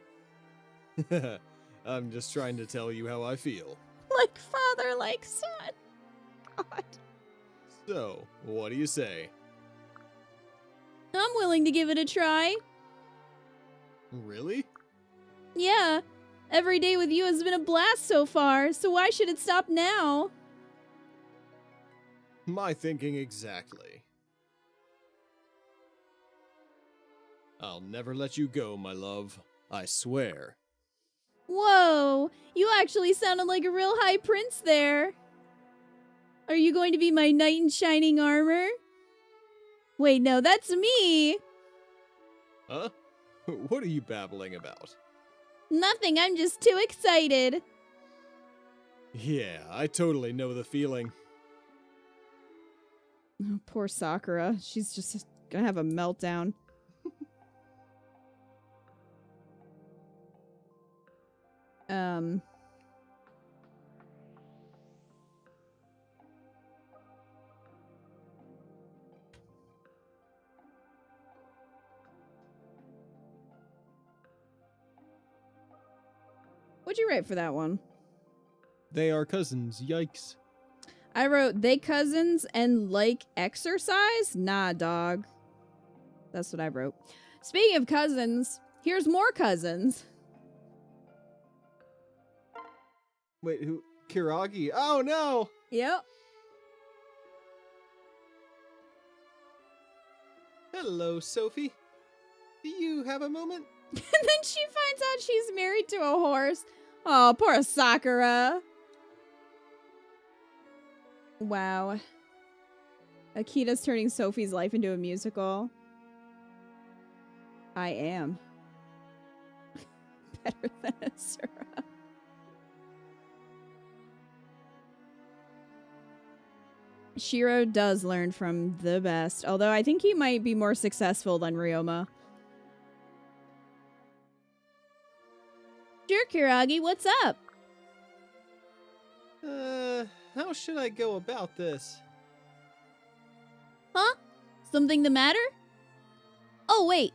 I'm just trying to tell you how I feel. Like father, like son. God. So, what do you say? I'm willing to give it a try. Really? Yeah. Every day with you has been a blast so far, so why should it stop now? My thinking exactly. I'll never let you go, my love. I swear. Whoa! You actually sounded like a real high prince there. Are you going to be my knight in shining armor? Wait, no, that's me! Huh? What are you babbling about? Nothing, I'm just too excited. Yeah, I totally know the feeling. Oh, poor Sakura. She's just gonna have a meltdown. What'd you write for that one? They are cousins, yikes. I wrote, they cousins and like exercise? Nah, dog. That's what I wrote. Speaking of cousins, here's more cousins. Wait, who? Kiragi? Oh no! Yep. Hello, Sophie. Do you have a moment? And then she finds out she's married to a horse. Oh, poor Sakura. Wow. Akita's turning Sophie's life into a musical. I am. Better than Asura. Shiro does learn from the best, although I think he might be more successful than Ryoma. Sure, Kiragi, what's up? How should I go about this? Huh? Something the matter? Oh, wait.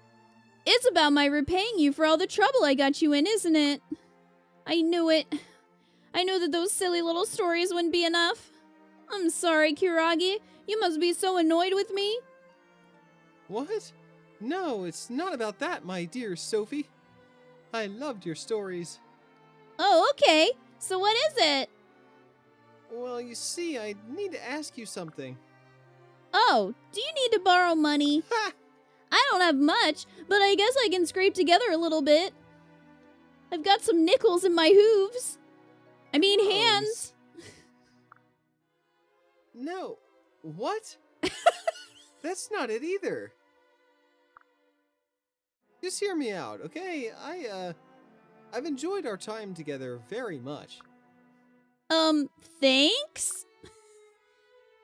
It's about my repaying you for all the trouble I got you in, isn't it? I knew it. I knew that those silly little stories wouldn't be enough. I'm sorry, Kiragi. You must be so annoyed with me. What? No, it's not about that, my dear Sophie. I loved your stories. Oh, okay. So what is it? Well, you see, I need to ask you something. Oh, do you need to borrow money? Ha! I don't have much, but I guess I can scrape together a little bit. I've got some nickels in my hooves. I mean, Gross. hands. No. What? That's not it either. Just hear me out, okay? I've enjoyed our time together very much. Thanks?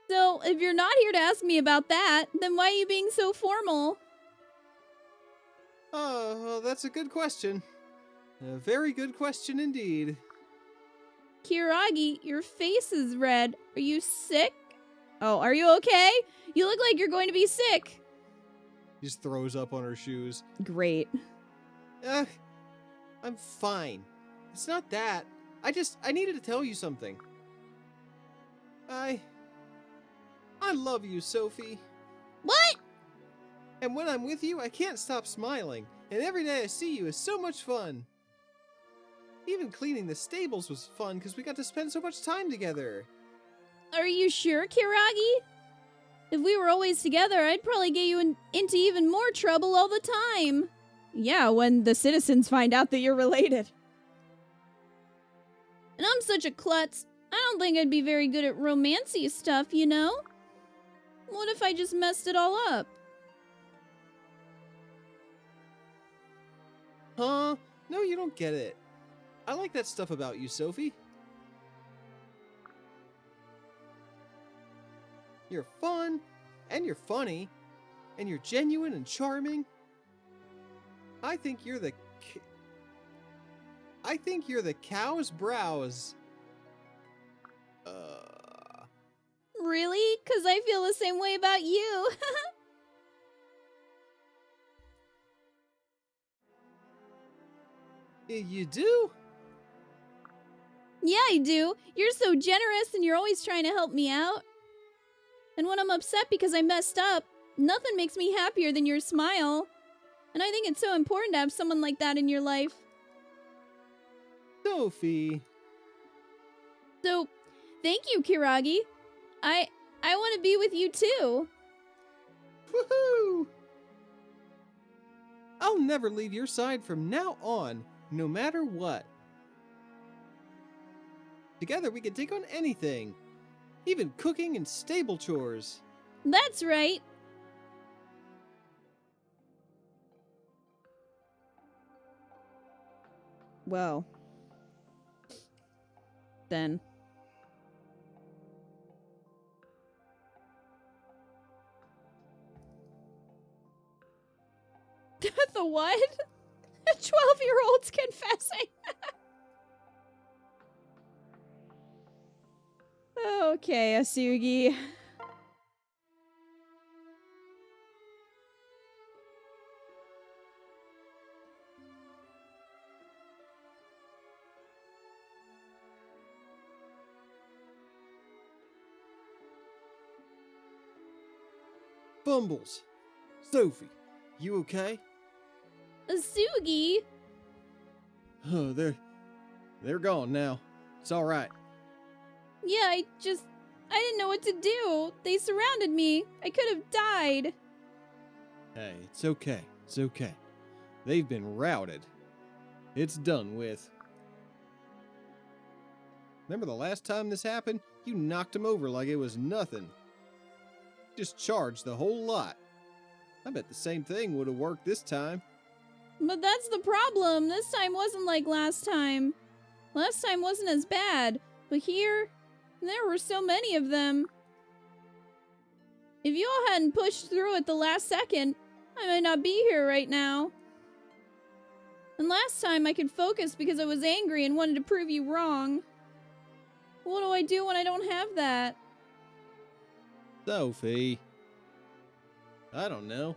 So, if you're not here to ask me about that, then why are you being so formal? Oh, well, that's a good question. A very good question indeed. Kiragi, your face is red. Are you sick? Oh, are you okay? You look like you're going to be sick. She just throws up on her shoes. Great. I'm fine. It's not that. I needed to tell you something. I love you, Sophie. What? And when I'm with you, I can't stop smiling. And every day I see you is so much fun. Even cleaning the stables was fun because we got to spend so much time together. Are you sure, Kiragi? If we were always together, I'd probably get you into even more trouble all the time. Yeah, when the citizens find out that you're related. And I'm such a klutz. I don't think I'd be very good at romancy stuff, you know? What if I just messed it all up? Huh? No, you don't get it. I like that stuff about you, Sophie. You're fun, and you're funny, and you're genuine and charming. I think you're the cow's brows Really? 'Cause I feel the same way about you. You do? Yeah, I do. You're so generous and you're always trying to help me out. And when I'm upset because I messed up, nothing makes me happier than your smile. And I think it's so important to have someone like that in your life. Sophie. So, thank you, Kiragi. I want to be with you too. Woohoo! I'll never leave your side from now on, no matter what. Together we can take on anything, even cooking and stable chores. That's right. Well. Then. The what? A 12-year-old's confessing. Okay, Asugi. Fumbles. Sophie, you okay? Asugi? Oh, they're gone now. It's all right. Yeah, I didn't know what to do. They surrounded me. I could have died. Hey, it's okay. It's okay. They've been routed. It's done with. Remember the last time this happened? You knocked them over like it was nothing. Just charged the whole lot. I bet the same thing would have worked this time. But that's the problem. This time wasn't like last time. Last time wasn't as bad. But here, there were so many of them. If you all hadn't pushed through at the last second, I might not be here right now. And last time I could focus because I was angry and wanted to prove you wrong. What do I do when I don't have that? Sophie. I don't know.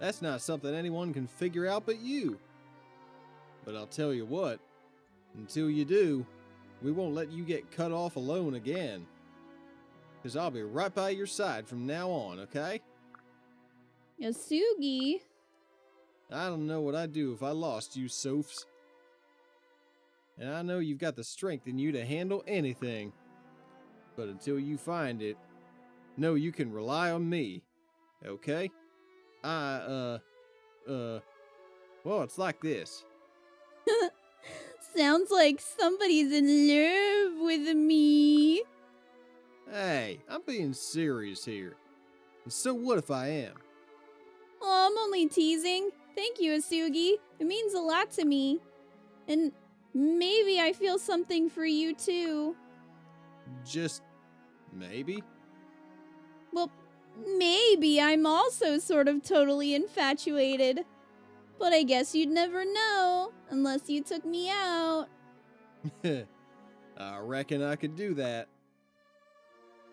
That's not something anyone can figure out but you. But I'll tell you what, until you do, we won't let you get cut off alone again. 'Cause I'll be right by your side from now on, okay? Yasugi. I don't know what I'd do if I lost you, Sophs. And I know you've got the strength in you to handle anything. But until you find it, know you can rely on me, okay? Well, it's like this. Sounds like somebody's in love with me. Hey, I'm being serious here. And so what if I am? Oh, I'm only teasing. Thank you, Asugi. It means a lot to me. And maybe I feel something for you, too. Just maybe? Well, maybe I'm also sort of totally infatuated. But I guess you'd never know unless you took me out. I reckon I could do that.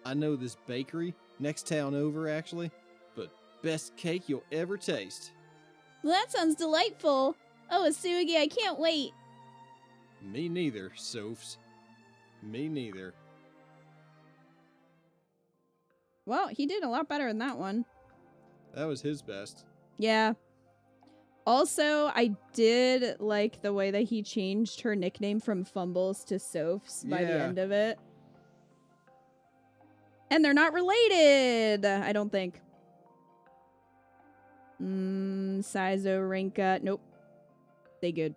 I know this bakery, next town over actually, but best cake you'll ever taste. Well, that sounds delightful. Oh, Asugi, I can't wait. Me neither, Sophs. Me neither. Well, he did a lot better in that one. That was his best. Yeah. Also, I did like the way that he changed her nickname from Fumbles to Sophs by the Yeah. end of it. And they're not related, I don't think. Saizo, Rinka. Nope. They good.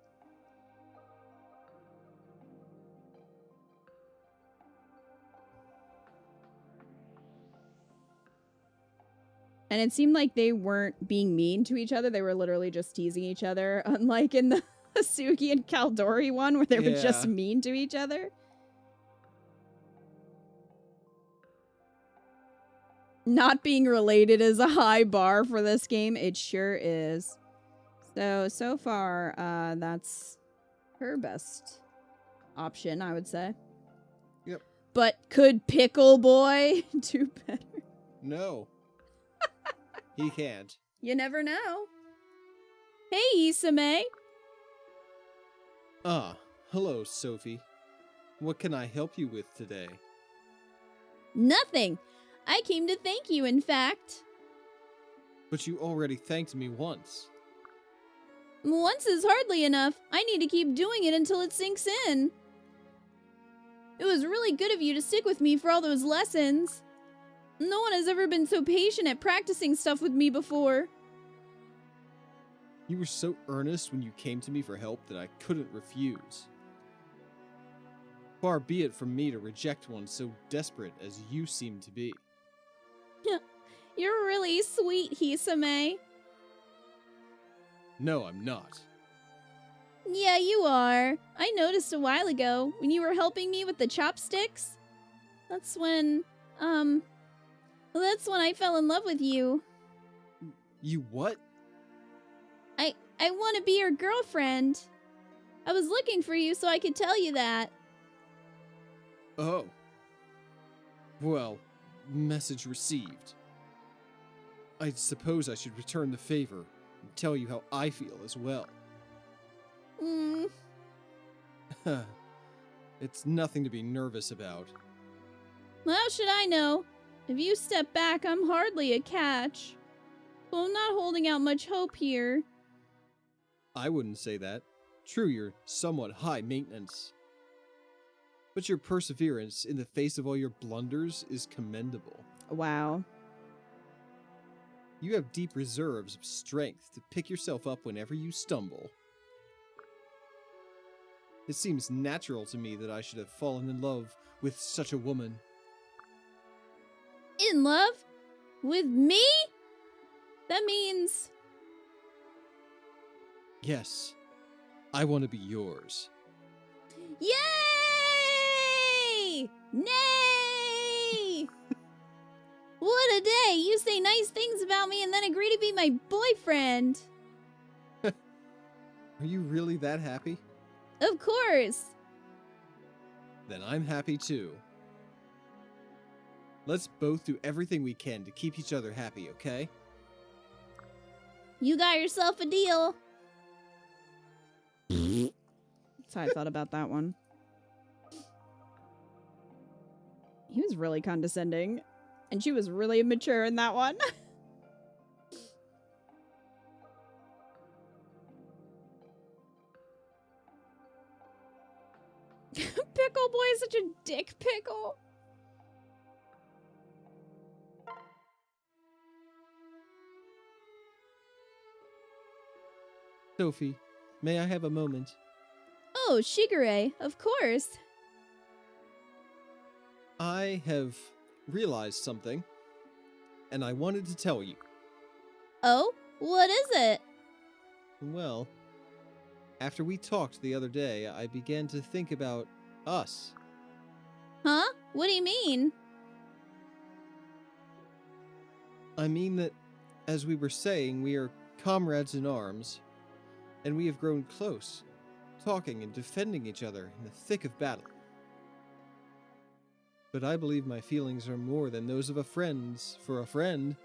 And it seemed like they weren't being mean to each other. They were literally just teasing each other. Unlike in the Asugi and Kaldori one where they were just Yeah. mean to each other. Not being related is a high bar for this game. It sure is. So far, that's her best option, I would say. Yep. But could Pickle Boy do better? No. He can't. You never know. Hey, Isame. Ah, hello, Sophie. What can I help you with today? Nothing. I came to thank you, in fact. But you already thanked me once. Once is hardly enough. I need to keep doing it until it sinks in. It was really good of you to stick with me for all those lessons. No one has ever been so patient at practicing stuff with me before. You were so earnest when you came to me for help that I couldn't refuse. Far be it from me to reject one so desperate as you seem to be. You're really sweet, Hisame. No, I'm not. Yeah, you are. I noticed a while ago when you were helping me with the chopsticks. That's when I fell in love with you. You what? I want to be your girlfriend. I was looking for you so I could tell you that. Oh. Well, message received. I suppose I should return the favor and tell you how I feel as well. It's nothing to be nervous about. How should I know? If you step back, I'm hardly a catch. So I'm not holding out much hope here. I wouldn't say that. True, you're somewhat high maintenance. But your perseverance in the face of all your blunders is commendable. Wow. You have deep reserves of strength to pick yourself up whenever you stumble. It seems natural to me that I should have fallen in love with such a woman. In love? With me? That means... Yes, I want to be yours. Yay! Nay! What a day! You say nice things about me and then agree to be my boyfriend. Are you really that happy? Of course. Then I'm happy too. Let's both do everything we can to keep each other happy, okay? You got yourself a deal. That's how I thought about that one. He was really condescending. And she was really immature in that one. Pickle Boy is such a dick pickle. Sophie, may I have a moment? Oh, Shigure, of course. I have realized something, and I wanted to tell you. Oh, what is it? Well, after we talked the other day, I began to think about us. Huh? What do you mean? I mean that, as we were saying, we are comrades in arms, and we have grown close, talking and defending each other in the thick of battle. But I believe my feelings are more than those of a friend's for a friend.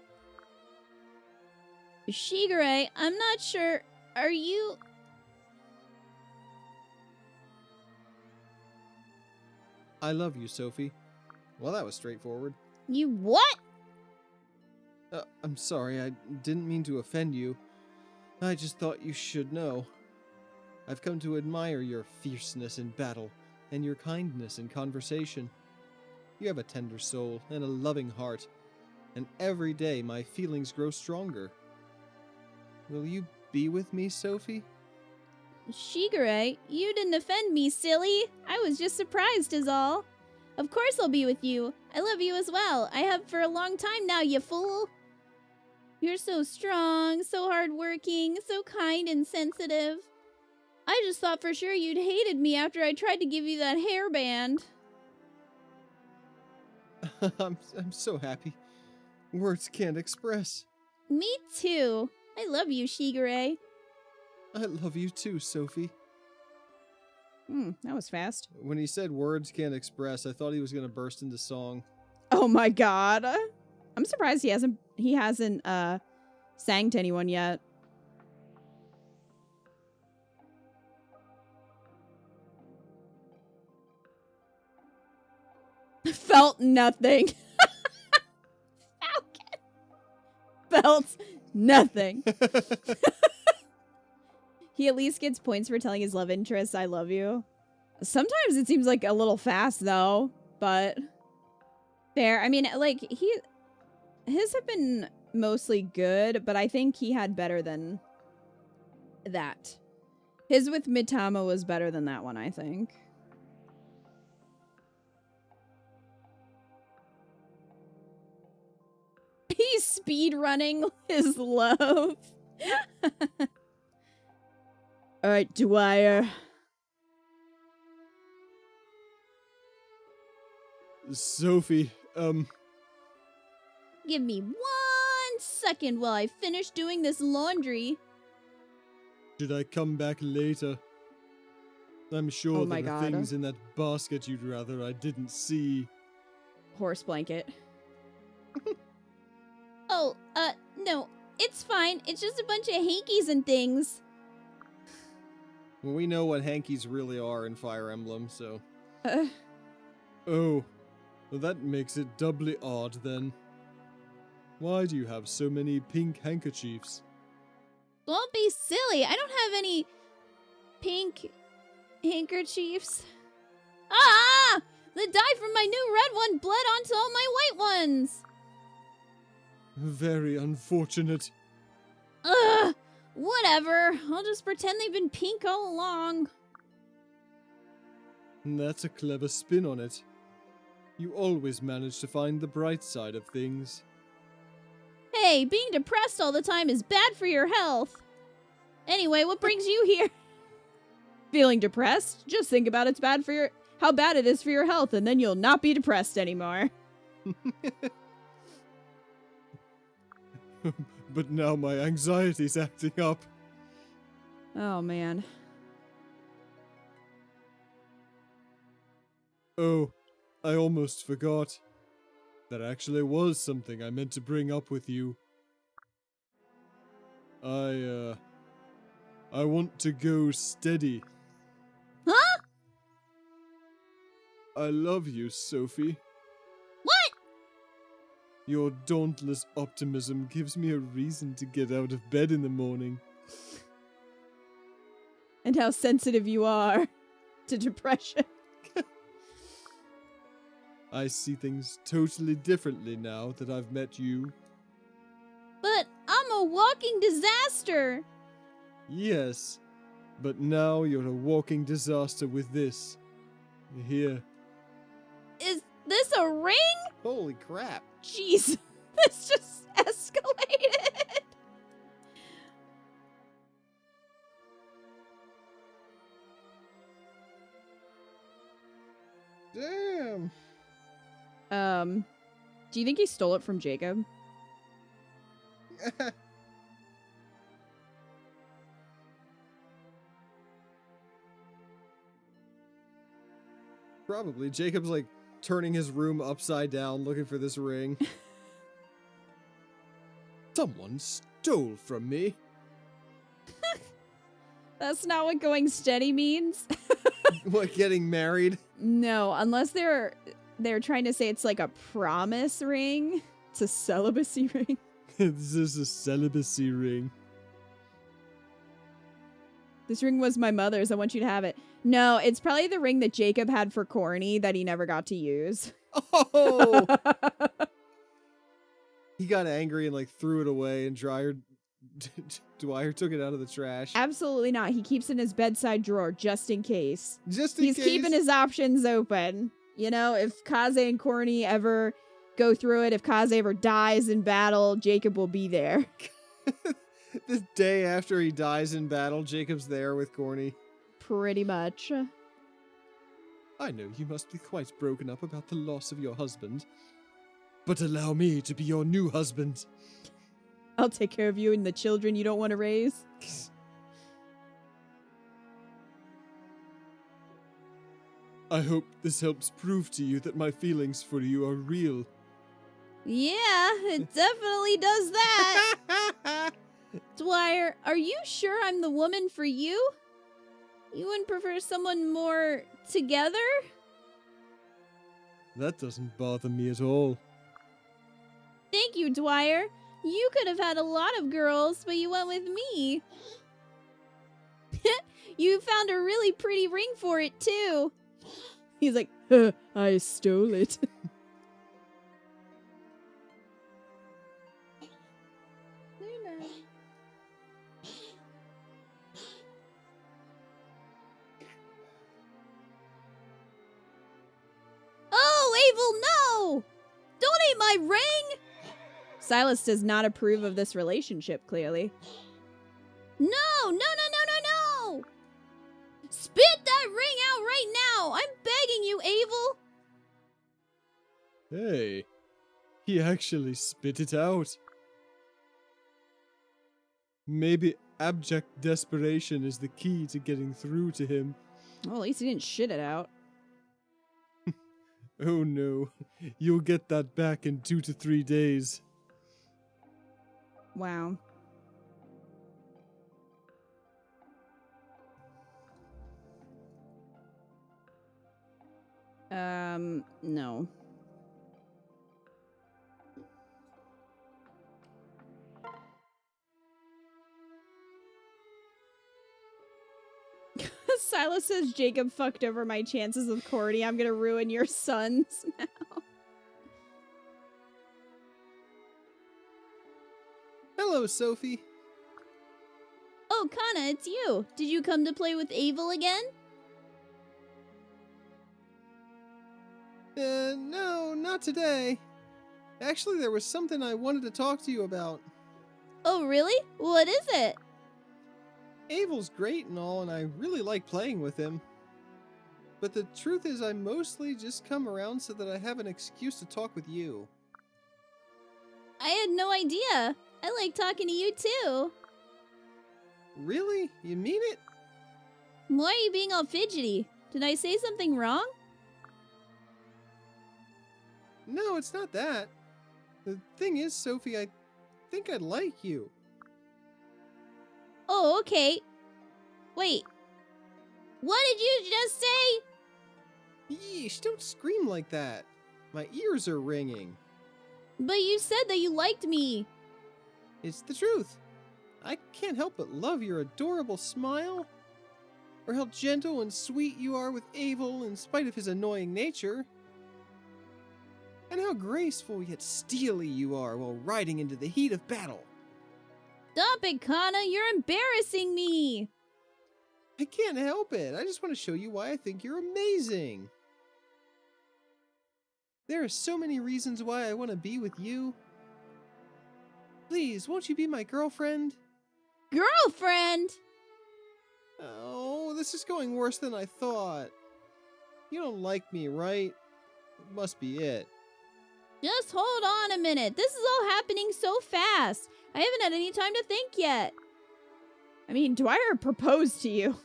Shigure, I'm not sure. Are you... I love you, Sophie. Well, that was straightforward. You what? I'm sorry, I didn't mean to offend you. I just thought you should know. I've come to admire your fierceness in battle and your kindness in conversation. You have a tender soul and a loving heart, and every day my feelings grow stronger. Will you be with me, Sophie? Shigure, you didn't offend me, silly. I was just surprised is all. Of course I'll be with you. I love you as well. I have for a long time now, you fool. You're so strong, so hardworking, so kind and sensitive. I just thought for sure you'd hated me after I tried to give you that hairband. I'm so happy. Words can't express. Me too. I love you, Shigure. I love you too, Sophie. That was fast. When he said words can't express, I thought he was going to burst into song. Oh my god. I'm surprised he hasn't sang to anyone yet. Felt nothing. Falcon. Felt nothing. He at least gets points for telling his love interest, I love you. Sometimes it seems like a little fast, though, but fair. I mean, like, his have been mostly good, but I think he had better than that. His with Mitama was better than that one, I think. He's speed running his love. All right, Dwyer. Sophie, Give me 1 second while I finish doing this laundry. should I come back later? I'm sure Oh my there are God. things in that basket you'd rather I didn't see. Horse blanket. Oh, no. It's fine. It's just a bunch of hankies and things. Well, we know what hankies really are in Fire Emblem, so... Uh, Oh, well, that makes it doubly odd, then. Why do you have so many pink handkerchiefs? Don't be silly. I don't have any pink handkerchiefs. Ah! The dye from my new red one bled onto all my white ones. Very unfortunate. Ugh! Whatever. I'll just pretend they've been pink all along. That's a clever spin on it. You always manage to find the bright side of things. Hey, being depressed all the time is bad for your health. Anyway, what brings you here? feeling depressed? Just think about how bad it is for your health, and then you'll not be depressed anymore. But now my anxiety's acting up. Oh, man. Oh, I almost forgot. That actually was something I meant to bring up with you. I want to go steady. Huh? I love you, Sophie. What? Your dauntless optimism gives me a reason to get out of bed in the morning. And how sensitive you are to depression. I see things totally differently now that I've met you. But I'm a walking disaster. Yes, but now you're a walking disaster with this. Here. Is this a ring? Holy crap. Jeez, this just escalated. Damn. Do you think he stole it from Jacob? Probably. Jacob's like turning his room upside down looking for this ring. Someone stole from me. That's not what going steady means. What, getting married? No, unless they're trying to say it's like a promise ring. It's a celibacy ring. This is a celibacy ring. This ring was my mother's. I want you to have it. No, it's probably the ring that Jacob had for Corny that he never got to use. Oh! He got angry and like threw it away, and Dwyer took it out of the trash. Absolutely not. He keeps it in his bedside drawer just in case. Just in He's case. keeping his options open. You know, if Kaze and Corny ever go through it, if Kaze ever dies in battle, Jacob will be there. The day after he dies in battle, Jacob's there with Corny. Pretty much. I know you must be quite broken up about the loss of your husband. But allow me to be your new husband. I'll take care of you and the children you don't want to raise. I hope this helps prove to you that my feelings for you are real. Yeah, it definitely does that. Dwyer, are you sure I'm the woman for you? You wouldn't prefer someone more together? That doesn't bother me at all. Thank you, Dwyer. You could have had a lot of girls, but you went with me. You found a really pretty ring for it, too. He's like, I stole it. Oh, Abel, no! Don't eat my ring! Silas does not approve of this relationship, clearly. No, no, no, no, no, no! Spit that ring out right now! I'm begging you, Abel! Hey, he actually spit it out. Maybe abject desperation is the key to getting through to him. Well, at least he didn't shit it out. Oh no, you'll get that back in 2 to 3 days. Wow. No. Silas says Jacob fucked over my chances with Cordy. I'm gonna ruin your sons now. Hello, Sophie. Oh, Kana, it's you. Did you come to play with Abel again? No, not today. Actually, there was something I wanted to talk to you about. Oh, really? What is it? Abel's great and all, and I really like playing with him. But the truth is, I mostly just come around so that I have an excuse to talk with you. I had no idea. I like talking to you, too. Really? You mean it? Why are you being all fidgety? Did I say something wrong? No, it's not that. The thing is, Sophie, I think I like you. Oh, okay. Wait. What did you just say? Yeesh, don't scream like that. My ears are ringing. But you said that you liked me. It's the truth. I can't help but love your adorable smile. Or how gentle and sweet you are with Abel in spite of his annoying nature. And how graceful yet steely you are while riding into the heat of battle. Stop it, Kana. You're embarrassing me. I can't help it. I just want to show you why I think you're amazing. There are so many reasons why I want to be with you. Please, won't you be my girlfriend? Girlfriend? Oh, this is going worse than I thought. You don't like me, right? It must be it. Just hold on a minute. This is all happening so fast. I haven't had any time to think yet. I mean, Dwyer proposed to you.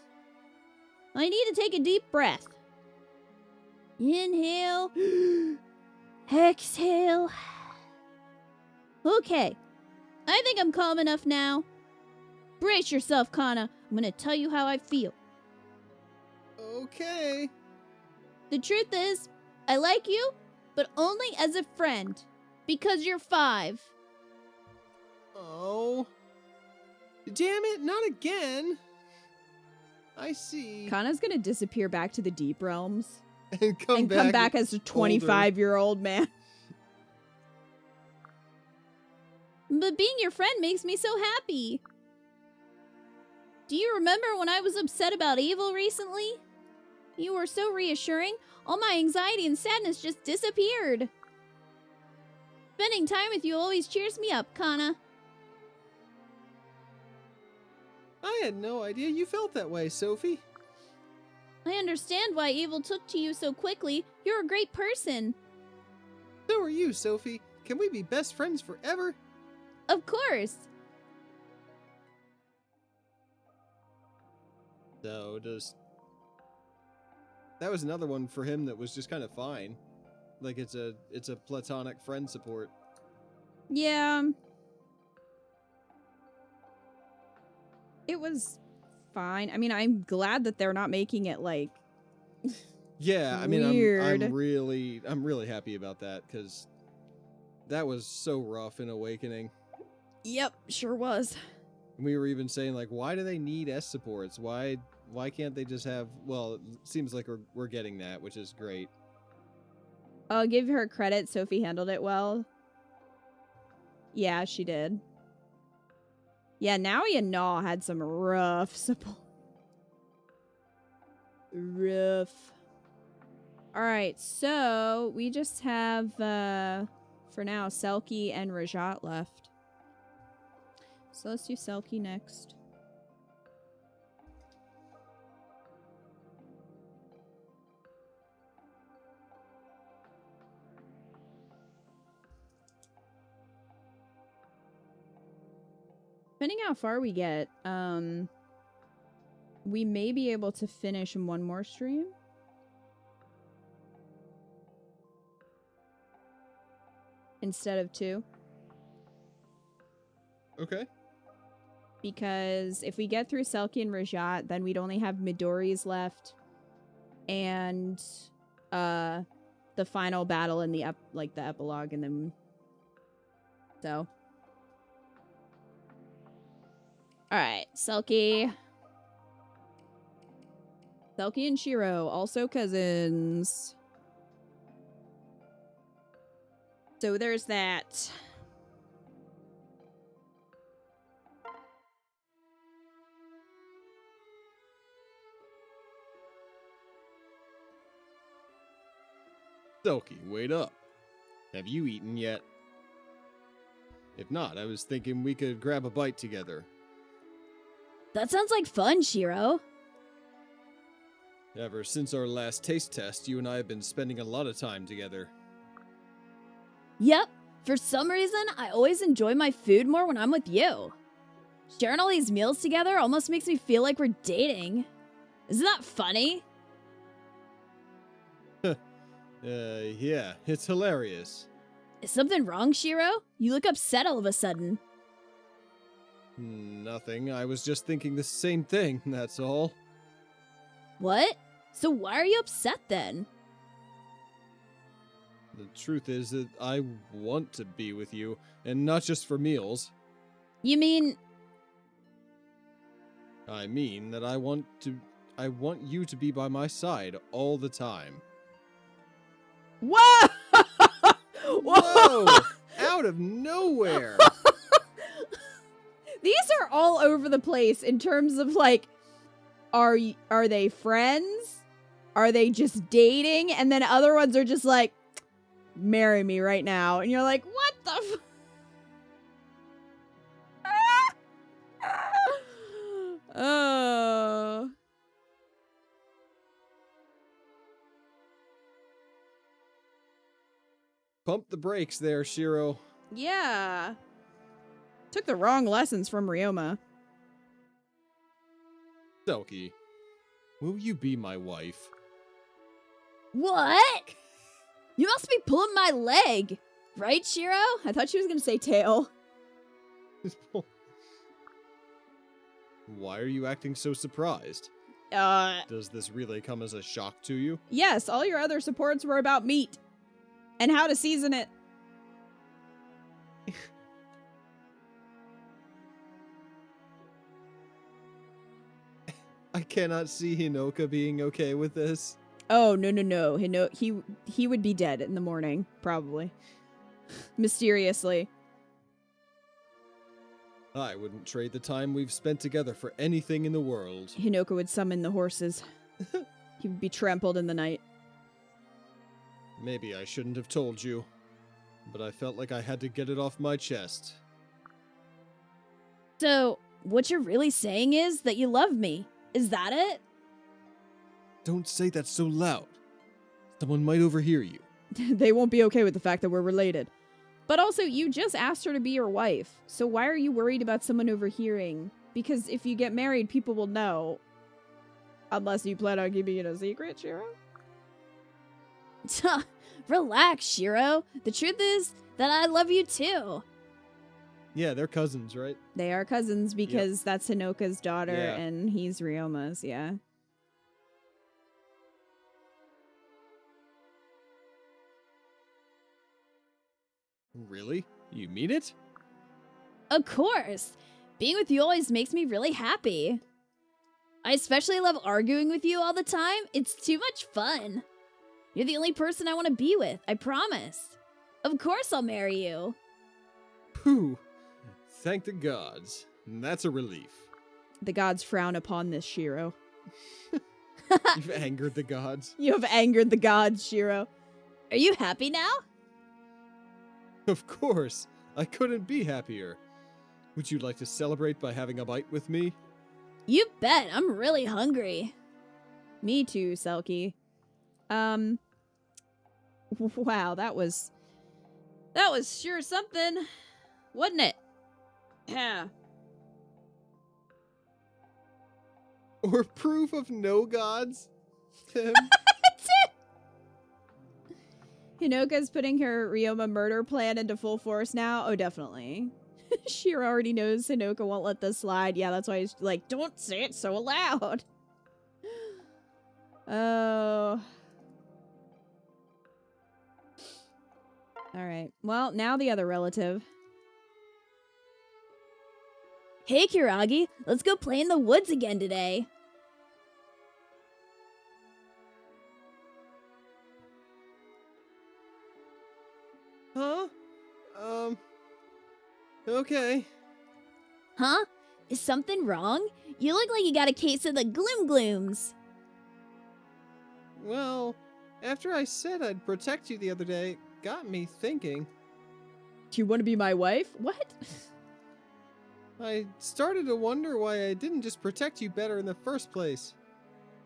I need to take a deep breath. Inhale. Exhale. Okay. I think I'm calm enough now. Brace yourself, Kana. I'm gonna tell you how I feel. Okay. The truth is, I like you, but only as a friend. Because you're 5. Oh. Damn it, not again. I see. Kana's gonna disappear back to the deep realms. And come back as a 25-year-old man. But being your friend makes me so happy. Do you remember when I was upset about Evil recently? You were so reassuring. All my anxiety and sadness just disappeared. Spending time with you always cheers me up, Kana. I had no idea you felt that way, Sophie. I understand why Evil took to you so quickly. You're a great person. So are you, Sophie. Can we be best friends forever? Of course. So, does That was another one for him that was just kind of fine. Like it's a platonic friend support. Yeah. It was fine. I mean, I'm glad that they're not making it like Yeah, I mean, weird. I'm really happy about that because that was so rough in Awakening. Yep, sure was. We were even saying like, why do they need S supports? Why can't they just have? Well, it seems like we're getting that, which is great. I'll give her credit. Sophie handled it well. Yeah, she did. Yeah, Naoi and Naw had some rough support. Rough. Alright, so we just have, for now, Selkie and Rajat left. So let's do Selkie next. Depending how far we get, we may be able to finish in one more stream. Instead of 2. Okay. Because if we get through Selkie and Rajat, then we'd only have Midori's left. And the final battle in the the epilogue, and then so. Alright, Selkie. Selkie and Shiro, also cousins. So there's that. Selkie, wait up. Have you eaten yet? If not, I was thinking we could grab a bite together. That sounds like fun, Shiro. Ever since our last taste test, you and I have been spending a lot of time together. Yep. For some reason, I always enjoy my food more when I'm with you. Sharing all these meals together almost makes me feel like we're dating. Isn't that funny? Yeah, it's hilarious. Is something wrong, Shiro? You look upset all of a sudden. Nothing. I was just thinking the same thing, that's all. What? So why are you upset then? The truth is that I want to be with you, and not just for meals. You mean... I mean that I want you to be by my side all the time. Whoa! Whoa! Out of nowhere! These are all over the place in terms of like, are they friends? Are they just dating? And then other ones are just like, marry me right now. And you're like, what the Oh. Pump the brakes there, Shiro. Yeah. Took the wrong lessons from Ryoma. Selkie, will you be my wife? What? You must be pulling my leg. Right, Shiro? I thought she was going to say tail. Why are you acting so surprised? Does this really come as a shock to you? Yes, all your other supports were about meat. And how to season it. I cannot see Hinoka being okay with this. Oh, no. He would be dead in the morning, probably. Mysteriously. I wouldn't trade the time we've spent together for anything in the world. Hinoka would summon the horses. He would be trampled in the night. Maybe I shouldn't have told you, but I felt like I had to get it off my chest. So, what you're really saying is that you love me. Is that it? Don't say that so loud. Someone might overhear you. They won't be okay with the fact that we're related. But also, you just asked her to be your wife. So why are you worried about someone overhearing? Because if you get married, people will know. Unless you plan on keeping it a secret, Shiro? Relax, Shiro. The truth is that I love you too. Yeah, they're cousins, right? They are cousins because that's Hinoka's daughter Yeah. and he's Ryoma's, yeah. Really? You mean it? Of course. Being with you always makes me really happy. I especially love arguing with you all the time. It's too much fun. You're the only person I want to be with, I promise. Of course I'll marry you. Phew. Thank the gods. That's a relief. The gods frown upon this, Shiro. You've angered the gods. You have angered the gods, Shiro. Are you happy now? Of course. I couldn't be happier. Would you like to celebrate by having a bite with me? You bet. I'm really hungry. Me too, Selkie. Wow, that was sure something, wasn't it? Yeah. Or proof of no gods? Tim? Hinoka's putting her Ryoma murder plan into full force now. Oh, definitely. Shiro already knows Hinoka won't let this slide. Yeah, that's why he's like, don't say it so loud. Oh. All right. Well, now the other relative. Hey, Kiragi. Let's go play in the woods again today. Huh? Okay. Huh? Is something wrong? You look like you got a case of the gloom glooms. Well, after I said I'd protect you the other day, it got me thinking. Do you want to be my wife? What? I started to wonder why I didn't just protect you better in the first place.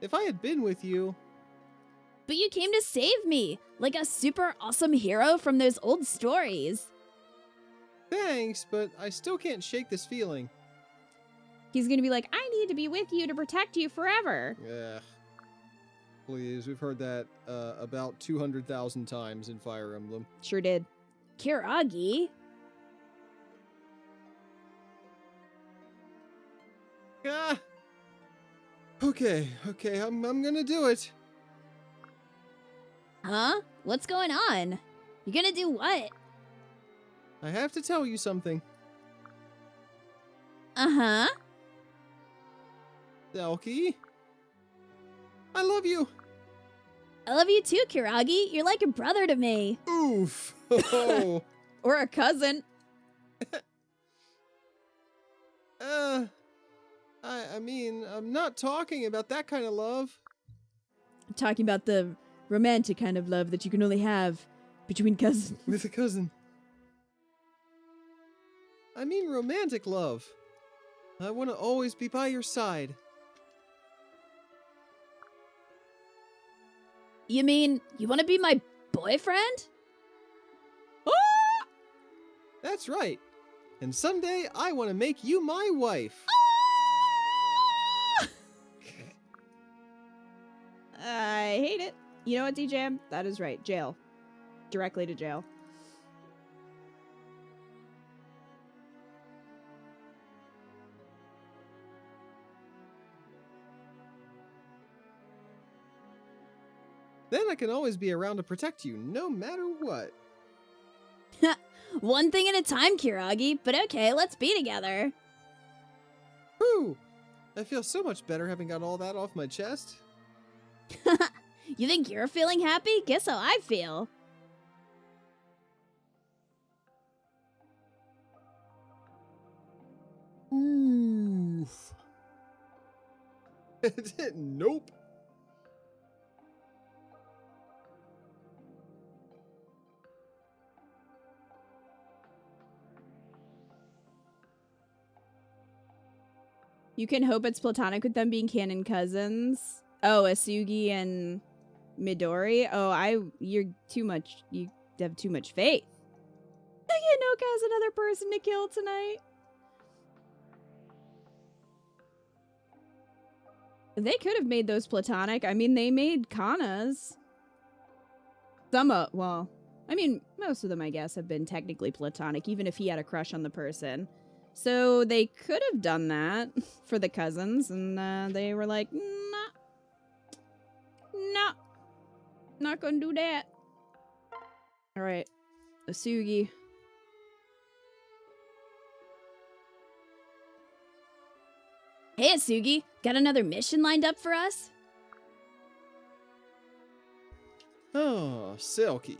If I had been with you... But you came to save me, like a super awesome hero from those old stories. Thanks, but I still can't shake this feeling. He's gonna be like, I need to be with you to protect you forever. Ugh. Please, we've heard that about 200,000 times in Fire Emblem. Sure did. Kiragi? Ah! Okay, I'm gonna do it. Huh? What's going on? You gonna do what? I have to tell you something. Uh-huh. Selkie? I love you. I love you too, Kiragi. You're like a brother to me. Oof. Oh. Or a cousin. I mean, I'm not talking about that kind of love. I'm talking about the romantic kind of love that you can only have between cousins. With a cousin. I mean romantic love. I want to always be by your side. You mean you want to be my boyfriend? That's right. And someday I want to make you my wife. I hate it. You know what, DJ? That is right. Jail. Directly to jail. Then I can always be around to protect you, no matter what. One thing at a time, Kiragi, but okay, let's be together. Whew! I feel so much better having got all that off my chest. You think you're feeling happy? Guess how I feel. Oof. Nope. You can hope it's platonic with them being canon cousins. Oh, Asugi and Midori. Oh, you're too much. You have too much faith. Hinoka has another person to kill tonight. They could have made those platonic. I mean, they made Kana's. Well, I mean, most of them, I guess, have been technically platonic, even if he had a crush on the person. So they could have done that for the cousins, and they were like, nah, not gonna do that. All right, Asugi. Hey, Asugi, got another mission lined up for us? Oh, Selkie.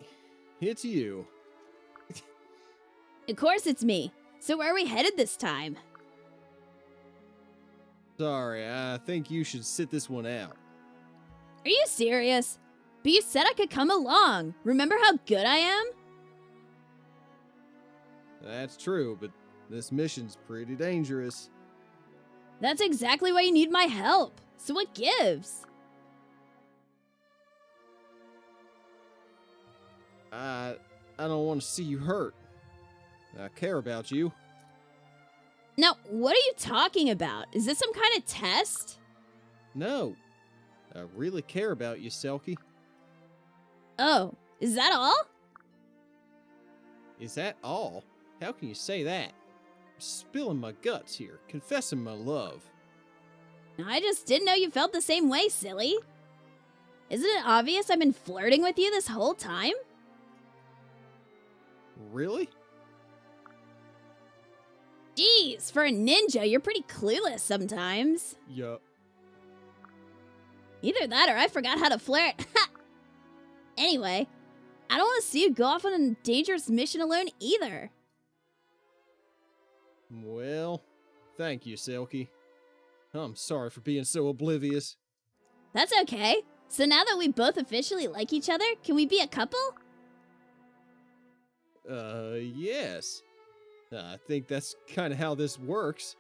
It's you. Of course it's me. So where are we headed this time? Sorry, I think you should sit this one out. Are you serious? But you said I could come along. Remember how good I am? That's true, but this mission's pretty dangerous. That's exactly why you need my help. So what gives? I don't want to see you hurt. I care about you. Now, what are you talking about? Is this some kind of test? No. I really care about you, Selkie. Oh, is that all? Is that all? How can you say that? I'm spilling my guts here, confessing my love. I just didn't know you felt the same way, silly. Isn't it obvious I've been flirting with you this whole time? Really? Jeez, for a ninja, you're pretty clueless sometimes. Yup. Either that or I forgot how to flirt. Anyway, I don't want to see you go off on a dangerous mission alone either. Well, thank you, Selkie. I'm sorry for being so oblivious. That's okay. So now that we both officially like each other, can we be a couple? Yes. I think that's kind of how this works.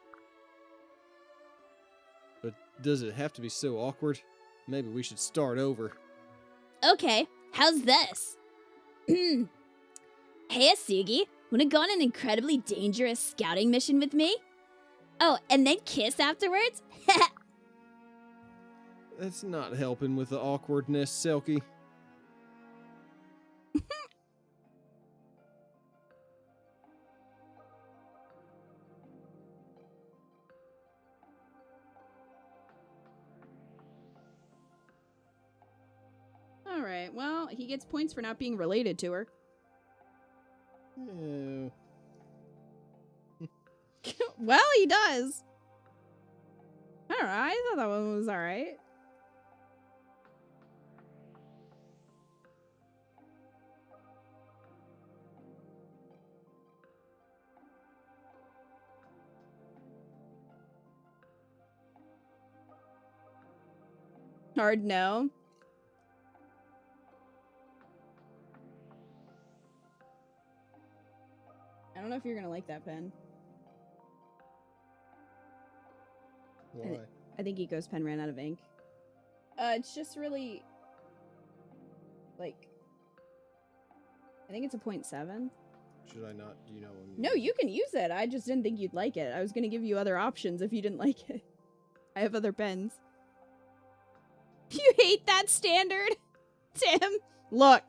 But does it have to be so awkward? Maybe we should start over. Okay, how's this? Hey, Asugi, wanna go on an incredibly dangerous scouting mission with me? Oh, and then kiss afterwards? That's not helping with the awkwardness, Selkie. All right, well, he gets points for not being related to her. Oh. Well, he does. All right, I thought that one was all right. Hard no. I don't know if you're gonna like that pen. Why? I think Eco's pen ran out of ink. It's just really, like, I think it's a 0.7. Should I not? Do you know? No, you can use it. I just didn't think you'd like it. I was gonna give you other options if you didn't like it. I have other pens. You hate that standard, Tim? Look.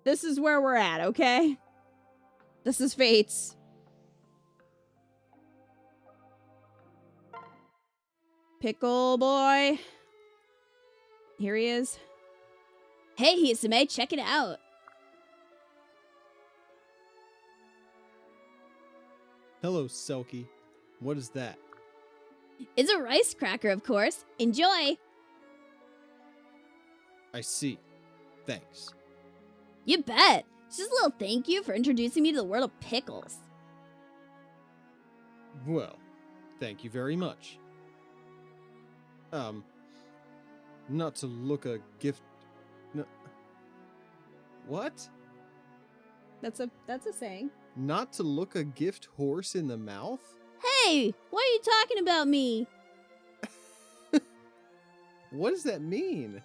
This is where we're at, okay? This is Fates. Pickle boy. Here he is. Hey, Hisame, check it out. Hello, Selkie. What is that? It's a rice cracker, of course. Enjoy. I see. Thanks. You bet. It's just a little thank you for introducing me to the world of pickles. Well, thank you very much. Not to look a gift... No... What? That's a saying. Not to look a gift horse in the mouth? Hey, why are you talking about me? What does that mean?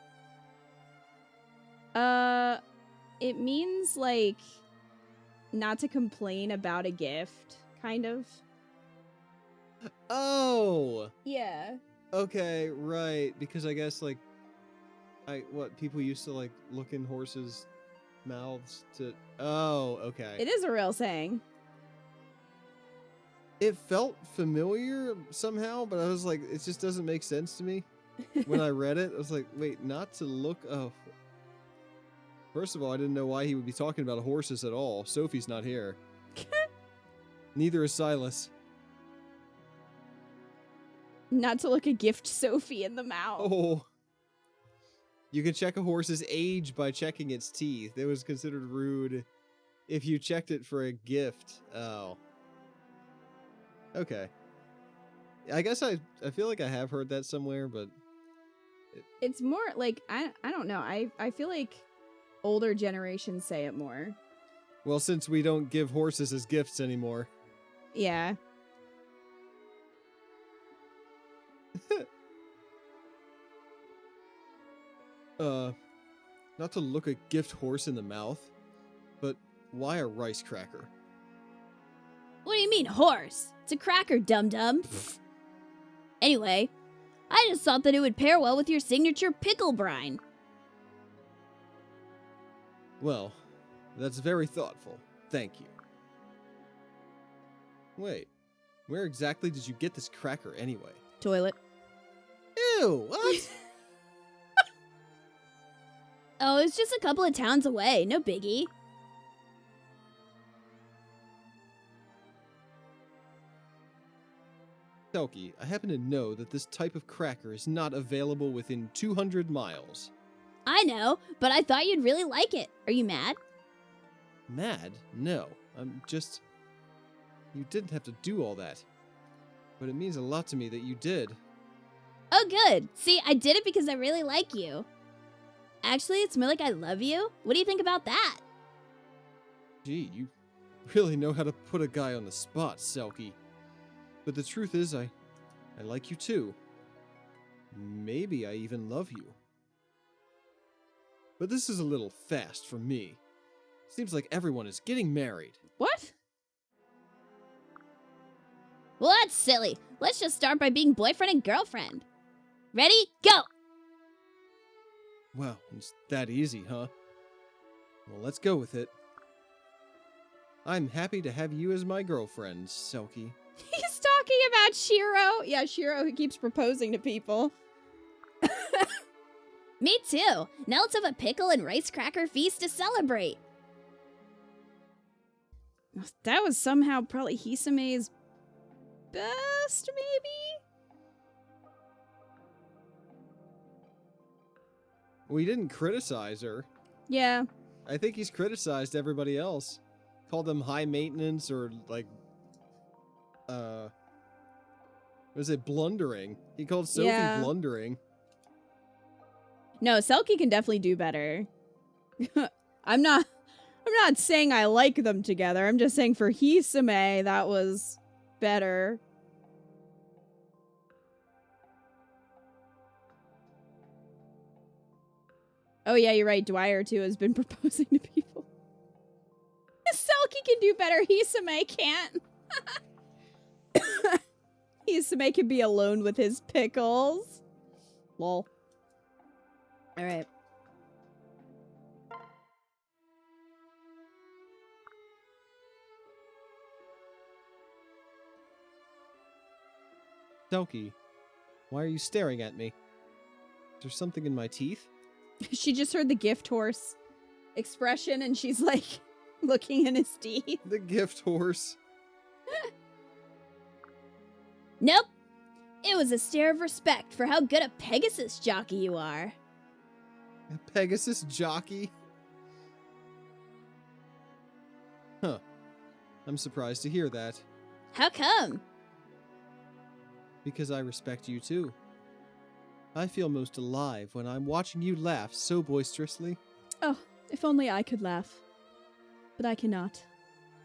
It means, like, not to complain about a gift, kind of. Oh! Yeah. Okay, right. Because I guess, like, What, people used to, like, look in horses' mouths to... Oh, okay. It is a real saying. It felt familiar somehow, but I was like, it just doesn't make sense to me. When I read it, I was like, wait, not to look... Oh. First of all, I didn't know why he would be talking about horses at all. Sophie's not here. Neither is Silas. Not to look a gift Sophie in the mouth. Oh. You can check a horse's age by checking its teeth. It was considered rude if you checked it for a gift. Oh. Okay. I guess I feel like I have heard that somewhere, but... It's more like, I don't know. I feel like older generations say it more. Well, since we don't give horses as gifts anymore. Yeah. Not to look a gift horse in the mouth, but why a rice cracker? What do you mean, horse? It's a cracker, dum-dum. Anyway, I just thought that it would pair well with your signature pickle brine. Well, that's very thoughtful. Thank you. Wait, where exactly did you get this cracker anyway? Toilet. Ew, what? Oh, it's just a couple of towns away. No biggie. Selkie, I happen to know that this type of cracker is not available within 200 miles. I know, but I thought you'd really like it. Are you mad? Mad? No, I'm just... You didn't have to do all that. But it means a lot to me that you did. Oh, good. See, I did it because I really like you. Actually, it's more like I love you. What do you think about that? Gee, you really know how to put a guy on the spot, Selkie. But the truth is, I like you too. Maybe I even love you. But this is a little fast for me. Seems like everyone is getting married. What? Well, that's silly. Let's just start by being boyfriend and girlfriend. Ready? Go! Wow, it's that easy, huh? Well, let's go with it. I'm happy to have you as my girlfriend, Selkie. He's talking about Shiro. Yeah, Shiro who keeps proposing to people. Me too. Now let's have a pickle and rice cracker feast to celebrate. That was somehow probably Hisame's best, maybe? We didn't criticize her. Yeah. I think he's criticized everybody else. Called them high maintenance or like, was it blundering? He called Sophie blundering. No, Selkie can definitely do better. I'm not saying I like them together. I'm just saying for Hisame, that was better. Oh yeah, you're right. Dwyer too has been proposing to people. Selkie can do better. Hisame can't. Hisame can be alone with his pickles. Lol. All right. Selkie, why are you staring at me? Is there something in my teeth? She just heard the gift horse expression and she's like looking in his teeth. The gift horse. Nope. It was a stare of respect for how good a Pegasus jockey you are. A Pegasus jockey? Huh. I'm surprised to hear that. How come? Because I respect you too. I feel most alive when I'm watching you laugh so boisterously. Oh, if only I could laugh. But I cannot.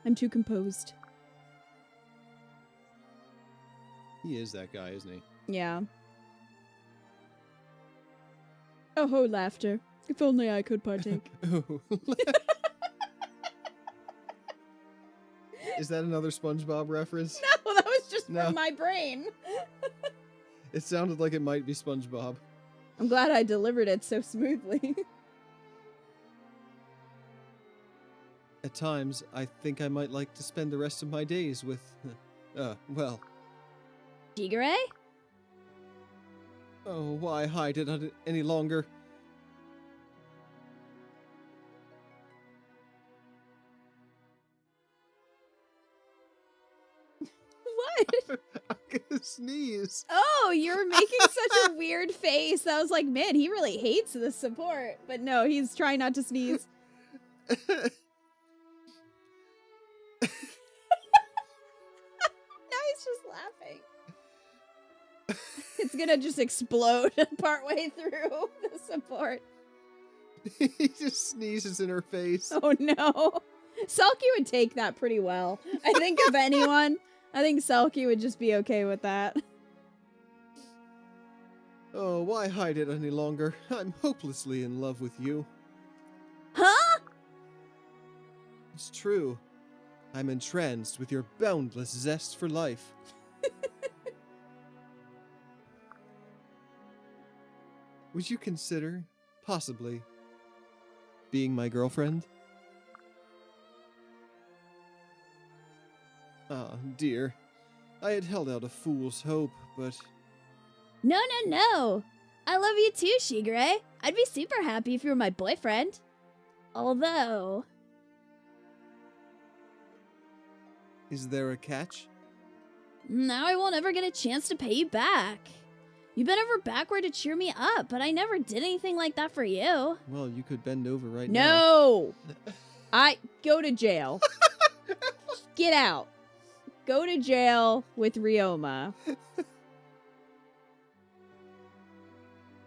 I'm too composed. He is that guy, isn't he? Yeah. Oh ho, laughter. If only I could partake. Oh. Is that another SpongeBob reference? No, that was just No. from my brain. It sounded like it might be SpongeBob. I'm glad I delivered it so smoothly. At times, I think I might like to spend the rest of my days with, well. Shigure? Oh, why hide it any longer? What? I'm gonna sneeze. Oh, you're making such a weird face. I was like, man, he really hates this support. But no, he's trying not to sneeze. Now he's just laughing. It's gonna just explode partway through the support. He just sneezes in her face. Oh no. Selkie would take that pretty well. I think of anyone, I think Selkie would just be okay with that. Oh, why hide it any longer? I'm hopelessly in love with you. Huh? It's true. I'm entranced with your boundless zest for life. Would you consider, possibly, being my girlfriend? Ah, dear. I had held out a fool's hope, but... No, no, no. I love you too, Shigure. I'd be super happy if you were my boyfriend. Although... Is there a catch? Now I won't ever get a chance to pay you back. You bent over backward to cheer me up, but I never did anything like that for you. Well, you could bend over right now. No! I go to jail. Get out. Go to jail with Ryoma.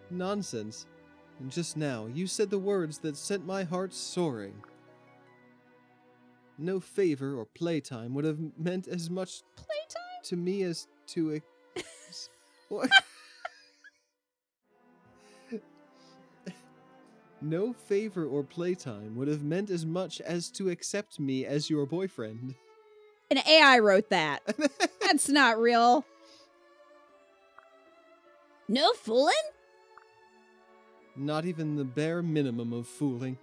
Nonsense. And just now, you said the words that sent my heart soaring. No favor or playtime would have meant as much to me as to a... What? No favor or playtime would have meant as much as to accept me as your boyfriend. An AI wrote that. That's not real. No fooling? Not even the bare minimum of fooling.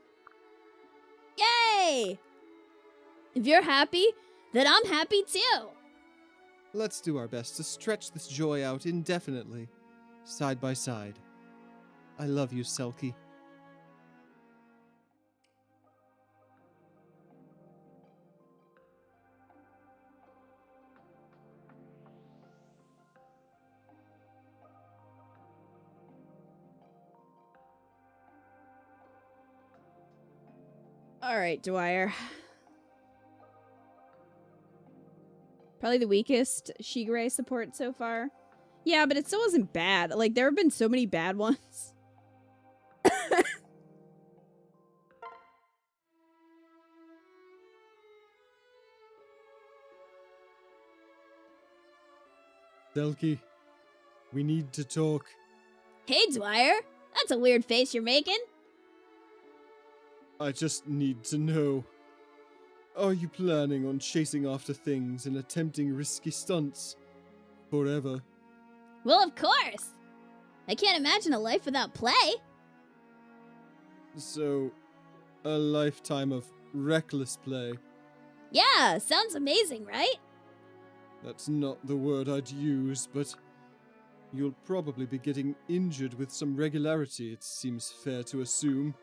Yay! If you're happy, then I'm happy too. Let's do our best to stretch this joy out indefinitely, side by side. I love you, Selkie. All right, Dwyer. Probably the weakest Shigure support so far. Yeah, but it still wasn't bad. Like, there have been so many bad ones. Selkie, we need to talk. Hey, Dwyer. That's a weird face you're making. I just need to know. Are you planning on chasing after things and attempting risky stunts? Forever? Well, of course. I can't imagine a life without play. So, a lifetime of reckless play. Yeah, sounds amazing, right? That's not the word I'd use, but you'll probably be getting injured with some regularity, it seems fair to assume.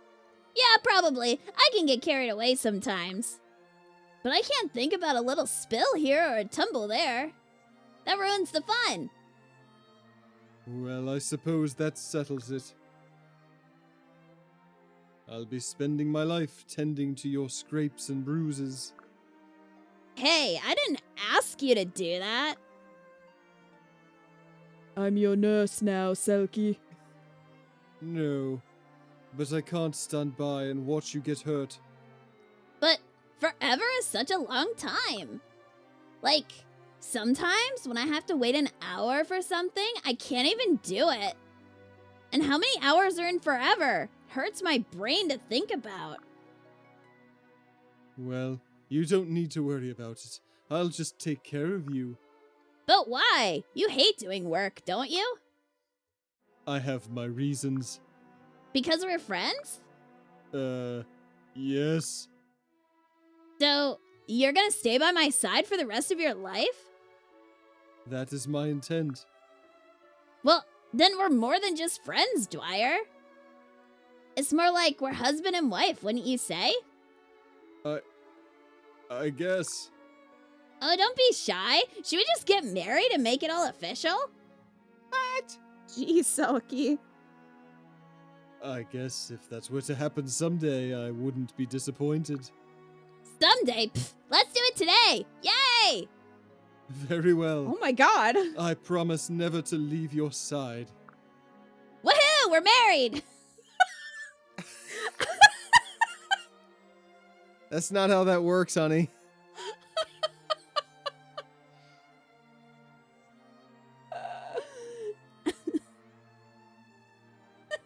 Yeah, probably. I can get carried away sometimes. But I can't think about a little spill here or a tumble there. That ruins the fun. Well, I suppose that settles it. I'll be spending my life tending to your scrapes and bruises. Hey, I didn't ask you to do that. I'm your nurse now, Selkie. No, but I can't stand by and watch you get hurt. But forever is such a long time. Like, sometimes when I have to wait an hour for something, I can't even do it. And how many hours are in forever? Hurts my brain to think about. Well, you don't need to worry about it. I'll just take care of you. But why? You hate doing work, don't you? I have my reasons. Because we're friends? Yes. So, you're gonna stay by my side for the rest of your life? That is my intent. Well, then we're more than just friends, Dwyer. It's more like we're husband and wife, wouldn't you say? I guess. Oh, don't be shy. Should we just get married and make it all official? What? Jeez, Selkie. I guess if that were to happen someday, I wouldn't be disappointed. Someday. Pff, let's do it today. Yay! Very well. Oh my god. I promise never to leave your side. Woohoo! We're married! That's not how that works, honey.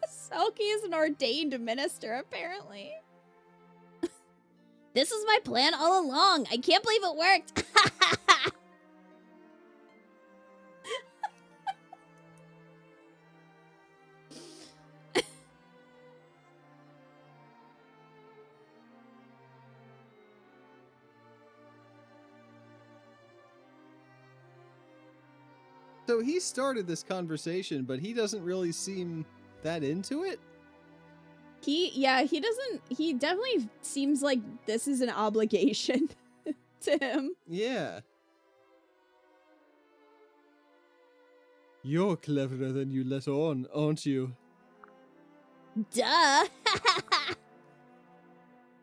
Selkie is an ordained minister, apparently. This was my plan all along. I can't believe it worked. So he started this conversation, but he doesn't really seem that into it? He definitely seems like this is an obligation to him. Yeah. You're cleverer than you let on, aren't you? Duh.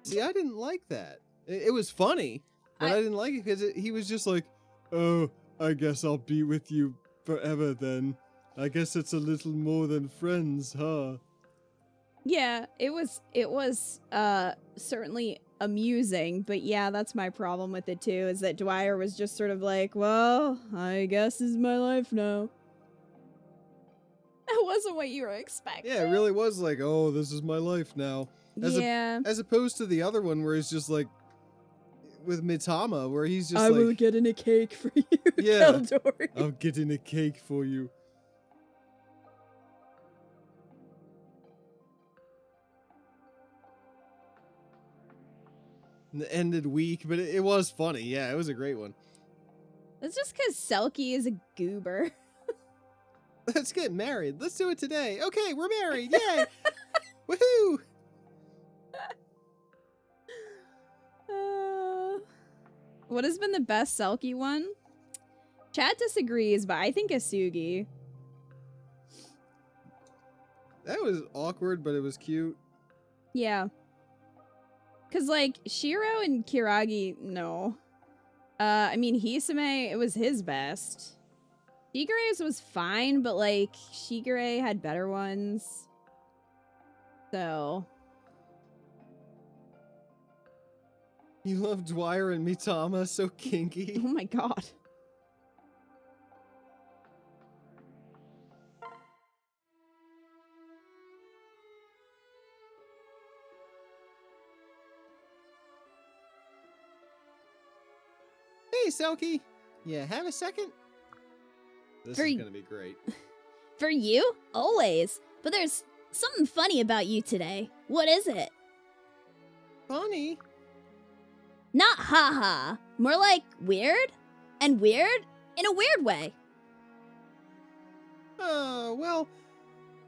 See, I didn't like that. It was funny, but I didn't like it because he was just like, Oh, I guess I'll be with you forever then. I guess it's a little more than friends, huh? Yeah, it was certainly amusing, but yeah, that's my problem with it too, is that Dwyer was just sort of like, well, I guess this is my life now. That wasn't what you were expecting. yeah, it really was like, oh, this is my life now. As opposed to the other one where he's just like, with Mitama, where he's just I like, will get in a cake for you, Yeah. Keldori. I'll get in a cake for you. and it ended weak, but it was funny. Yeah, it was a great one. That's just because Selkie is a goober. Let's get married. Let's do it today. Okay, we're married. Yay! Woohoo! What has been the best Selkie one? Chat disagrees, but I think Asugi. That was awkward, but it was cute. Yeah. Cause like Shiro and Kiragi, no. I mean Hisame, it was his best. Shigure's was fine, but like Shigure had better ones. So You love Dwyer and Mitama, so kinky. oh my god. Hey, Selkie. Yeah, have a second? This For is y- gonna be great. For you? Always. But there's something funny about you today. What is it? Funny? Not haha. More like weird? And weird in a weird way. Oh, well,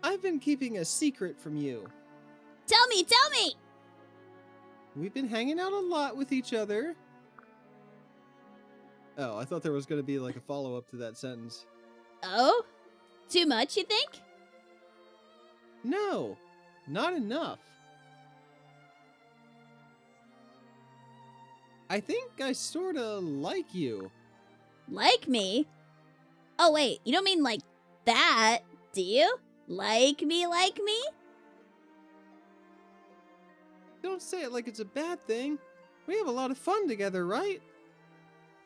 I've been keeping a secret from you. Tell me, tell me! We've been hanging out a lot with each other. Oh, I thought there was gonna be like a follow-up to that sentence. Oh? Too much, you think? No, not enough. I think I sorta like you. Like me? Oh, wait, you don't mean like that, do you? Like me, like me? Don't say it like it's a bad thing. We have a lot of fun together, right?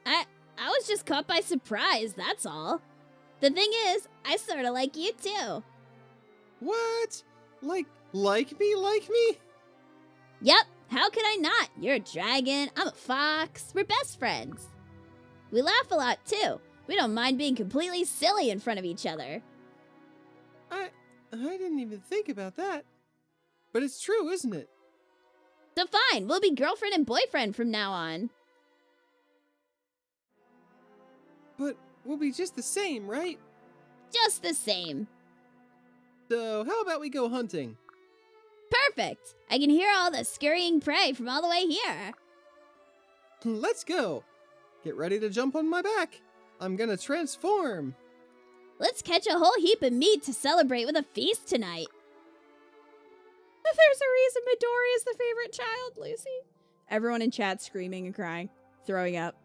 I was just caught by surprise, that's all. The thing is, I sorta like you too. What? Like me, like me? Yep, how could I not? You're a dragon, I'm a fox, we're best friends. We laugh a lot too. We don't mind being completely silly in front of each other. I didn't even think about that. But it's true, isn't it? So fine, we'll be girlfriend and boyfriend from now on. But we'll be just the same, right? Just the same. So how about we go hunting? Perfect! I can hear all the scurrying prey from all the way here. Let's go. Get ready to jump on my back. I'm gonna transform. Let's catch a whole heap of meat to celebrate with a feast tonight. There's a reason Midori is the favorite child, Lucy. Everyone in chat screaming and crying, throwing up.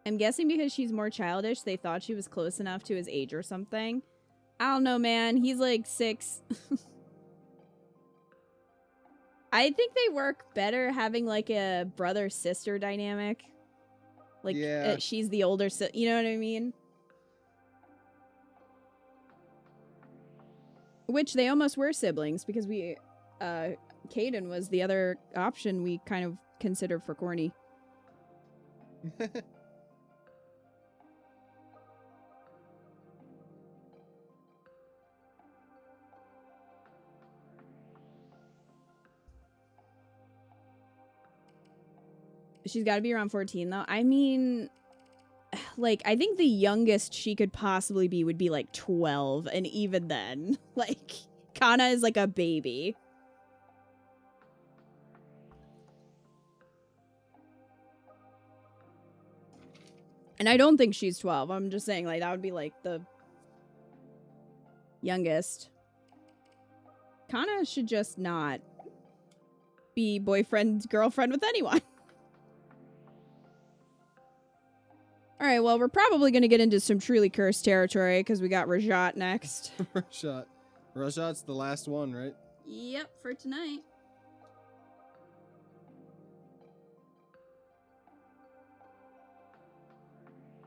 I'm guessing because she's more childish, they thought she was close enough to his age or something. I don't know, man. He's like 6. I think they work better having like a brother-sister dynamic. Like, Yeah. she's the older sister. You know what I mean? Which they almost were siblings because Caden was the other option we kind of considered for Corny. She's got to be around 14, though. I mean, like, I think the youngest she could possibly be would be, like, 12. And even then, like, Kana is, like, a baby. And I don't think she's 12. I'm just saying, like, that would be, like, the youngest. Kana should just not be boyfriend, girlfriend with anyone. Alright, well, we're probably going to get into some truly cursed territory because we got Rajat next. Rajat. Rajat's the last one, right? Yep, for tonight.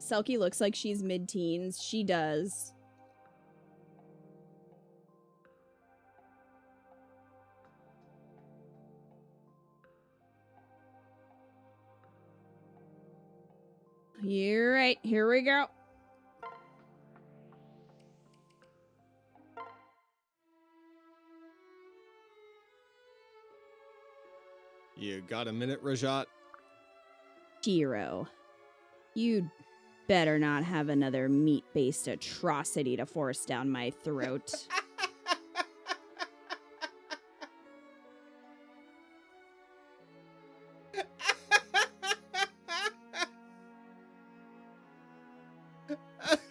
Selkie looks like she's mid-teens. She does. You're right. Here we go. You got a minute, Rajat? Jiro, you'd better not have another meat-based atrocity to force down my throat.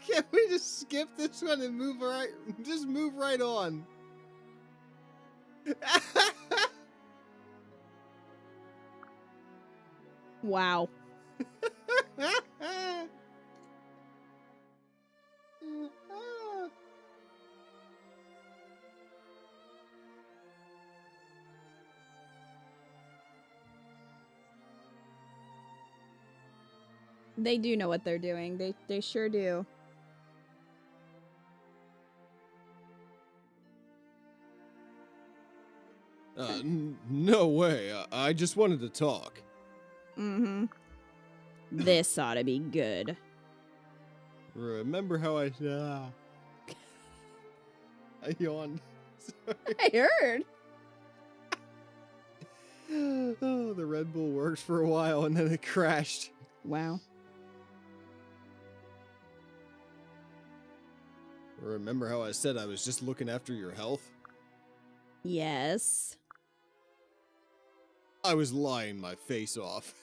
Can't we just skip this one and move right on? Wow. They do know what they're doing. They sure do. No way. I just wanted to talk. Mm-hmm. This ought to be good. Remember how I yawned. Sorry. I heard. Oh, the Red Bull worked for a while and then it crashed. Wow. Remember how I said I was just looking after your health? Yes. I was lying my face off.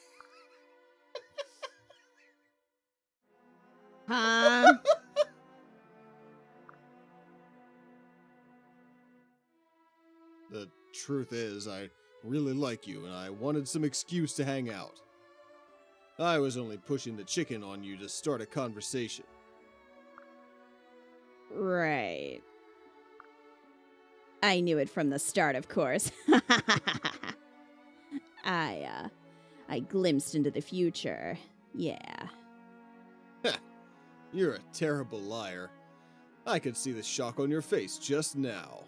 Huh? The truth is, I really like you and I wanted some excuse to hang out. I was only pushing the chicken on you to start a conversation. Right. I knew it from the start, of course. I glimpsed into the future. Yeah. You're a terrible liar. I could see the shock on your face just now.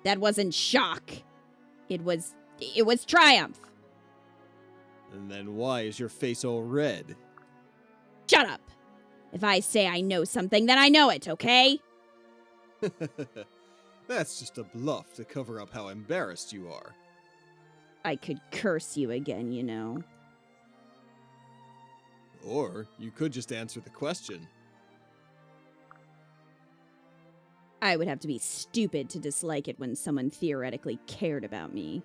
That wasn't shock. It was triumph. And then why is your face all red? Shut up! If I say I know something, then I know it, okay? That's just a bluff to cover up how embarrassed you are. I could curse you again, you know. Or you could just answer the question. I would have to be stupid to dislike it when someone theoretically cared about me.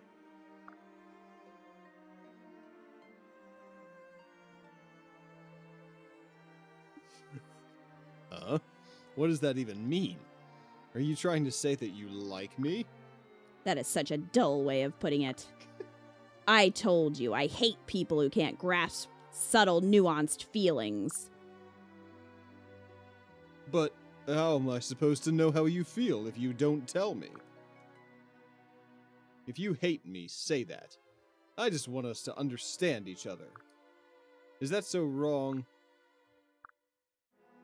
Huh? What does that even mean? Are you trying to say that you like me? That is such a dull way of putting it. I told you, I hate people who can't grasp subtle, nuanced feelings. But how am I supposed to know how you feel if you don't tell me? If you hate me, say that. I just want us to understand each other. Is that so wrong?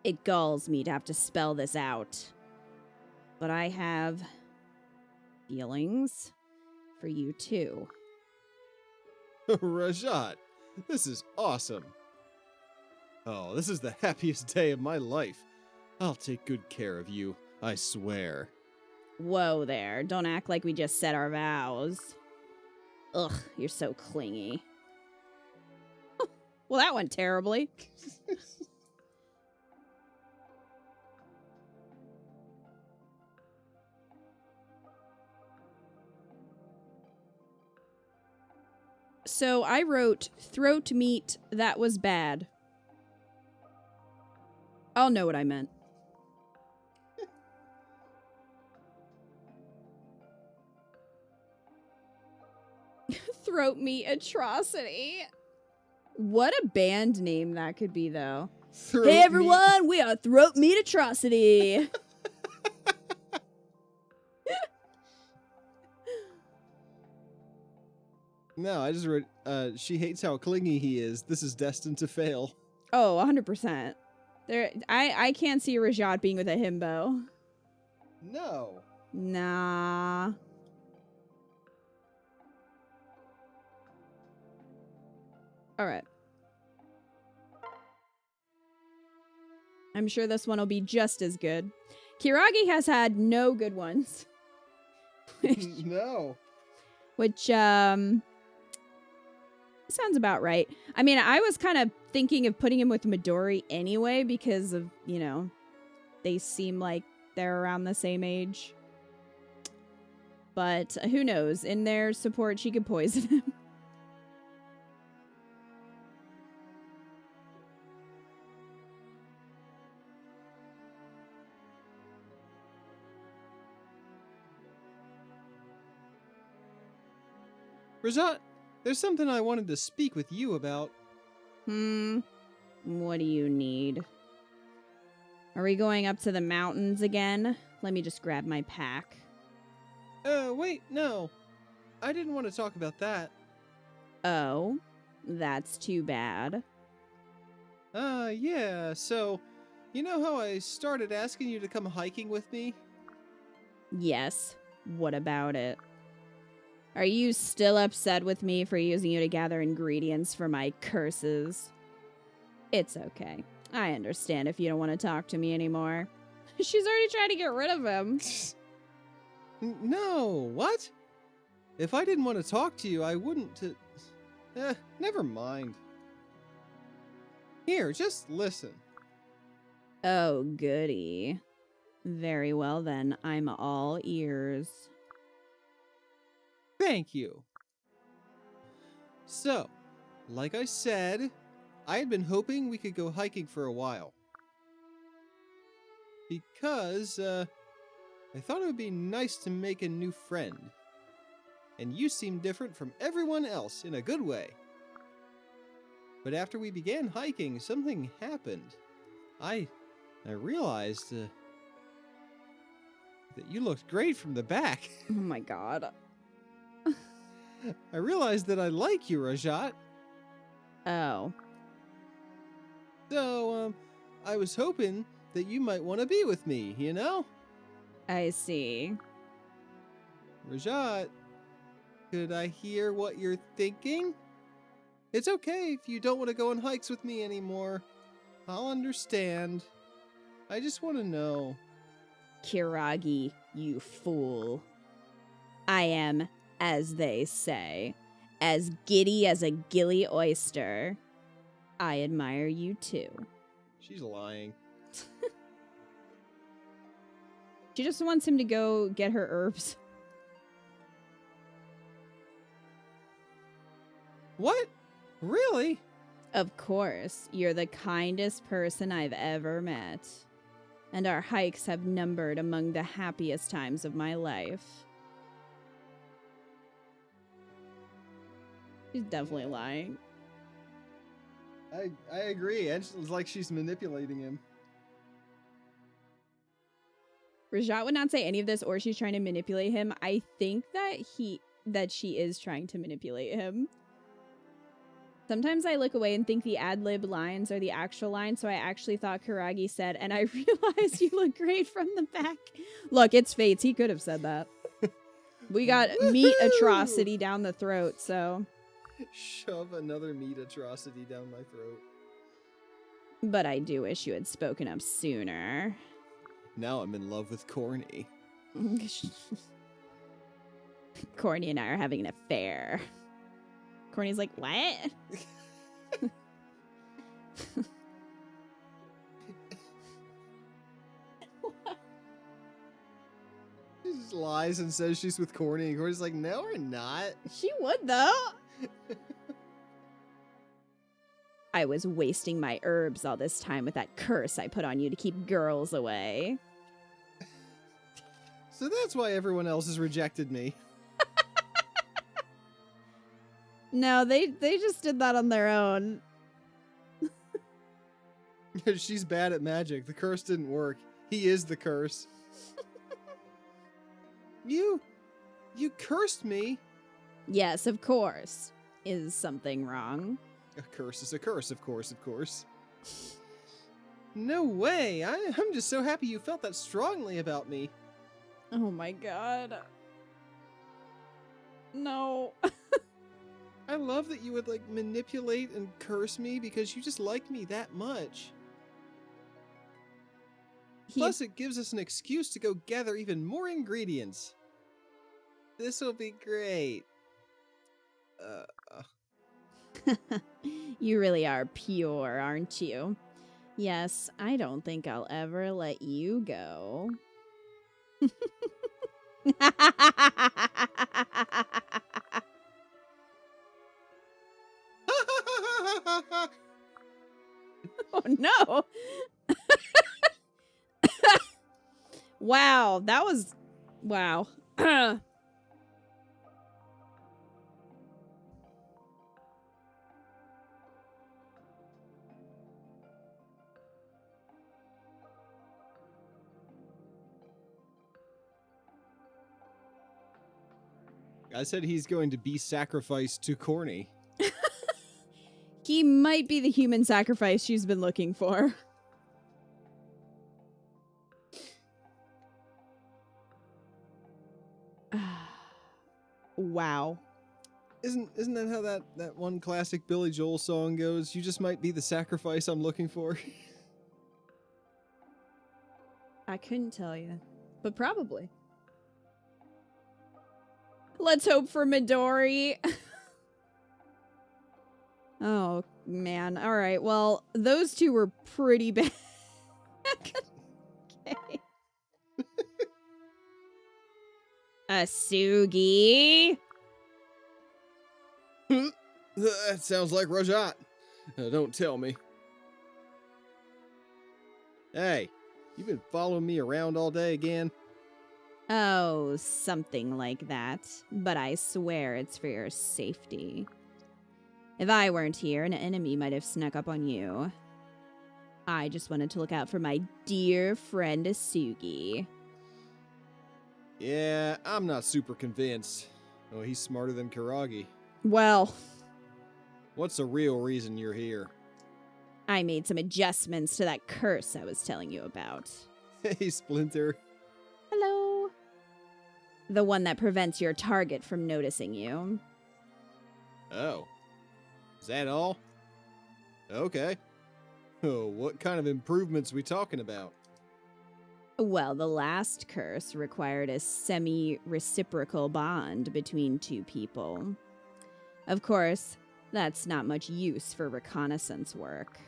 It galls me to have to spell this out. But I have feelings for you too. Rajat, this is awesome. Oh, this is the happiest day of my life. I'll take good care of you, I swear. Whoa there, don't act like we just said our vows. Ugh, you're so clingy. Well, that went terribly. So I wrote, throat meat, that was bad. I'll know what I meant. Throat meat atrocity. What a band name that could be, though. Throat Hey meat. everyone, we are Throat Meat Atrocity. No, I just wrote, she hates how clingy he is. This is destined to fail. Oh, 100%. I can't see Rajat being with a himbo. No. Nah. Alright. I'm sure this one will be just as good. Kiragi has had no good ones. No. Which, sounds about right. I mean, I was kind of thinking of putting him with Midori anyway because of, you know, they seem like they're around the same age. But who knows? In their support, she could poison him. Rajat, there's something I wanted to speak with you about. What do you need? Are we going up to the mountains again? Let me just grab my pack. Wait, no. I didn't want to talk about that. Oh, that's too bad. Yeah, so, you know how I started asking you to come hiking with me? Yes. What about it? Are you still upset with me for using you to gather ingredients for my curses? It's okay. I understand if you don't want to talk to me anymore. She's already trying to get rid of him. No, what? If I didn't want to talk to you, I wouldn't. Never mind. Here, just listen. Oh, goody. Very well then, I'm all ears. Thank you. So, like I said, I had been hoping we could go hiking for a while. Because, I thought it would be nice to make a new friend. And you seem different from everyone else in a good way. But after we began hiking, something happened. I realized that you looked great from the back. Oh my god. I realized that I like you, Rajat. Oh. So, I was hoping that you might want to be with me, you know? I see. Rajat, could I hear what you're thinking? It's okay if you don't want to go on hikes with me anymore. I'll understand. I just want to know. Kiragi, you fool. I am, as they say, as giddy as a gilly oyster. I admire you too. She's lying. She just wants him to go get her herbs. What? Really? Of course, you're the kindest person I've ever met. And our hikes have numbered among the happiest times of my life. She's definitely lying. I agree. It's like she's manipulating him. Rajat would not say any of this, or she's trying to manipulate him. I think that she is trying to manipulate him. Sometimes I look away and think the ad-lib lines are the actual lines, so I actually thought Kiragi said, and I realized you look great from the back. Look, it's Fates. He could have said that. We got meat atrocity down the throat, so... Shove another meat atrocity down my throat. But I do wish you had spoken up sooner. Now I'm in love with Corny. Corny and I are having an affair. Corny's like, what? She just lies and says she's with Corny, and Corny's like, no, we're not. She would, though. I was wasting my herbs all this time with that curse I put on you to keep girls away. So that's why everyone else has rejected me. No, they just did that on their own. She's bad at magic. The curse didn't work. He is the curse. You cursed me. Yes, of course. Is something wrong? A curse is a curse, of course. No way. I'm just so happy you felt that strongly about me. Oh my god. No. I love that you would, like, manipulate and curse me because you just like me that much. Plus, it gives us an excuse to go gather even more ingredients. This'll be great. You really are pure, aren't you? Yes, I don't think I'll ever let you go. Oh no. Wow, that was wow. I said he's going to be sacrificed to Corny. He might be the human sacrifice she's been looking for. Wow. Isn't that how that one classic Billy Joel song goes? You just might be the sacrifice I'm looking for. I couldn't tell you, but probably. Let's hope for Midori. Oh, man. All right. Well, those two were pretty bad. Okay. Asugi. That sounds like Rajat. Don't tell me. Hey, you been following me around all day again? Oh, something like that. But I swear it's for your safety. If I weren't here, an enemy might have snuck up on you. I just wanted to look out for my dear friend Asugi. Yeah, I'm not super convinced. Oh, he's smarter than Kiragi. Well, What's the real reason you're here? I made some adjustments to that curse I was telling you about. Hey, Splinter. Hello. The one that prevents your target from noticing you. Oh. Is that all? Okay. Oh, what kind of improvements we talking about? Well, the last curse required a semi-reciprocal bond between two people. Of course, that's not much use for reconnaissance work.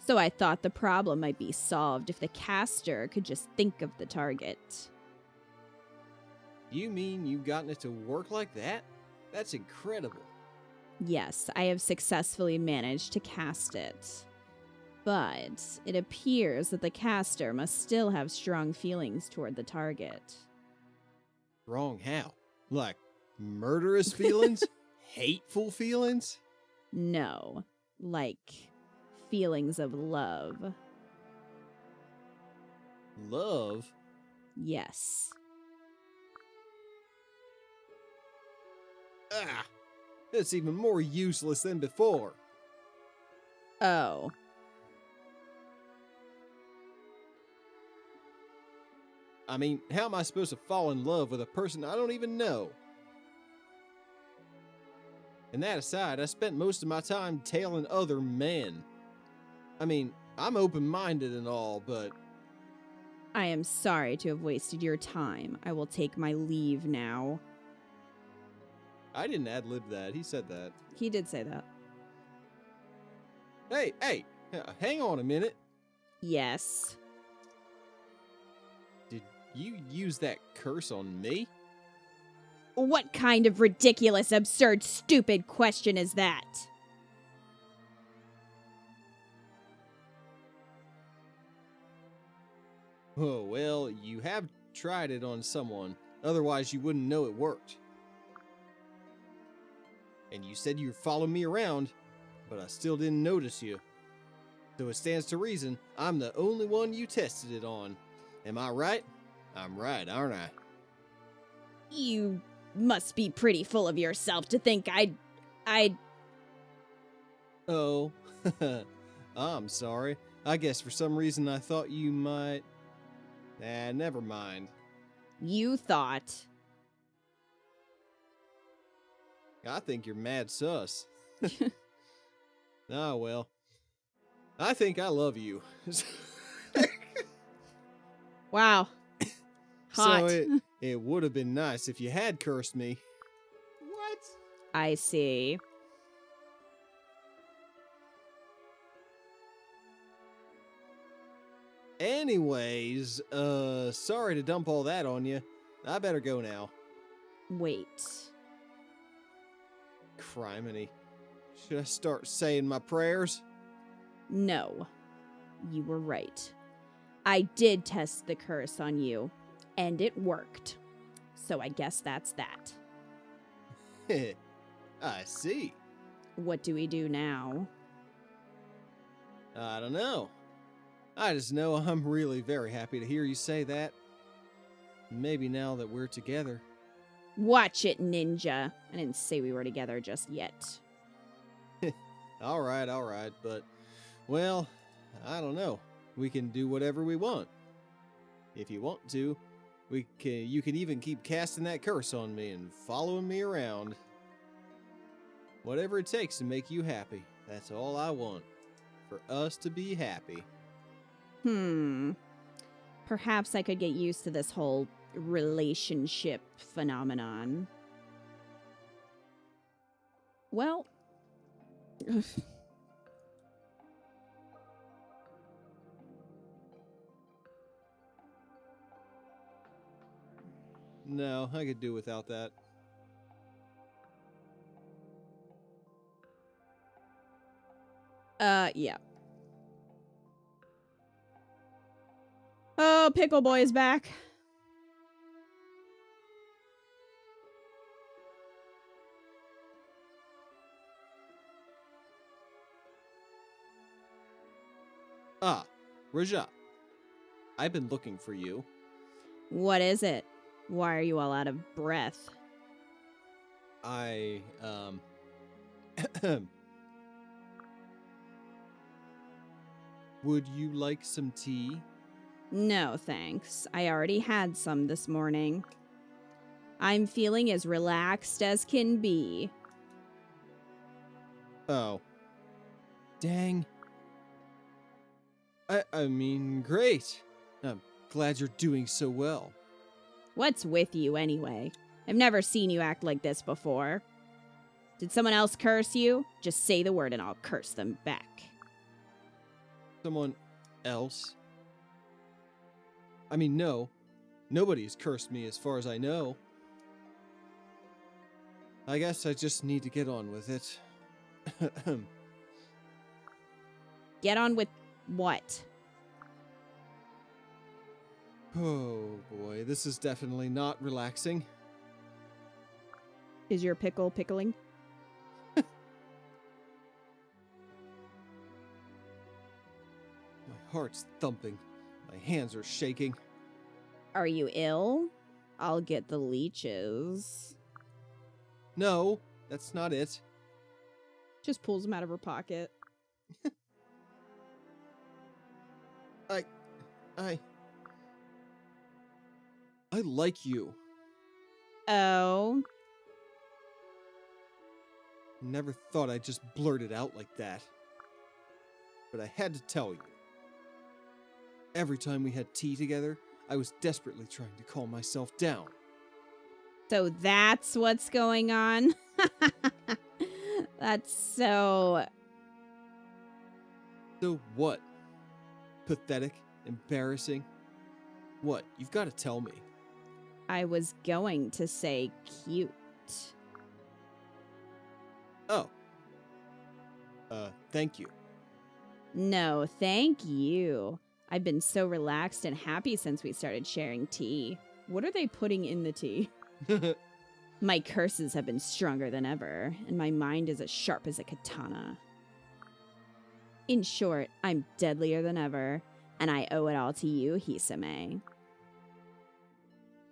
So I thought the problem might be solved if the caster could just think of the target. You mean you've gotten it to work like that? That's incredible. Yes, I have successfully managed to cast it. But it appears that the caster must still have strong feelings toward the target. Wrong how? Like murderous feelings? Hateful feelings? No, like feelings of love. Love? Yes. Ah! That's even more useless than before. Oh. I mean, how am I supposed to fall in love with a person I don't even know? And that aside, I spent most of my time tailing other men. I mean, I'm open-minded and all, but... I am sorry to have wasted your time. I will take my leave now. I didn't ad-lib that. He said that. He did say that. Hey! Hang on a minute. Yes. Did you use that curse on me? What kind of ridiculous, absurd, stupid question is that? Oh, well, you have tried it on someone. Otherwise, you wouldn't know it worked. And you said you'd follow me around, but I still didn't notice you. So it stands to reason I'm the only one you tested it on. Am I right? I'm right, aren't I? You must be pretty full of yourself to think I'd... Oh, I'm sorry. I guess for some reason I thought you might... never mind. You thought... I think you're mad sus. Ah, well. I think I love you. Wow. Hot. So it would have been nice if you had cursed me. What? I see. Anyways, sorry to dump all that on you. I better go now. Wait. Criminy. Should I start saying my prayers? No. You were right. I did test the curse on you, and it worked. So I guess that's that. I see. What do we do now? I don't know. I just know I'm really very happy to hear you say that. Maybe now that we're together. Watch it, ninja. I didn't say we were together just yet. All right, but, well, I don't know. We can do whatever we want. If you want to, you can even keep casting that curse on me and following me around. Whatever it takes to make you happy. That's all I want. For us to be happy. Perhaps I could get used to this whole relationship phenomenon. Well... No, I could do without that. Yeah. Oh, Pickle Boy is back. Ah, Raja. I've been looking for you. What is it? Why are you all out of breath? Would you like some tea? No, thanks. I already had some this morning. I'm feeling as relaxed as can be. Oh. Dang. I mean, great. I'm glad you're doing so well. What's with you anyway? I've never seen you act like this before. Did someone else curse you? Just say the word and I'll curse them back. Someone else? I mean, no. Nobody's cursed me as far as I know. I guess I just need to get on with it. Get on with what? Oh boy, this is definitely not relaxing. Is your pickle pickling? My heart's thumping. My hands are shaking. Are you ill? I'll get the leeches. No, that's not it. Just pulls them out of her pocket. I like you. Oh. Never thought I'd just blurt it out like that. But I had to tell you. Every time we had tea together, I was desperately trying to calm myself down. So that's what's going on? That's so... So what? Pathetic? Embarrassing? What? You've got to tell me. I was going to say cute. Oh. Thank you. No, thank you. I've been so relaxed and happy since we started sharing tea. What are they putting in the tea? My curses have been stronger than ever, and my mind is as sharp as a katana. In short, I'm deadlier than ever, and I owe it all to you, Hisame.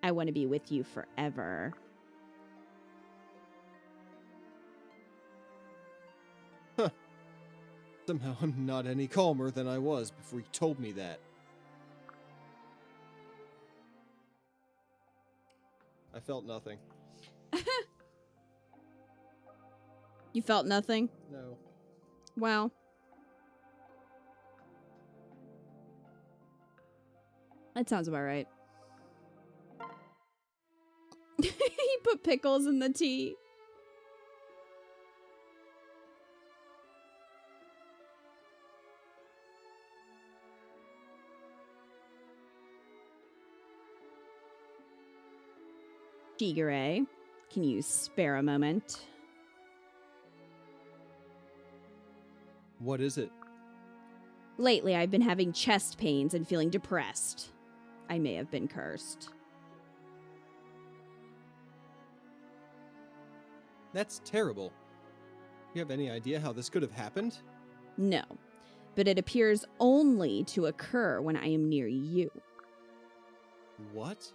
I want to be with you forever. Huh. Somehow I'm not any calmer than I was before you told me that. I felt nothing. You felt nothing? No. Wow. That sounds about right. He put pickles in the tea. Shigure, can you spare a moment? What is it? Lately, I've been having chest pains and feeling depressed. I may have been cursed. That's terrible. You have any idea how this could have happened? No, but it appears only to occur when I am near you. What?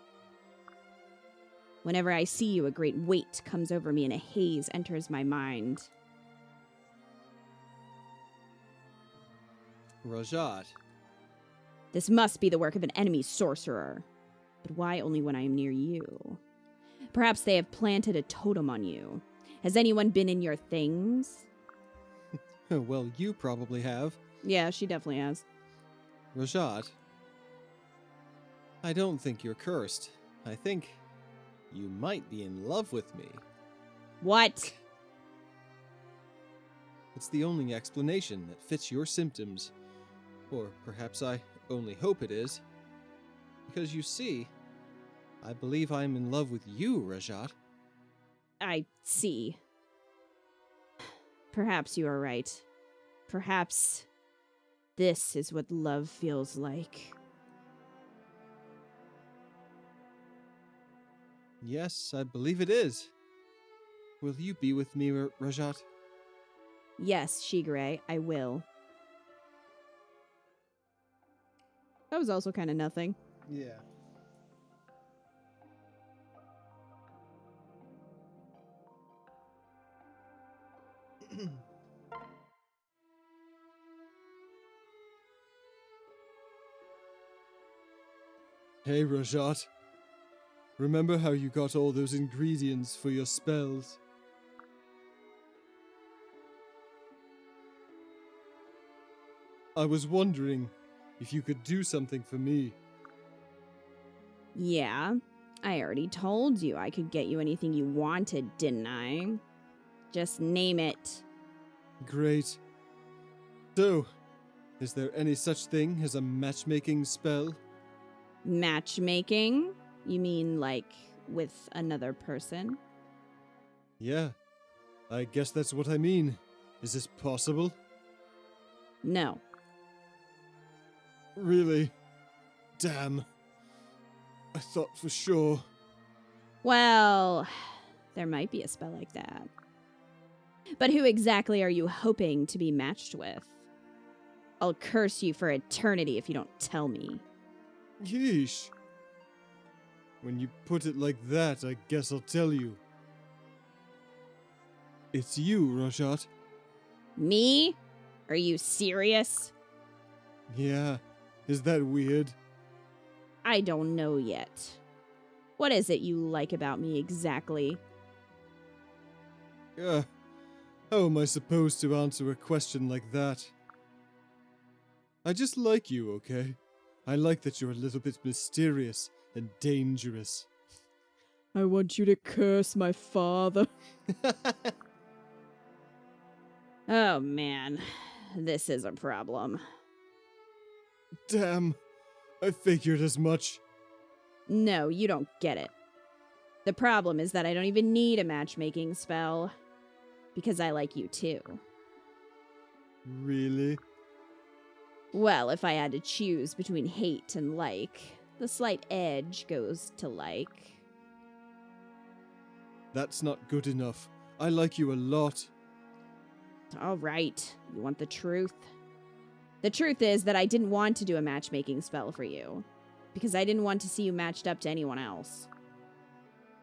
Whenever I see you, a great weight comes over me and a haze enters my mind. Rajat. This must be the work of an enemy sorcerer. But why only when I am near you? Perhaps they have planted a totem on you. Has anyone been in your things? Well, you probably have. Yeah, she definitely has. Rajat. I don't think you're cursed. I think you might be in love with me. What? It's the only explanation that fits your symptoms. Or perhaps I only hope it is. Because you see, I believe I'm in love with you, Rajat. I see. Perhaps you are right. Perhaps this is what love feels like. Yes, I believe it is. Will you be with me, Rajat? Yes, Shigure, I will. That was also kind of nothing. Yeah. Hey, Rajat. Remember how you got all those ingredients for your spells? I was wondering, If you could do something for me. Yeah, I already told you I could get you anything you wanted, didn't I? Just name it. Great. So, is there any such thing as a matchmaking spell? Matchmaking? You mean like with another person? Yeah, I guess that's what I mean. Is this possible? No. Really? Damn. I thought for sure. Well, there might be a spell like that. But who exactly are you hoping to be matched with? I'll curse you for eternity if you don't tell me. Yeesh. When you put it like that, I guess I'll tell you. It's you, Rajat. Me? Are you serious? Yeah. Is that weird? I don't know yet. What is it you like about me exactly? How am I supposed to answer a question like that? I just like you, okay? I like that you're a little bit mysterious and dangerous. I want you to curse my father. Oh man, this is a problem. Damn, I figured as much. No, you don't get it. The problem is that I don't even need a matchmaking spell. Because I like you too. Really? Well, if I had to choose between hate and like, the slight edge goes to like. That's not good enough. I like you a lot. All right, you want the truth? The truth is that I didn't want to do a matchmaking spell for you. Because I didn't want to see you matched up to anyone else.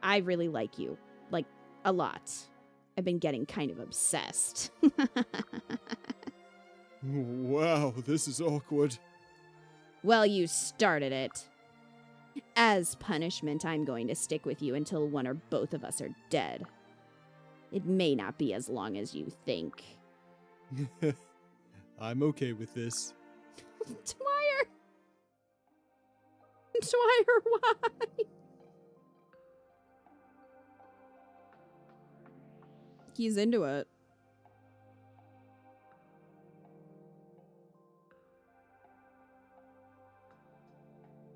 I really like you. Like, a lot. I've been getting kind of obsessed. Wow, this is awkward. Well, you started it. As punishment, I'm going to stick with you until one or both of us are dead. It may not be as long as you think. I'm okay with this. Dwyer! Dwyer, why? He's into it.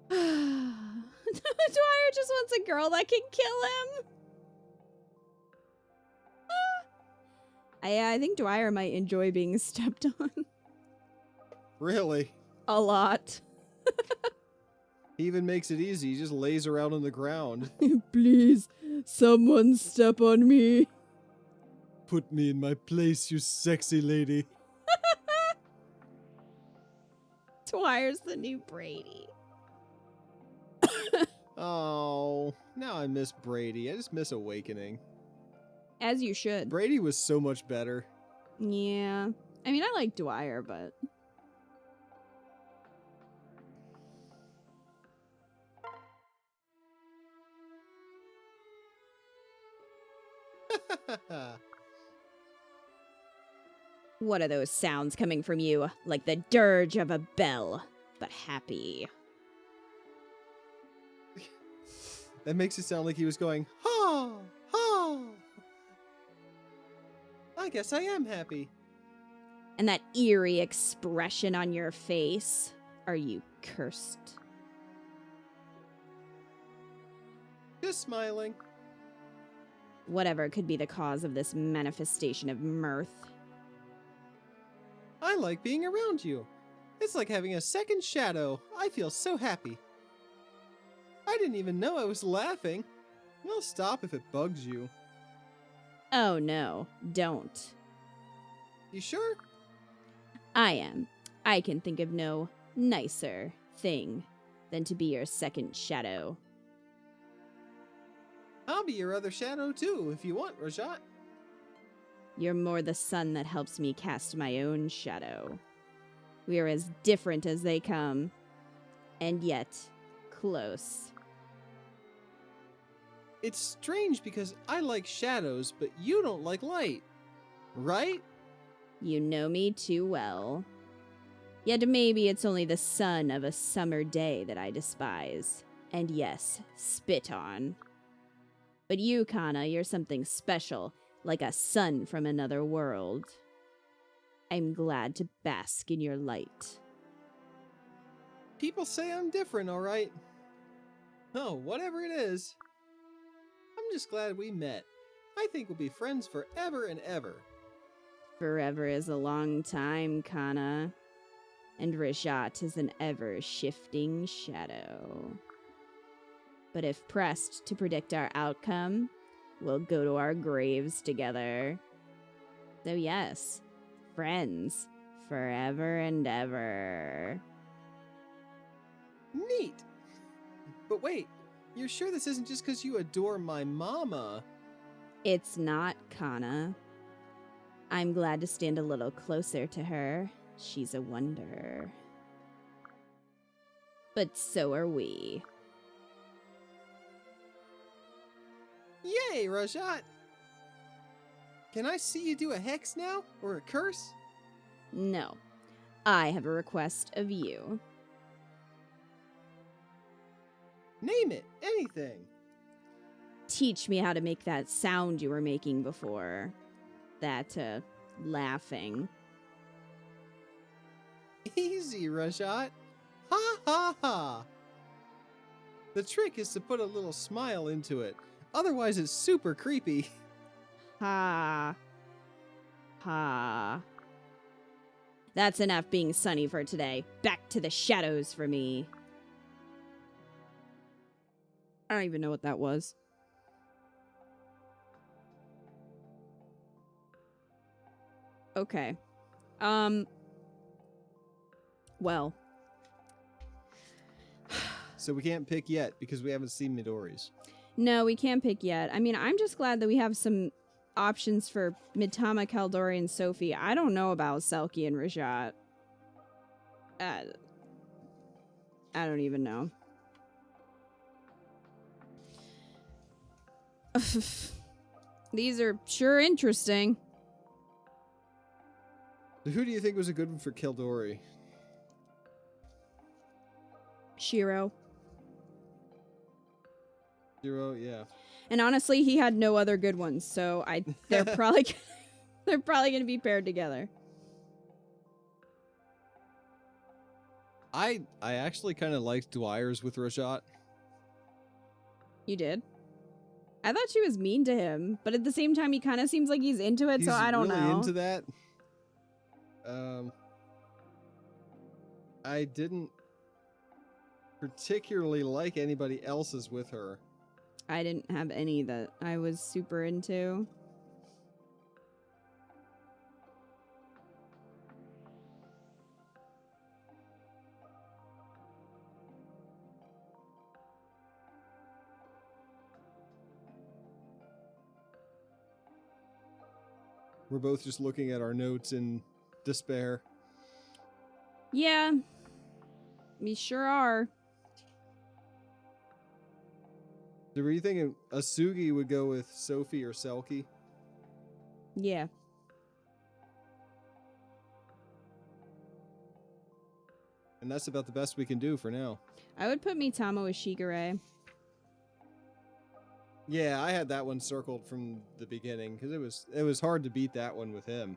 Dwyer just wants a girl that can kill him. I think Dwyer might enjoy being stepped on. Really? A lot. He even makes it easy. He just lays around on the ground. Please, someone step on me. Put me in my place, you sexy lady. Dwyer's the new Brady. Oh, now I miss Brady. I just miss Awakening. As you should. Brady was so much better. Yeah. I mean, I like Dwyer, but... What are those sounds coming from you? Like the dirge of a bell, but happy. That makes it sound like he was going, ha, ha. I guess I am happy. And that eerie expression on your face. Are you cursed? Just smiling. Whatever could be the cause of this manifestation of mirth. I like being around you. It's like having a second shadow. I feel so happy. I didn't even know I was laughing. I'll stop if it bugs you. Oh no, don't. You sure? I am. I can think of no nicer thing than to be your second shadow. I'll be your other shadow too, if you want, Rajat. You're more the sun that helps me cast my own shadow. We are as different as they come, and yet close. It's strange because I like shadows, but you don't like light. Right? You know me too well. Yet maybe it's only the sun of a summer day that I despise. And yes, spit on. But you, Kana, you're something special, like a sun from another world. I'm glad to bask in your light. People say I'm different, all right? Oh, whatever it is. I'm just glad we met. I think we'll be friends forever and ever. Forever is a long time, Kana. And Rajat is an ever-shifting shadow. But if pressed to predict our outcome, we'll go to our graves together. So yes, friends, forever and ever. Neat! But wait, you're sure this isn't just because you adore my mama? It's not, Kana. I'm glad to stand a little closer to her. She's a wonder. But so are we. Yay, Rajat! Can I see you do a hex now? Or a curse? No. I have a request of you. Name it! Anything! Teach me how to make that sound you were making before. That, laughing. Easy, Rajat! Ha ha ha! The trick is to put a little smile into it. Otherwise, it's super creepy. Ha. Ha. That's enough being sunny for today. Back to the shadows for me. I don't even know what that was. Okay. Well. So we can't pick yet because we haven't seen Midori's. No, we can't pick yet. I mean, I'm just glad that we have some options for Mitama, Kaldori, and Sophie. I don't know about Selkie and Rajat. I don't even know. These are sure interesting. Who do you think was a good one for Kildori? Shiro. Zero, yeah. And honestly, he had no other good ones, so they're probably going to be paired together. I actually kind of liked Dwyer's with Rajat. You did? I thought she was mean to him, but at the same time, he kind of seems like he's into it, so I don't really know. Into that. I didn't particularly like anybody else's with her. I didn't have any that I was super into. We're both just looking at our notes in despair. Yeah. We sure are. So were you thinking Asugi would go with Sophie or Selkie? Yeah. And that's about the best we can do for now. I would put Mitama with Shigure. Yeah, I had that one circled from the beginning because it was hard to beat that one with him.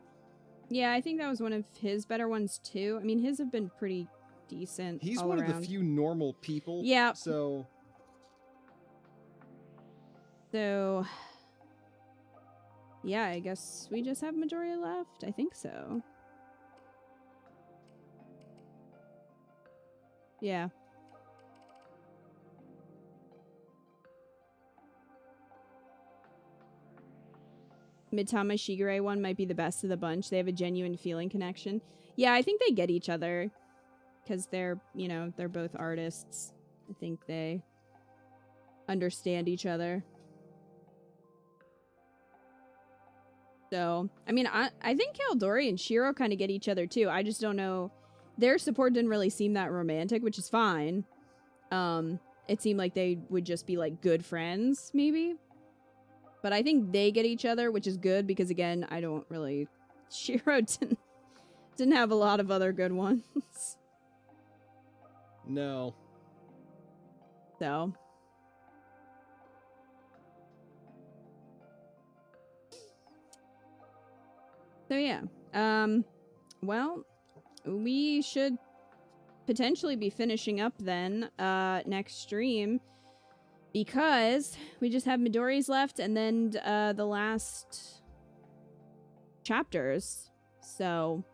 Yeah, I think that was one of his better ones too. I mean, his have been pretty decent. He's all one around. of the few normal people. Yeah. So, yeah, I guess we just have Midori left. I think so. Yeah. Mitama Shigure one might be the best of the bunch. They have a genuine feeling connection. Yeah, I think they get each other because they're, you know, they're both artists. I think they understand each other. So, I mean, I think Kaldori and Shiro kind of get each other too. I just don't know. Their support didn't really seem that romantic, which is fine. It seemed like they would just be like good friends, maybe. But I think they get each other, which is good because, again, I don't really... Shiro Didn't have a lot of other good ones. No. So. So yeah. Well, we should potentially be finishing up then next stream, because we just have Midori's left and then the last chapters. So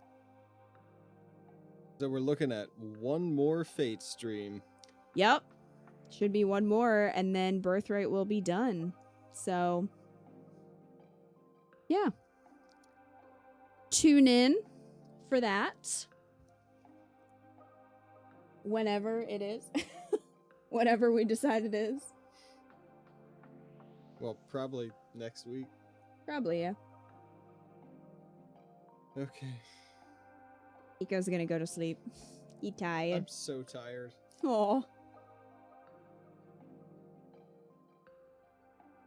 we're looking at one more Fate stream. yep. Should be one more and then Birthright will be done. So yeah. Tune in for that. Whenever it is. Whatever we decide it is. Well, probably next week. Probably, yeah. Okay. Iko's gonna go to sleep. He tired. I'm so tired. Aw.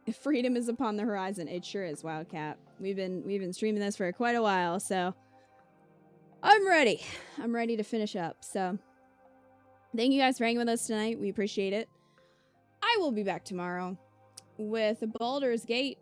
If freedom is upon the horizon, it sure is, Wildcat. We've been streaming this for quite a while, so I'm ready. I'm ready to finish up. So thank you guys for hanging with us tonight. We appreciate it. I will be back tomorrow with Baldur's Gate